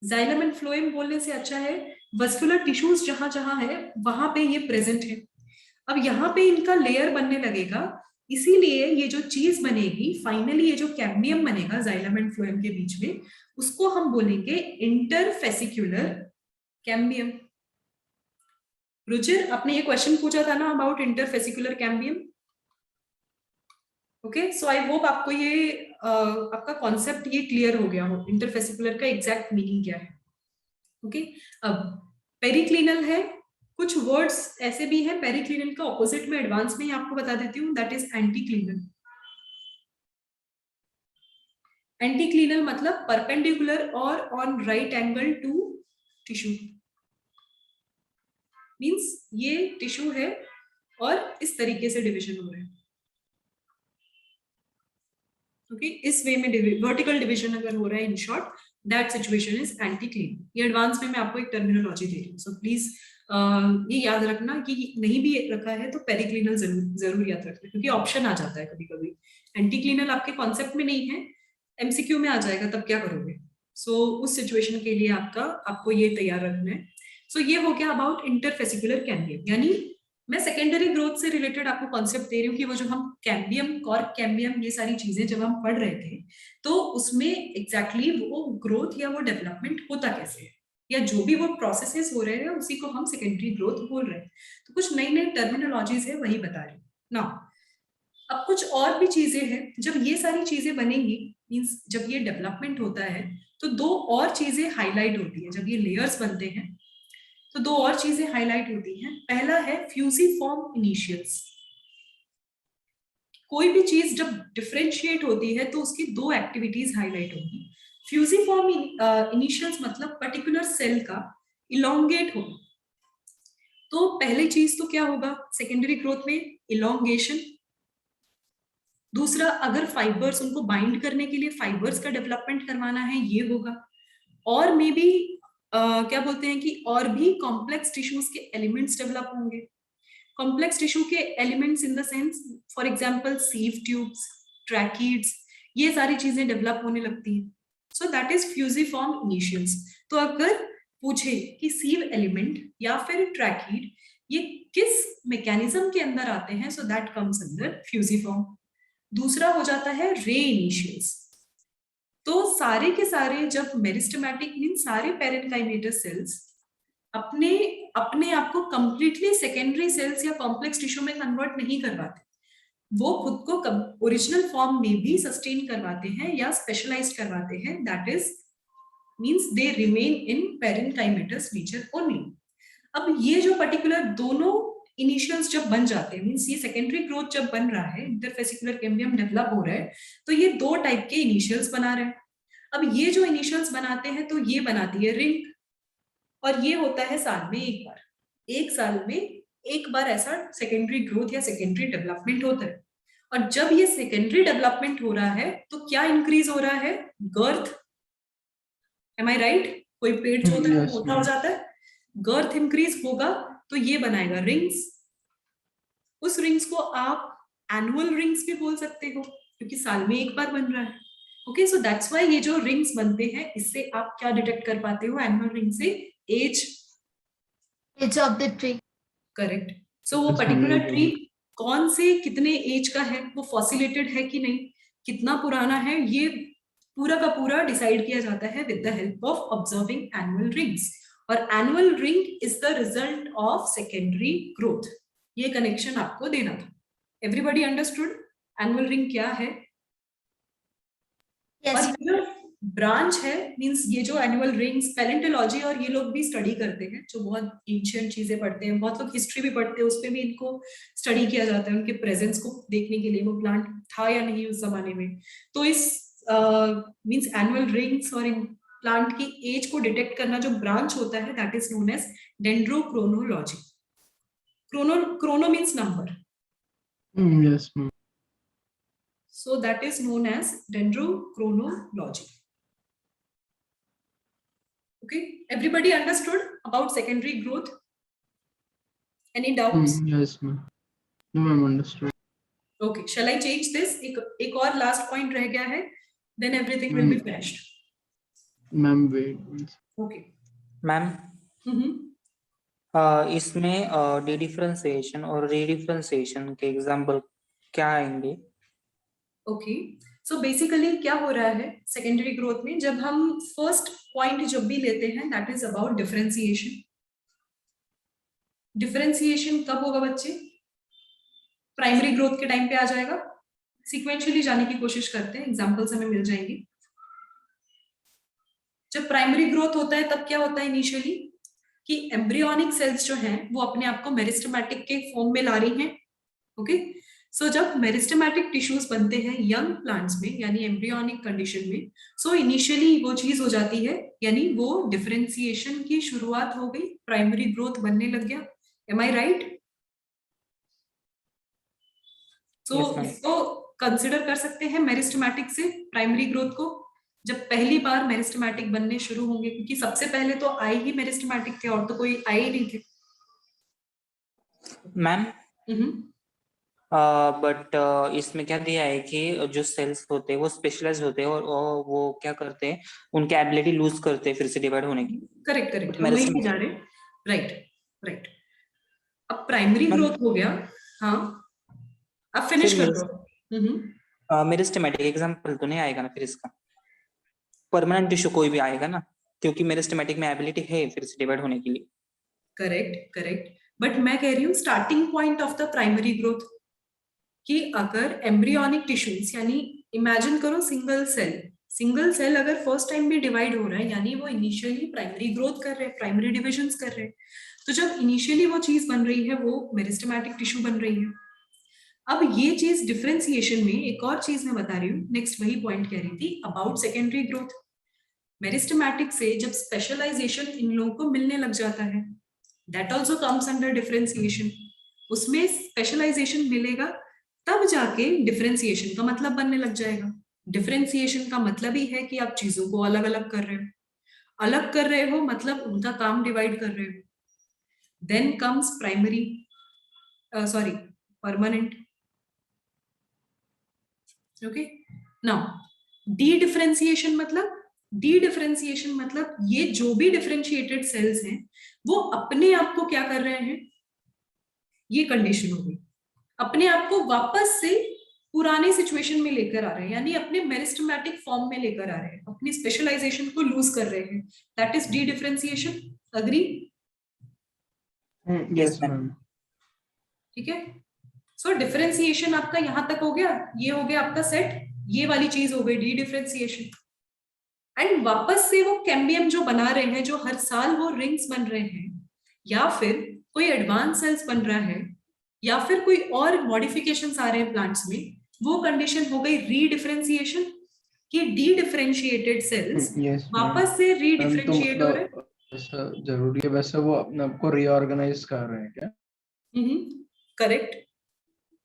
Speaker 1: Xylem and phloem बोलने से अच्छा है वस्कुलर टिश्यूज जहां जहां है वहां पे ये प्रेजेंट है। अब यहाँ पे इनका लेयर बनने लगेगा, इसीलिए ये जो चीज बनेगी फाइनली, ये जो कैम्बियम बनेगा जाइलम एंड फ्लोएम के बीच में, उसको हम बोलेंगे इंटरफेसिकुलर कैम्बियम। रुचिर, आपने ये क्वेश्चन पूछा था ना about interfascicular cambium. Okay, so I hope आपको ये आपका कॉन्सेप्ट ये क्लियर हो गया हो, इंटरफेसिकुलर का एग्जैक्ट मीनिंग क्या है। ओके, अब पेरिक्लिनल है, कुछ वर्ड्स ऐसे भी हैं पेरिक्लिनल का ऑपोजिट में एडवांस में ही आपको बता देती हूँ, दैट इज एंटीक्लिनल। एंटीक्लिनल मतलब परपेंडिकुलर और on right angle to tissue, means ये टिश्यू है और इस तरीके से डिवीजन हो रहा है। ओके, इस वे में वर्टिकल डिवीजन अगर हो रहा है, in short that situation is anticlinal. ये एडवांस में मैं आपको एक टर्मिनोलॉजी दे रही हूँ, सो प्लीज ये याद रखना कि नहीं भी रखा है तो पेरिक्लिनल जरूर याद रखना, क्योंकि ऑप्शन आ जाता है कभी कभी। एंटीक्लिनल आपके कॉन्सेप्ट में नहीं है, एमसीक्यू में आ जाएगा, तब क्या करोगे। सो उस सिचुएशन के लिए आपको ये तैयार रखना है। सो ये हो गया अबाउट इंटरफेसिकुलर कैम्बियम, यानी मैं सेकेंडरी ग्रोथ से रिलेटेड आपको कॉन्सेप्ट दे रही हूँ कि वो जो हम कैम्बियम, कॉर्क कैम्बियम, ये सारी चीजें जब हम पढ़ रहे थे तो उसमें एग्जैक्टली वो ग्रोथ या वो डेवलपमेंट होता कैसे है, या जो भी वो प्रोसेसेस हो रहे हैं उसी को हम सेकेंडरी ग्रोथ बोल रहे हैं। तो कुछ नई नई टर्मिनोलॉजीज है वही बता रही हूँ ना। अब कुछ और भी चीजें हैं, जब ये सारी चीजें बनेंगी, मींस जब ये डेवलपमेंट होता है तो दो और चीजें हाईलाइट होती है। जब ये लेयर्स बनते हैं तो दो और चीजें हाईलाइट होती हैं। पहला है फ्यूजिफॉर्म इनिशियल्स। कोई भी चीज जब डिफरेंशिएट होती है तो उसकी दो एक्टिविटीज हाईलाइट होगी। फ्यूजिफॉर्म इनिशियल्स मतलब पर्टिकुलर सेल का इलोंगेट होना। तो पहली चीज तो क्या होगा सेकेंडरी ग्रोथ में, इलोंगेशन। दूसरा, अगर फाइबर्स, उनको बाइंड करने के लिए फाइबर्स का डेवलपमेंट करवाना है, ये होगा। और मे बी क्या बोलते हैं कि और भी कॉम्प्लेक्स टिश्यूज के एलिमेंट्स डेवलप होंगे। कॉम्प्लेक्स टिश्यू के elements in the sense, for example sieve tubes, tracheids, ये सारी चीजें डेवलप होने लगती हैं। सो दैट इज फ्यूजिफॉर्म इनिशियल्स। तो अगर पूछे कि सीव एलिमेंट या फिर ट्रैकीड ये किस मैकेनिज्म के अंदर आते हैं, so that comes under fusiform. दूसरा हो जाता है रे इनिशियल्स। तो सारे के सारे जब मेरिस्टेमेटिक मीन सारे पैरेनकाइमेटस सेल्स अपने अपने आप को कंप्लीटली सेकेंडरी सेल्स या कॉम्प्लेक्स टिश्यू में कन्वर्ट नहीं करवाते, वो खुद को ओरिजिनल फॉर्म में भी सस्टेन करवाते हैं या स्पेशलाइज करवाते हैं, that is means they remain in parenchymatous nature only. अब ये जो पर्टिकुलर दोनों इनिशियल्स जब बन जाते हैं, मींस ये सेकेंडरी ग्रोथ जब बन रहा है, इंटरफेसिकुलर कैम्बियम डेवलप हो रहा है, तो ये दो टाइप के इनिशियल्स बना रहे हैं। अब ये जो इनिशियल्स बनाते हैं तो ये बनाती है रिंग, और ये होता है साल में एक बार, एक साल में एक बार ऐसा सेकेंडरी ग्रोथ या सेकेंडरी डेवलपमेंट होता है। और जब ये सेकेंडरी डेवलपमेंट हो रहा है तो क्या इंक्रीज हो रहा है? गर्थ। M I right? कोई पेड़ जो होता है
Speaker 2: Yes,
Speaker 1: मोटा हो जाता है, गर्थ इंक्रीज होगा तो ये बनाएगा रिंग्स। उस रिंग्स को आप एनुअल रिंग्स भी बोल सकते हो क्योंकि साल में एक बार बन रहा है। ओके, सो दैट्स व्हाई ये जो रिंग्स बनते हैं इससे आप क्या डिटेक्ट कर पाते हो? एनुअल रिंग से age
Speaker 8: of the tree.
Speaker 1: Correct. So वो
Speaker 2: Yes,
Speaker 1: पर्टिकुलर
Speaker 2: ma'am.
Speaker 1: ट्री कौन से कितने एज का है, वो फॉसिलेटेड है कि नहीं, कितना पुराना है, ये पूरा का पूरा डिसाइड किया जाता है with the help of observing annual rings. और annual ring is the result of secondary growth. ये कनेक्शन आपको देना था। एवरीबॉडी अंडरस्टूड एनुअल रिंग क्या है? और ये जो ब्रांच है मींस ये जो एनुअल रिंग्स, पैलेंटोलॉजी और ये लोग भी स्टडी करते हैं, जो बहुत एंशिएंट चीजें पढ़ते हैं, बहुत लोग हिस्ट्री भी पढ़ते हैं, उसपे भी इनको स्टडी किया जाता है, उनके प्रेजेंस को देखने के लिए, वो प्लांट था या नहीं उस जमाने में। तो इस मींस एनुअल रिंग्स और इन प्लांट की एज को डिटेक्ट करना जो ब्रांच होता है that is known as dendrochronology. Chrono means number,
Speaker 2: Yes, ma'am.
Speaker 1: so that is known as dendrochronology. Okay, everybody understood about secondary growth? Any doubts?
Speaker 2: Yes, ma'am. No, ma'am, understood.
Speaker 1: Okay, shall I change this? एक और last point रह गया है, then everything will be finished.
Speaker 2: Ma'am, wait.
Speaker 1: Okay.
Speaker 6: Ma'am
Speaker 1: Mm-hmm.
Speaker 6: इसमें differentiation और रीडिफरेंशिएशन के example क्या आएंगे?
Speaker 1: ओके, सो बेसिकली क्या हो रहा है सेकेंडरी ग्रोथ में, जब हम फर्स्ट पॉइंट जब भी लेते हैं that is about differentiation. Differentiation कब होगा बच्चे? प्राइमरी ग्रोथ के टाइम पे आ जाएगा। सीक्वेंशियली जाने की कोशिश करते हैं, एग्जांपल्स हमें मिल जाएंगे। जब प्राइमरी ग्रोथ होता है तब क्या होता है इनिशियली कि एम्ब्रियोनिक सेल्स जो हैं वो अपने आप को मेरिस्टेमेटिक के फॉर्म में ला रही हैं। ओके, सो जब मेरिस्टेमेटिक टिश्यूज बनते हैं यंग प्लांट्स में यानी एम्ब्रियोनिक कंडीशन में, सो इनिशियली वो चीज हो जाती है, यानी वो डिफरेंशिएशन की शुरुआत हो गई, प्राइमरी ग्रोथ बनने लग गया। M I right? So
Speaker 6: Yes, ma'am.
Speaker 1: इसको कंसिडर कर सकते हैं मेरिस्टेमेटिक से प्राइमरी ग्रोथ को, जब पहली बार मेरिस्टेमेटिक बनने शुरू होंगे, क्योंकि सबसे पहले तो आए ही मेरिस्टेमेटिक थे और तो कोई आए ही नहीं थे।
Speaker 6: मैम बट इसमें क्या दिया है कि जो सेल्स होते हैं वो स्पेशलाइज होते हैं और वो क्या करते हैं, उनकी एबिलिटी लूज करते हैं फिर से डिवाइड होने की।
Speaker 1: करेक्ट करेक्ट, हम वही जा रहे हैं। राइट राइट, अब प्राइमरी ग्रोथ हो गया। हाँ, अब फिनिश कर दो।
Speaker 6: मेरिस्टेमेटिक एग्जांपल तो नहीं आएगा ना फिर इसका? परमानेंट टिश्यू कोई भी आएगा ना, क्योंकि मेरिस्टेमेटिक में एबिलिटी है फिर से डिवाइड होने के लिए।
Speaker 1: करेक्ट करेक्ट, बट मैं कह रही हूँ starting point of the primary growth कि अगर एम्ब्रियोनिक टिश्यूज यानी इमेजिन करो सिंगल सेल अगर फर्स्ट टाइम भी डिवाइड हो रहा है यानी वो इनिशियली प्राइमरी ग्रोथ कर रहे हैं, प्राइमरी डिविजन्स कर रहे हैं। तो जब इनिशियली वो चीज बन रही है वो मेरिस्टेमेटिक टिश्यू बन रही है। अब ये चीज डिफरेंशिएशन में एक और चीज मैं बता रही हूँ, नेक्स्ट वही पॉइंट कह रही थी अबाउट सेकेंडरी ग्रोथ। मेरिस्टेमेटिक से जब स्पेशलाइजेशन इन लोगों को मिलने लग जाता है that also comes under differentiation. उसमें स्पेशलाइजेशन मिलेगा तब जाके डिफरेंशिएशन का मतलब बनने लग जाएगा। डिफरेंशिएशन का मतलब ही है कि आप चीजों to अलग अलग कर रहे हो, मतलब उनका काम डिवाइड कर रहे हो। Then comes primary permanent. Okay, now dedifferentiation मतलब डी डिफरेंशिएशन मतलब ये जो भी डिफरेंशिएटेड सेल्स हैं वो अपने आप को क्या कर रहे हैं, ये कंडीशन होगी, अपने आप को वापस से पुराने सिचुएशन में लेकर आ रहे हैं, यानी अपने मेरिस्टेमेटिक फॉर्म में लेकर आ रहे हैं, अपनी स्पेशलाइजेशन को लूज कर रहे हैं, that is D differentiation. Agree?
Speaker 2: Yes ma'am.
Speaker 1: ठीक है, सो डिफरेंशिएशन आपका यहां तक हो गया, ये हो गया आपका सेट, ये वाली चीज हो गई डी डिफरेंशिएशन। एंड वापस से वो कैम्बियम जो बना रहे हैं, जो हर साल वो रिंग्स बन रहे हैं, या फिर कोई एडवांस सेल्स बन रहा है, या फिर कोई और मॉडिफिकेशंस आ रहे हैं प्लांट्स में, वो कंडीशन हो गई रीडिफरेंशिएशन कि डी डिफरेंशिएटेड सेल्स
Speaker 2: यस
Speaker 1: वापस से
Speaker 2: तो
Speaker 1: रीडिफरेंशिएट हो रहे हैं।
Speaker 2: ऐसा जरूरी है वैसे वो अपने आप को रीऑर्गेनाइज कर रहे हैं क्या?
Speaker 1: करेक्ट,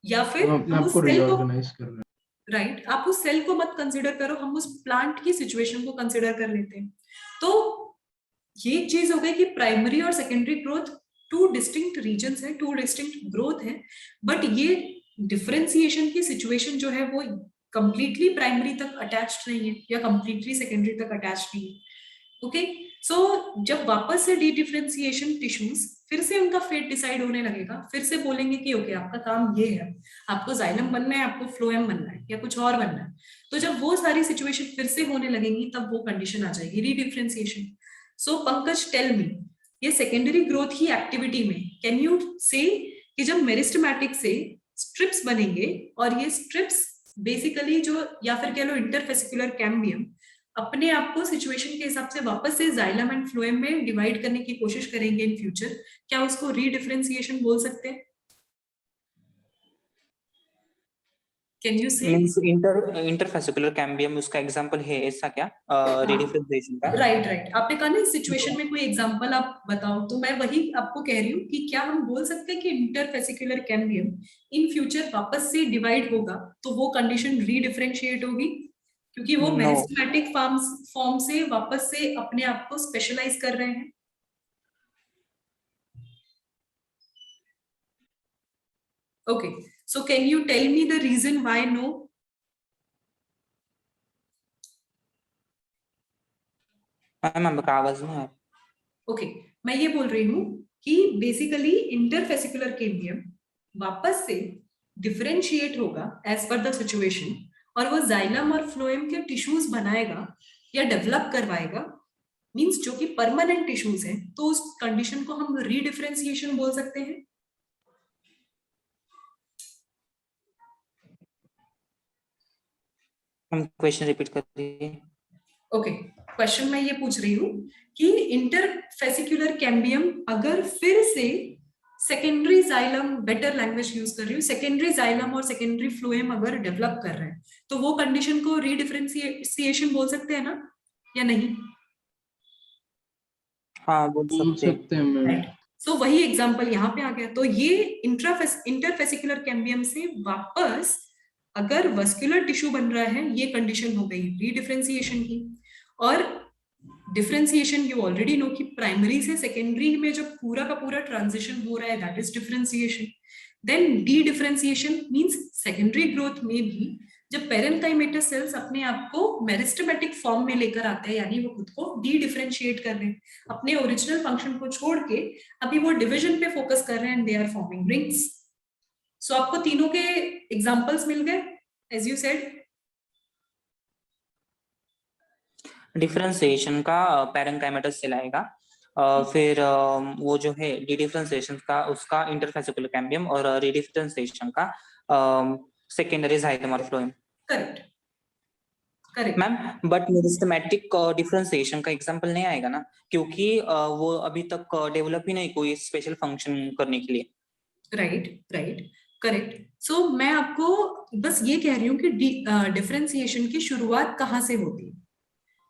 Speaker 1: या फिर
Speaker 2: हम अपने
Speaker 1: हम
Speaker 2: आप
Speaker 1: उस
Speaker 2: को
Speaker 1: सेल को,
Speaker 2: रीऑर्गेनाइज कर रहे हैं।
Speaker 1: राइट, आप उस सेल को मत कंसिडर करो, हम उस प्लांट की सिचुएशन को कंसिडर कर लेते हैं। तो ये चीज हो गई कि प्राइमरी और secondary growth two distinct regions है, टू डिस्टिंक्ट ग्रोथ है, बट ये डिफरेंशिएशन की सिचुएशन जो है वो कंप्लीटली प्राइमरी तक अटैच्ड नहीं है या कंप्लीटली सेकेंडरी तक अटैच्ड नहीं है। ओके, सो जब वापस से डी डिफरेंशिएशन टिश्यूज फिर से उनका फेट डिसाइड होने लगेगा, फिर से बोलेंगे कि ओके आपका काम ये है, आपको जाइलम बनना है, आपको फ्लोएम बनना है, या कुछ और बनना है। तो जब वो सारी सिचुएशन फिर से होने लगेंगी तब वो कंडीशन आ जाएगी री डिफरेंशिएशन। सो पंकज टेल मी, ये सेकेंडरी ग्रोथ की एक्टिविटी में कैन यू से कि जब मेरिस्टेमेटिक से स्ट्रिप्स बनेंगे और ये स्ट्रिप्स बेसिकली जो, या फिर कह लो इंटरफेसिकुलर कैम्बियम, अपने आप को सिचुएशन के हिसाब से वापस से जाइलम एंड फ्लोएम में डिवाइड करने की कोशिश करेंगे इन फ्यूचर, क्या उसको रीडिफरेंशिएशन बोल सकते हैं? कैन यू से?
Speaker 6: मींस इंटरफेसिकुलर कैम्बियम उसका एग्जांपल है ऐसा क्या रीडिफरेंशिएशन का?
Speaker 1: राइट राइट, आपने कहा ना सिचुएशन में कोई एग्जांपल आप बताओ, तो मैं वही आपको कह रही हूँ कि क्या हम बोल सकते हैं कि इंटरफेसिकुलर कैम्बियम इन फ्यूचर वापस से डिवाइड होगा तो वो कंडीशन रीडिफरेंशिएट होगी, क्योंकि वो
Speaker 6: No.
Speaker 1: मेरिस्टेमेटिक फॉर्म से वापस से अपने आप को स्पेशलाइज कर रहे हैं। Okay, so can you tell me the reason why no?
Speaker 6: Ma'am आपका आवाज नहीं आ रहा।
Speaker 1: ओके, मैं ये बोल रही हूँ कि बेसिकली इंटरफेसिकुलर कैम्बियम वापस से डिफरेंशिएट होगा एज पर द सिचुएशन, और वो जाइलम और फ्लोएम के टिश्यूज बनाएगा या डेवलप करवाएगा, मींस जो कि परमानेंट टिश्यूज हैं, तो उस कंडीशन को हम रीडिफरेंशिएशन बोल सकते हैं।
Speaker 6: हम क्वेश्चन रिपीट कर रही
Speaker 1: ओके, क्वेश्चन मैं ये पूछ रही हूँ कि इंटरफेसिकुलर कैम्बियम अगर फिर से secondary xylem, better language use कर रही हूँ, सेकेंडरी जाइलम और सेकेंडरी फ्लोएम अगर डेवलप कर रहे हैं तो वो कंडीशन को रीडिफरेंशिएशन बोल सकते हैं ना, या नहीं?
Speaker 6: हाँ बोल सकते
Speaker 2: हैं मैम।
Speaker 1: सो वही एग्जांपल यहाँ पे आ गया। तो ये इंटरफेसिकुलर कैम्बियम से वापस अगर वस्कुलर टिश्यू बन रहा है, ये कंडीशन हो गई रीडिफरेंशिएशन की। और डिफरेंशिएशन यू ऑलरेडी नो कि प्राइमरी से सेकेंडरी में जब पूरा का पूरा ट्रांजिशन हो रहा है that is differentiation. Then dedifferentiation means secondary growth में भी जब पेरेन्काइमेटस सेल्स अपने आप को मेरिस्टेमेटिक फॉर्म में लेकर आते हैं, यानी वो खुद को डी डिफरेंशिएट कर रहे हैं, अपने ओरिजिनल फंक्शन को छोड़ के अभी वो डिवीजन पे फोकस कर रहे हैं and they are forming rings. So आपको तीनों के एग्जांपल्स मिल गए एज यू सेड।
Speaker 6: डिफरेंशिएशन का पेरेन्काइमेटस सेल आएगा, फिर वो जो है डी डिफरेंशिएशन का उसका इंटरफेसिकुलर कैम्बियम, और रीडिफरेंशिएशन का सेकेंडरी जाइलम और phloem.
Speaker 1: Correct correct
Speaker 6: ma'am, but meristematic differentiation का एग्जांपल नहीं आएगा ना, क्योंकि वो अभी तक डेवलप ही नहीं कोई स्पेशल फंक्शन करने के लिए।
Speaker 1: Right correct. सो मैं आपको बस ये कह रही हूँ कि डिफरेंशिएशन की शुरुआत कहाँ से होती है।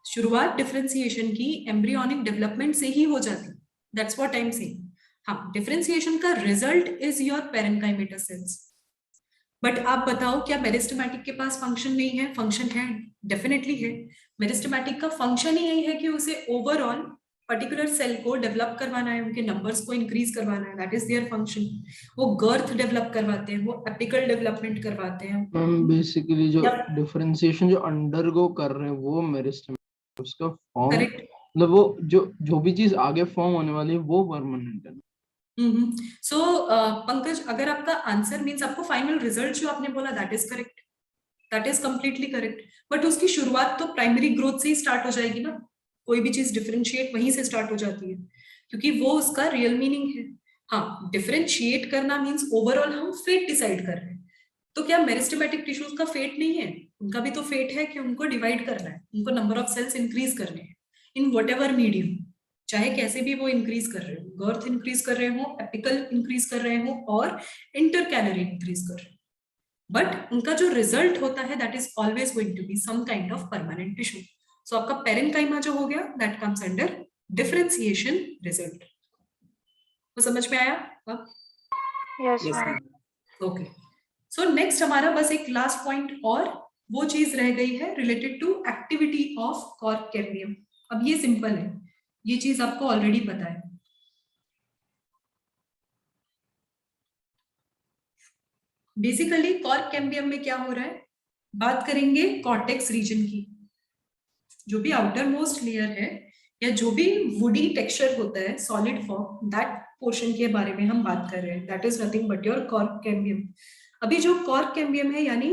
Speaker 1: शुरुआत डिफरेंशिएशन की एम्ब्रियोनिक डेवलपमेंट से ही हो जाती है, that's what I am saying. हाँ, डिफरेंशिएशन का result is your parenchymatous cells. But आप बताओ क्या मेरिस्टेमेटिक के पास फंक्शन नहीं है? फंक्शन है, डेफिनेटली है। मेरिस्टेमेटिक का फंक्शन ही यही है कि उसे ओवरऑल पर्टिकुलर सेल को डेवलप करवाना है, उनके नंबर्स को इंक्रीज करवाना है, दैट इज देयर फंक्शन। वो गर्थ डेवलप करवाते हैं, वो एपिकल डेवलपमेंट करवाते हैं।
Speaker 2: बेसिकली जो डिफरेंशिएशन जो अंडरगो कर रहे हैं वो मेरिस्टेमेटिक उसका फॉर्म
Speaker 1: करेक्ट।
Speaker 2: मतलब वो जो भी चीज आगे फॉर्म होने वाली है वो परमानेंट है।
Speaker 1: सो पंकज, अगर आपका आंसर मीन्स आपको फाइनल रिजल्ट जो आपने बोला that is correct, that is completely correct, but उसकी शुरुआत तो प्राइमरी ग्रोथ से ही स्टार्ट हो जाएगी ना। कोई भी चीज डिफरेंशिएट वहीं से स्टार्ट हो जाती है, क्योंकि वो उसका रियल मीनिंग है। हाँ, डिफरेंशिएट करना मीन्स ओवरऑल हम फेट डिसाइड कर रहे हैं। तो क्या मेरिस्टेमेटिक टिश्यूज का फेट नहीं है? उनका भी तो फेट है कि उनको डिवाइड करना है, उनको नंबर ऑफ सेल्स इंक्रीज करने हैं इन व्हाटएवर मीडियम, चाहे कैसे भी वो इंक्रीज कर रहे हो, गर्थ इंक्रीज कर रहे हो, एपिकल इंक्रीज कर रहे हो और इंटरकैलरी इंक्रीज कर रहे हो, बट उनका जो रिजल्ट होता है that is always going to be some kind of permanent tissue. So आपका पेरेन्काइमा जो हो गया that comes under differentiation result. तो समझ में आया अब?
Speaker 3: Yes
Speaker 6: Yes,
Speaker 3: ma'am.
Speaker 6: ma'am.
Speaker 1: Okay, so next हमारा बस एक लास्ट पॉइंट और वो चीज रह गई है related to activity of cork cambium. अब ये सिंपल है, ये चीज आपको ऑलरेडी पता है। बेसिकली कॉर्क कैम्बियम में क्या हो रहा है, बात करेंगे कॉर्टेक्स रीजन की। जो भी आउटर मोस्ट लेयर है या जो भी वुडी टेक्सचर होता है सॉलिड फॉर्म, दैट पोर्शन के बारे में हम बात कर रहे हैं, that is nothing but your cork cambium. अभी जो कॉर्क कैम्बियम है यानी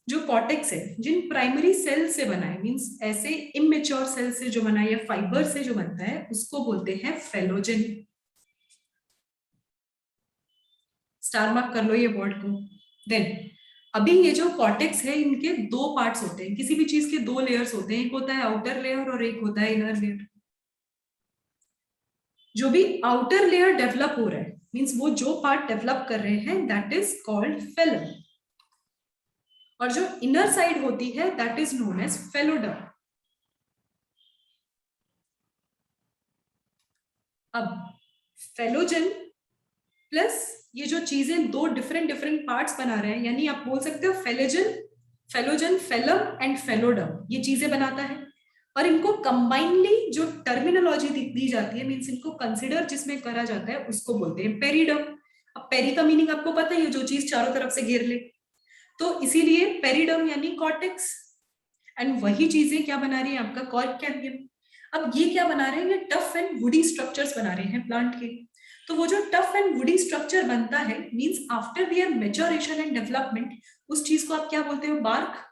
Speaker 1: जो कॉर्टेक्स है, जिन प्राइमरी सेल से बना है, मींस ऐसे इमेच्योर सेल से जो बना है या फाइबर से जो बनता है, उसको बोलते हैं फेलोजेन। स्टार मार्क कर लो ये वर्ड को। देन अभी ये जो कॉर्टेक्स है, इनके दो पार्ट्स होते हैं, किसी भी चीज के दो लेयर्स होते हैं, एक होता है आउटर लेयर और एक होता है इनर लेयर। जो भी आउटर लेयर डेवलप हो रहा है, मींस वो जो पार्ट डेवलप कर रहे हैं दैट इज कॉल्ड फेलम, और जो इनर साइड होती है that is known as phelloderm. अब फेलोजेन प्लस ये जो चीजें दो डिफरेंट पार्ट्स बना रहे हैं, यानी आप बोल सकते हो फेलोजन, फेलम एंड फेलोडर्म, ये चीजें बनाता है। और इनको कंबाइनली जो टर्मिनोलॉजी दी जाती है, मींस इनको कंसिडर जिसमें करा जाता है, उसको बोलते हैं पेरिडर्म। अब पेरी का मीनिंग आपको पता ही है, जो चीज चारों तरफ से घेर ले, तो इसीलिए पेरिडर्म यानी कॉर्टेक्स, एंड वही चीजें क्या बना रही है आपका कॉर्क कैम्बियम। अब ये क्या बना रहे हैं, ये टफ एंड वुडी स्ट्रक्चर्स बना रहे हैं प्लांट के। तो वो जो टफ एंड वुडी स्ट्रक्चर बनता है means after their maturation and development, उस चीज को आप क्या बोलते हो, बार्क।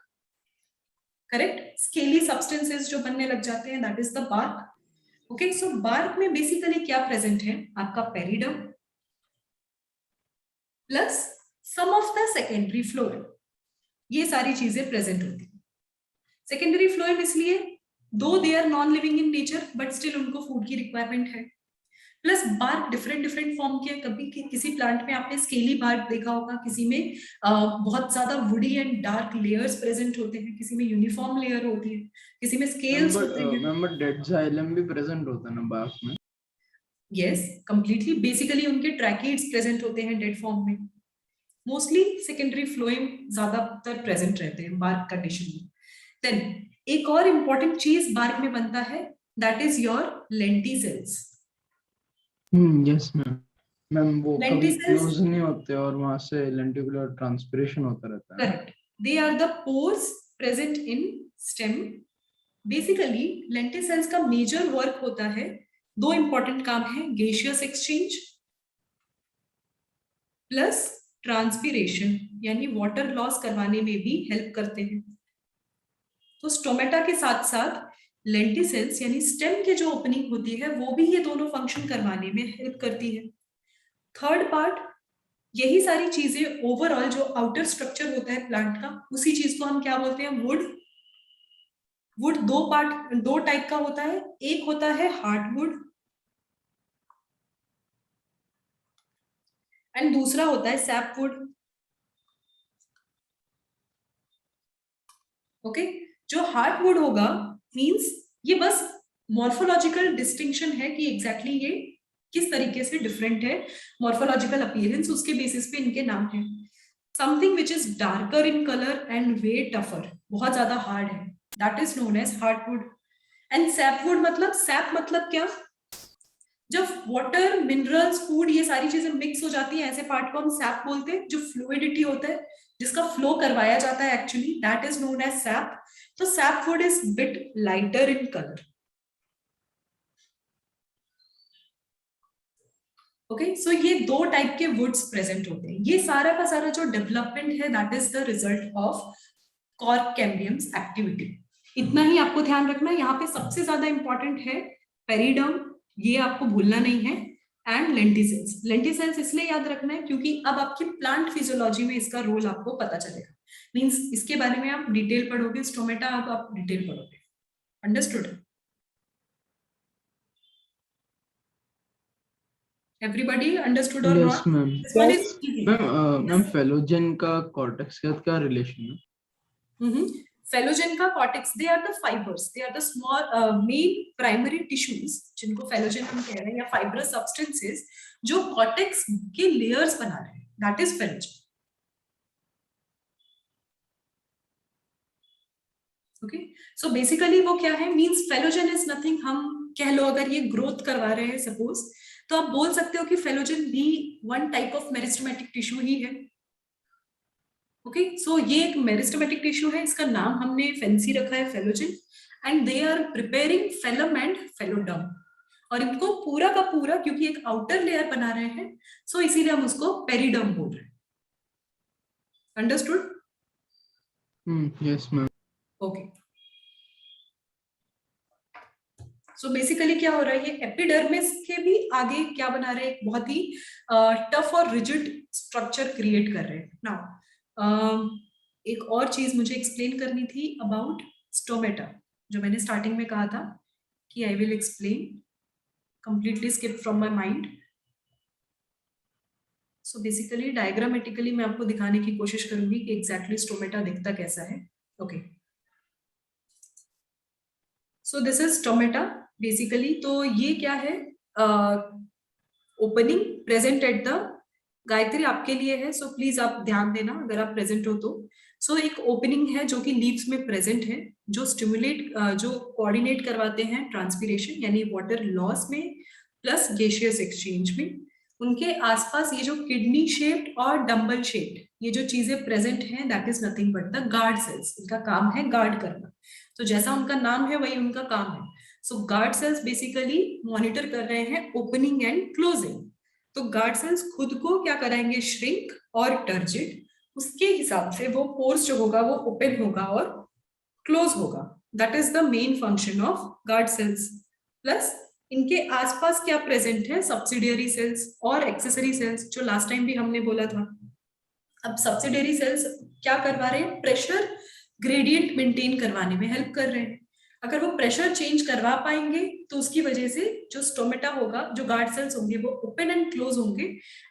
Speaker 1: करेक्ट, स्केली सब्सटेंसेस जो बनने लग जाते हैं that is the bark. Okay, so bark में बेसिकली क्या प्रेजेंट है, आपका periderm plus some of the secondary phloem, ये सारी चीजें प्रेजेंट होती है। सेकेंडरी फ्लोएम इसलिए दो they are non living in nature but still उनको फूड की रिक्वायरमेंट है। प्लस बार्क डिफरेंट फॉर्म के, कभी किसी प्लांट में आपने स्केली बार्क देखा होगा, किसी में बहुत ज्यादा woody and dark layers present होते हैं, किसी में यूनिफॉर्म लेयर होती है, किसी में स्केल्स होते हैं।
Speaker 2: बट डेड जाइलम भी प्रेजेंट होता है ना बार्क में?
Speaker 1: यस, कंप्लीटली, बेसिकली उनके ट्रैकीड्स प्रेजेंट होते हैं डेड फॉर्म में। मोस्टली सेकेंडरी फ्लोएम ज्यादातर प्रेजेंट रहते हैं बार्क कंडीशन में। देन एक और इंपॉर्टेंट चीज बार्क में बनता है that is your lenticels.
Speaker 2: Yes ma'am वो कभी
Speaker 1: Lenticels-
Speaker 2: क्लोज नहीं होते और वहां से लेंटिकुलर ट्रांसपिरेशन होता रहता है।
Speaker 1: Correct, they are the pores present in stem. Basically lenticels का मेजर वर्क होता है, दो इंपॉर्टेंट काम है, गैसियस एक्सचेंज प्लस ट्रांसपिरेशन, यानी वाटर लॉस करवाने में भी हेल्प करते हैं। तो स्टोमेटा के साथ साथ लेंटिसेल्स यानी स्टेम के जो ओपनिंग होती है वो भी ये दोनों फंक्शन करवाने में हेल्प करती है। थर्ड पार्ट, यही सारी चीजें ओवरऑल जो आउटर स्ट्रक्चर होता है प्लांट का, उसी चीज को हम क्या बोलते हैं, वुड दो टाइप का होता है, एक होता है हार्डवुड एंड दूसरा होता है सैपवुड। ओके, जो हार्डवुड होगा मींस ये बस मॉर्फोलॉजिकल डिस्टिंक्शन है कि एग्जैक्टली ये किस तरीके से डिफरेंट है, मॉर्फोलॉजिकल अपीयरेंस, उसके बेसिस पे इनके नाम है। Something which is darker in colour and way tougher, बहुत ज्यादा हार्ड है, that is known as hardwood. And sapwood मतलब, सैप मतलब क्या, जब वाटर मिनरल्स फूड ये सारी चीजें मिक्स हो जाती है, ऐसे पार्ट को हम सैप बोलते हैं। जो फ्लूइडिटी होता है, जिसका फ्लो करवाया जाता है actually, that is known as sap. तो sapwood is bit lighter in color. Okay so ये दो टाइप के वुड्स प्रेजेंट होते हैं. ये सारा का सारा जो डेवलपमेंट है that is the result of cork cambiums activity. इतना ही आपको ध्यान रखना है. यहाँ पे सबसे ज्यादा इंपॉर्टेंट है पेरिडर्म, ये आपको भूलना नहीं है, एंड लेंटिसेल्स. लेंटिसेल्स इसलिए याद रखना है क्योंकि अब आपकी प्लांट फिजियोलॉजी में इसका रोल आपको पता चलेगा. मींस इसके बारे में आप डिटेल पढ़ोगे. स्टोमेटा अब आप डिटेल पढ़ोगे. Understood? Everybody understood or
Speaker 2: Yes,
Speaker 1: not?
Speaker 2: ma'am.
Speaker 1: This one is easy.
Speaker 2: Ma'am phellogen का कॉर्टेक्स के साथ क्या रिलेशन है?
Speaker 1: Phellogen का cortex, they are the fibers, they are the small main primary tissues जिनको phellogen हम कह रहे हैं या fibrous substances जो cortex के layers बना रहे हैं, that is phellogen. Okay, so basically वो क्या है? Means phellogen is nothing. हम कह लो अगर ये growth करवा रहे हैं suppose, तो आप बोल सकते हो कि फेलोजन भी one type of meristematic tissue ही है. ओके सो ये एक मेरिस्टेमेटिक टिश्यू है. इसका नाम हमने फैंसी रखा है phellogen. And they are preparing phellem and phelloderm. और इनको पूरा का पूरा क्योंकि एक आउटर लेयर बना रहे हैं, सो इसीलिए हम उसको पेरिडर्म बोल रहे हैं. Understood?
Speaker 2: Yes ma'am.
Speaker 1: Okay so basically क्या हो रहा है? ये एपिडर्मिस के भी आगे क्या बना रहे हैं? बहुत ही टफ और रिजिड स्ट्रक्चर क्रिएट कर रहे हैं. नाउ एक और चीज मुझे एक्सप्लेन करनी थी अबाउट स्टोमेटा, जो मैंने स्टार्टिंग में कहा था कि I will explain, completely skip from my mind. So basically diagrammatically मैं आपको दिखाने की कोशिश करूंगी कि एग्जैक्टली स्टोमेटा दिखता कैसा है. Okay so this is stomata basically. तो ये क्या है? Opening present at the, Gayatri आपके लिए है, सो प्लीज आप ध्यान देना अगर आप प्रेजेंट हो तो. सो एक ओपनिंग है जो कि लीव्स में प्रेजेंट है, जो स्टिमुलेट जो कोऑर्डिनेट करवाते हैं ट्रांसपीरेशन यानी वाटर लॉस में प्लस गैसियस एक्सचेंज में. उनके आसपास ये जो किडनी शेप्ड और डंबल शेप्ड ये जो चीजें प्रेजेंट हैं that is nothing but the guard cells. इनका काम है गार्ड करना. तो जैसा उनका नाम है वही उनका काम है. सो गार्ड सेल्स बेसिकली मॉनिटर कर रहे हैं ओपनिंग एंड क्लोजिंग. तो गार्ड सेल्स खुद को क्या कराएंगे? श्रिंक और टर्जिट. उसके हिसाब से वो पोर्स जो होगा वो ओपन होगा और क्लोज होगा. That is the main function of guard cells. Plus इनके आसपास क्या प्रेजेंट है? सब्सिडियरी सेल्स और एक्सेसरी सेल्स, जो लास्ट टाइम भी हमने बोला था. अब सब्सिडियरी सेल्स क्या करवा रहे हैं? प्रेशर ग्रेडियंट मेंटेन करवाने में हेल्प कर रहे हैं. अगर वो प्रेशर चेंज करवा पाएंगे तो उसकी वजह से जो स्टोमेटा होगा, जो गार्ड सेल्स होंगे वो ओपन एंड क्लोज होंगे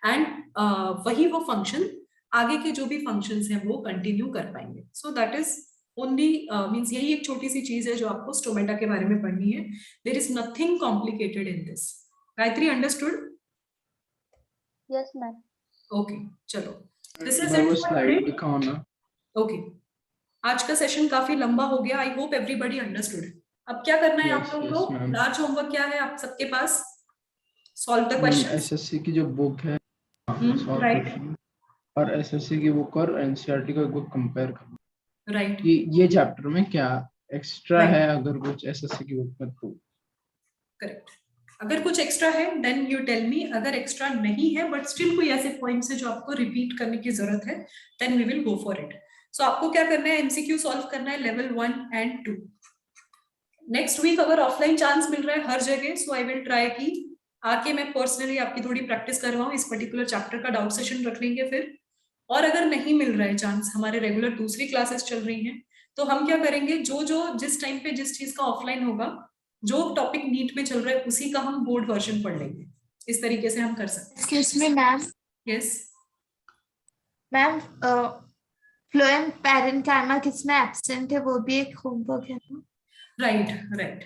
Speaker 1: एंड वही वो फंक्शन आगे के जो भी फंक्शंस हैं वो कंटिन्यू कर पाएंगे. सो दैट इज ओनली मींस यही एक छोटी सी चीज है जो आपको स्टोमेटा के बारे में पढ़नी है. There is nothing complicated in this. Gayatri understood?
Speaker 3: Yes ma'am.
Speaker 1: Okay चलो दिस इज
Speaker 2: वो स्लाइड दिखाओ ना.
Speaker 1: ओके आज का सेशन काफी लंबा हो गया. I hope everybody understood. अब क्या करना है आप लोगों को?
Speaker 2: ma'am.
Speaker 1: लार्ज होमवर्क क्या है आप सबके पास? Solve the questions.
Speaker 2: एसएससी की जो बुक है
Speaker 1: राइट
Speaker 2: और एसएससी की बुक और एनसीईआरटी का बुक कंपेयर करना.
Speaker 1: राइट
Speaker 2: कि ये चैप्टर में क्या एक्स्ट्रा है अगर कुछ एसएससी की बुक में तो.
Speaker 1: करेक्ट. अगर कुछ एक्स्ट्रा है देन यू टेल मी. अगर एक्स्ट्रा नहीं है बट स्टिल कोई ऐसे पॉइंट्स है जो आपको रिपीट करने की जरूरत है then we will go for it. So आपको क्या करना है? एमसीक्यू सॉल्व करना है लेवल 1 एंड 2. नेक्स्ट वीक अगर ऑफलाइन चांस मिल रहा है हर जगह, सो आई विल ट्राई कि आके मैं पर्सनली आपकी थोड़ी प्रैक्टिस करवाऊं. इस पर्टिकुलर चैप्टर का डाउट सेशन रख लेंगे फिर. और अगर नहीं मिल रहा है चांस, हमारे रेगुलर दूसरी क्लासेस चल रही हैं, तो हम क्या करेंगे? जो जिस टाइम पे जिस चीज का ऑफलाइन होगा, जो टॉपिक नीट में चल रहा है उसी का हम बोर्ड वर्जन पढ़ लेंगे. इस तरीके से हम कर सकते हैं.
Speaker 8: Excuse me, ma'am.
Speaker 1: Yes
Speaker 8: ma'am phloem parenchyma किसमें एब्सेंट है वो भी एक होमवर्क है ना?
Speaker 1: राइट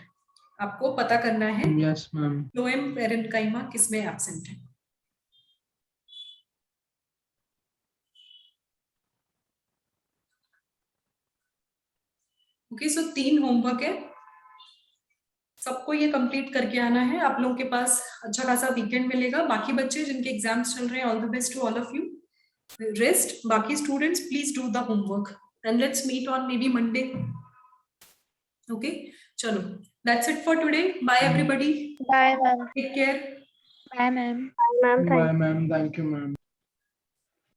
Speaker 1: आपको पता करना है
Speaker 2: यस मैम.
Speaker 1: फ्लोएम पैरेन्काइमा किसमें एब्सेंट है. ओके सो 3 होमवर्क है, सबको ये कंप्लीट करके आना है. आप लोगों के पास अच्छा खासा वीकेंड मिलेगा. बाकी बच्चे जिनके एग्जाम्स चल रहे हैं, all the best to all of you. Rest. बाकी students please do the homework and let's meet on maybe Monday. Okay चलो, that's it for today. Bye everybody.
Speaker 8: Bye, ma'am.
Speaker 1: Take care.
Speaker 7: Bye, ma'am.
Speaker 3: Ma'am, thank
Speaker 2: bye ma'am, thank you ma'am.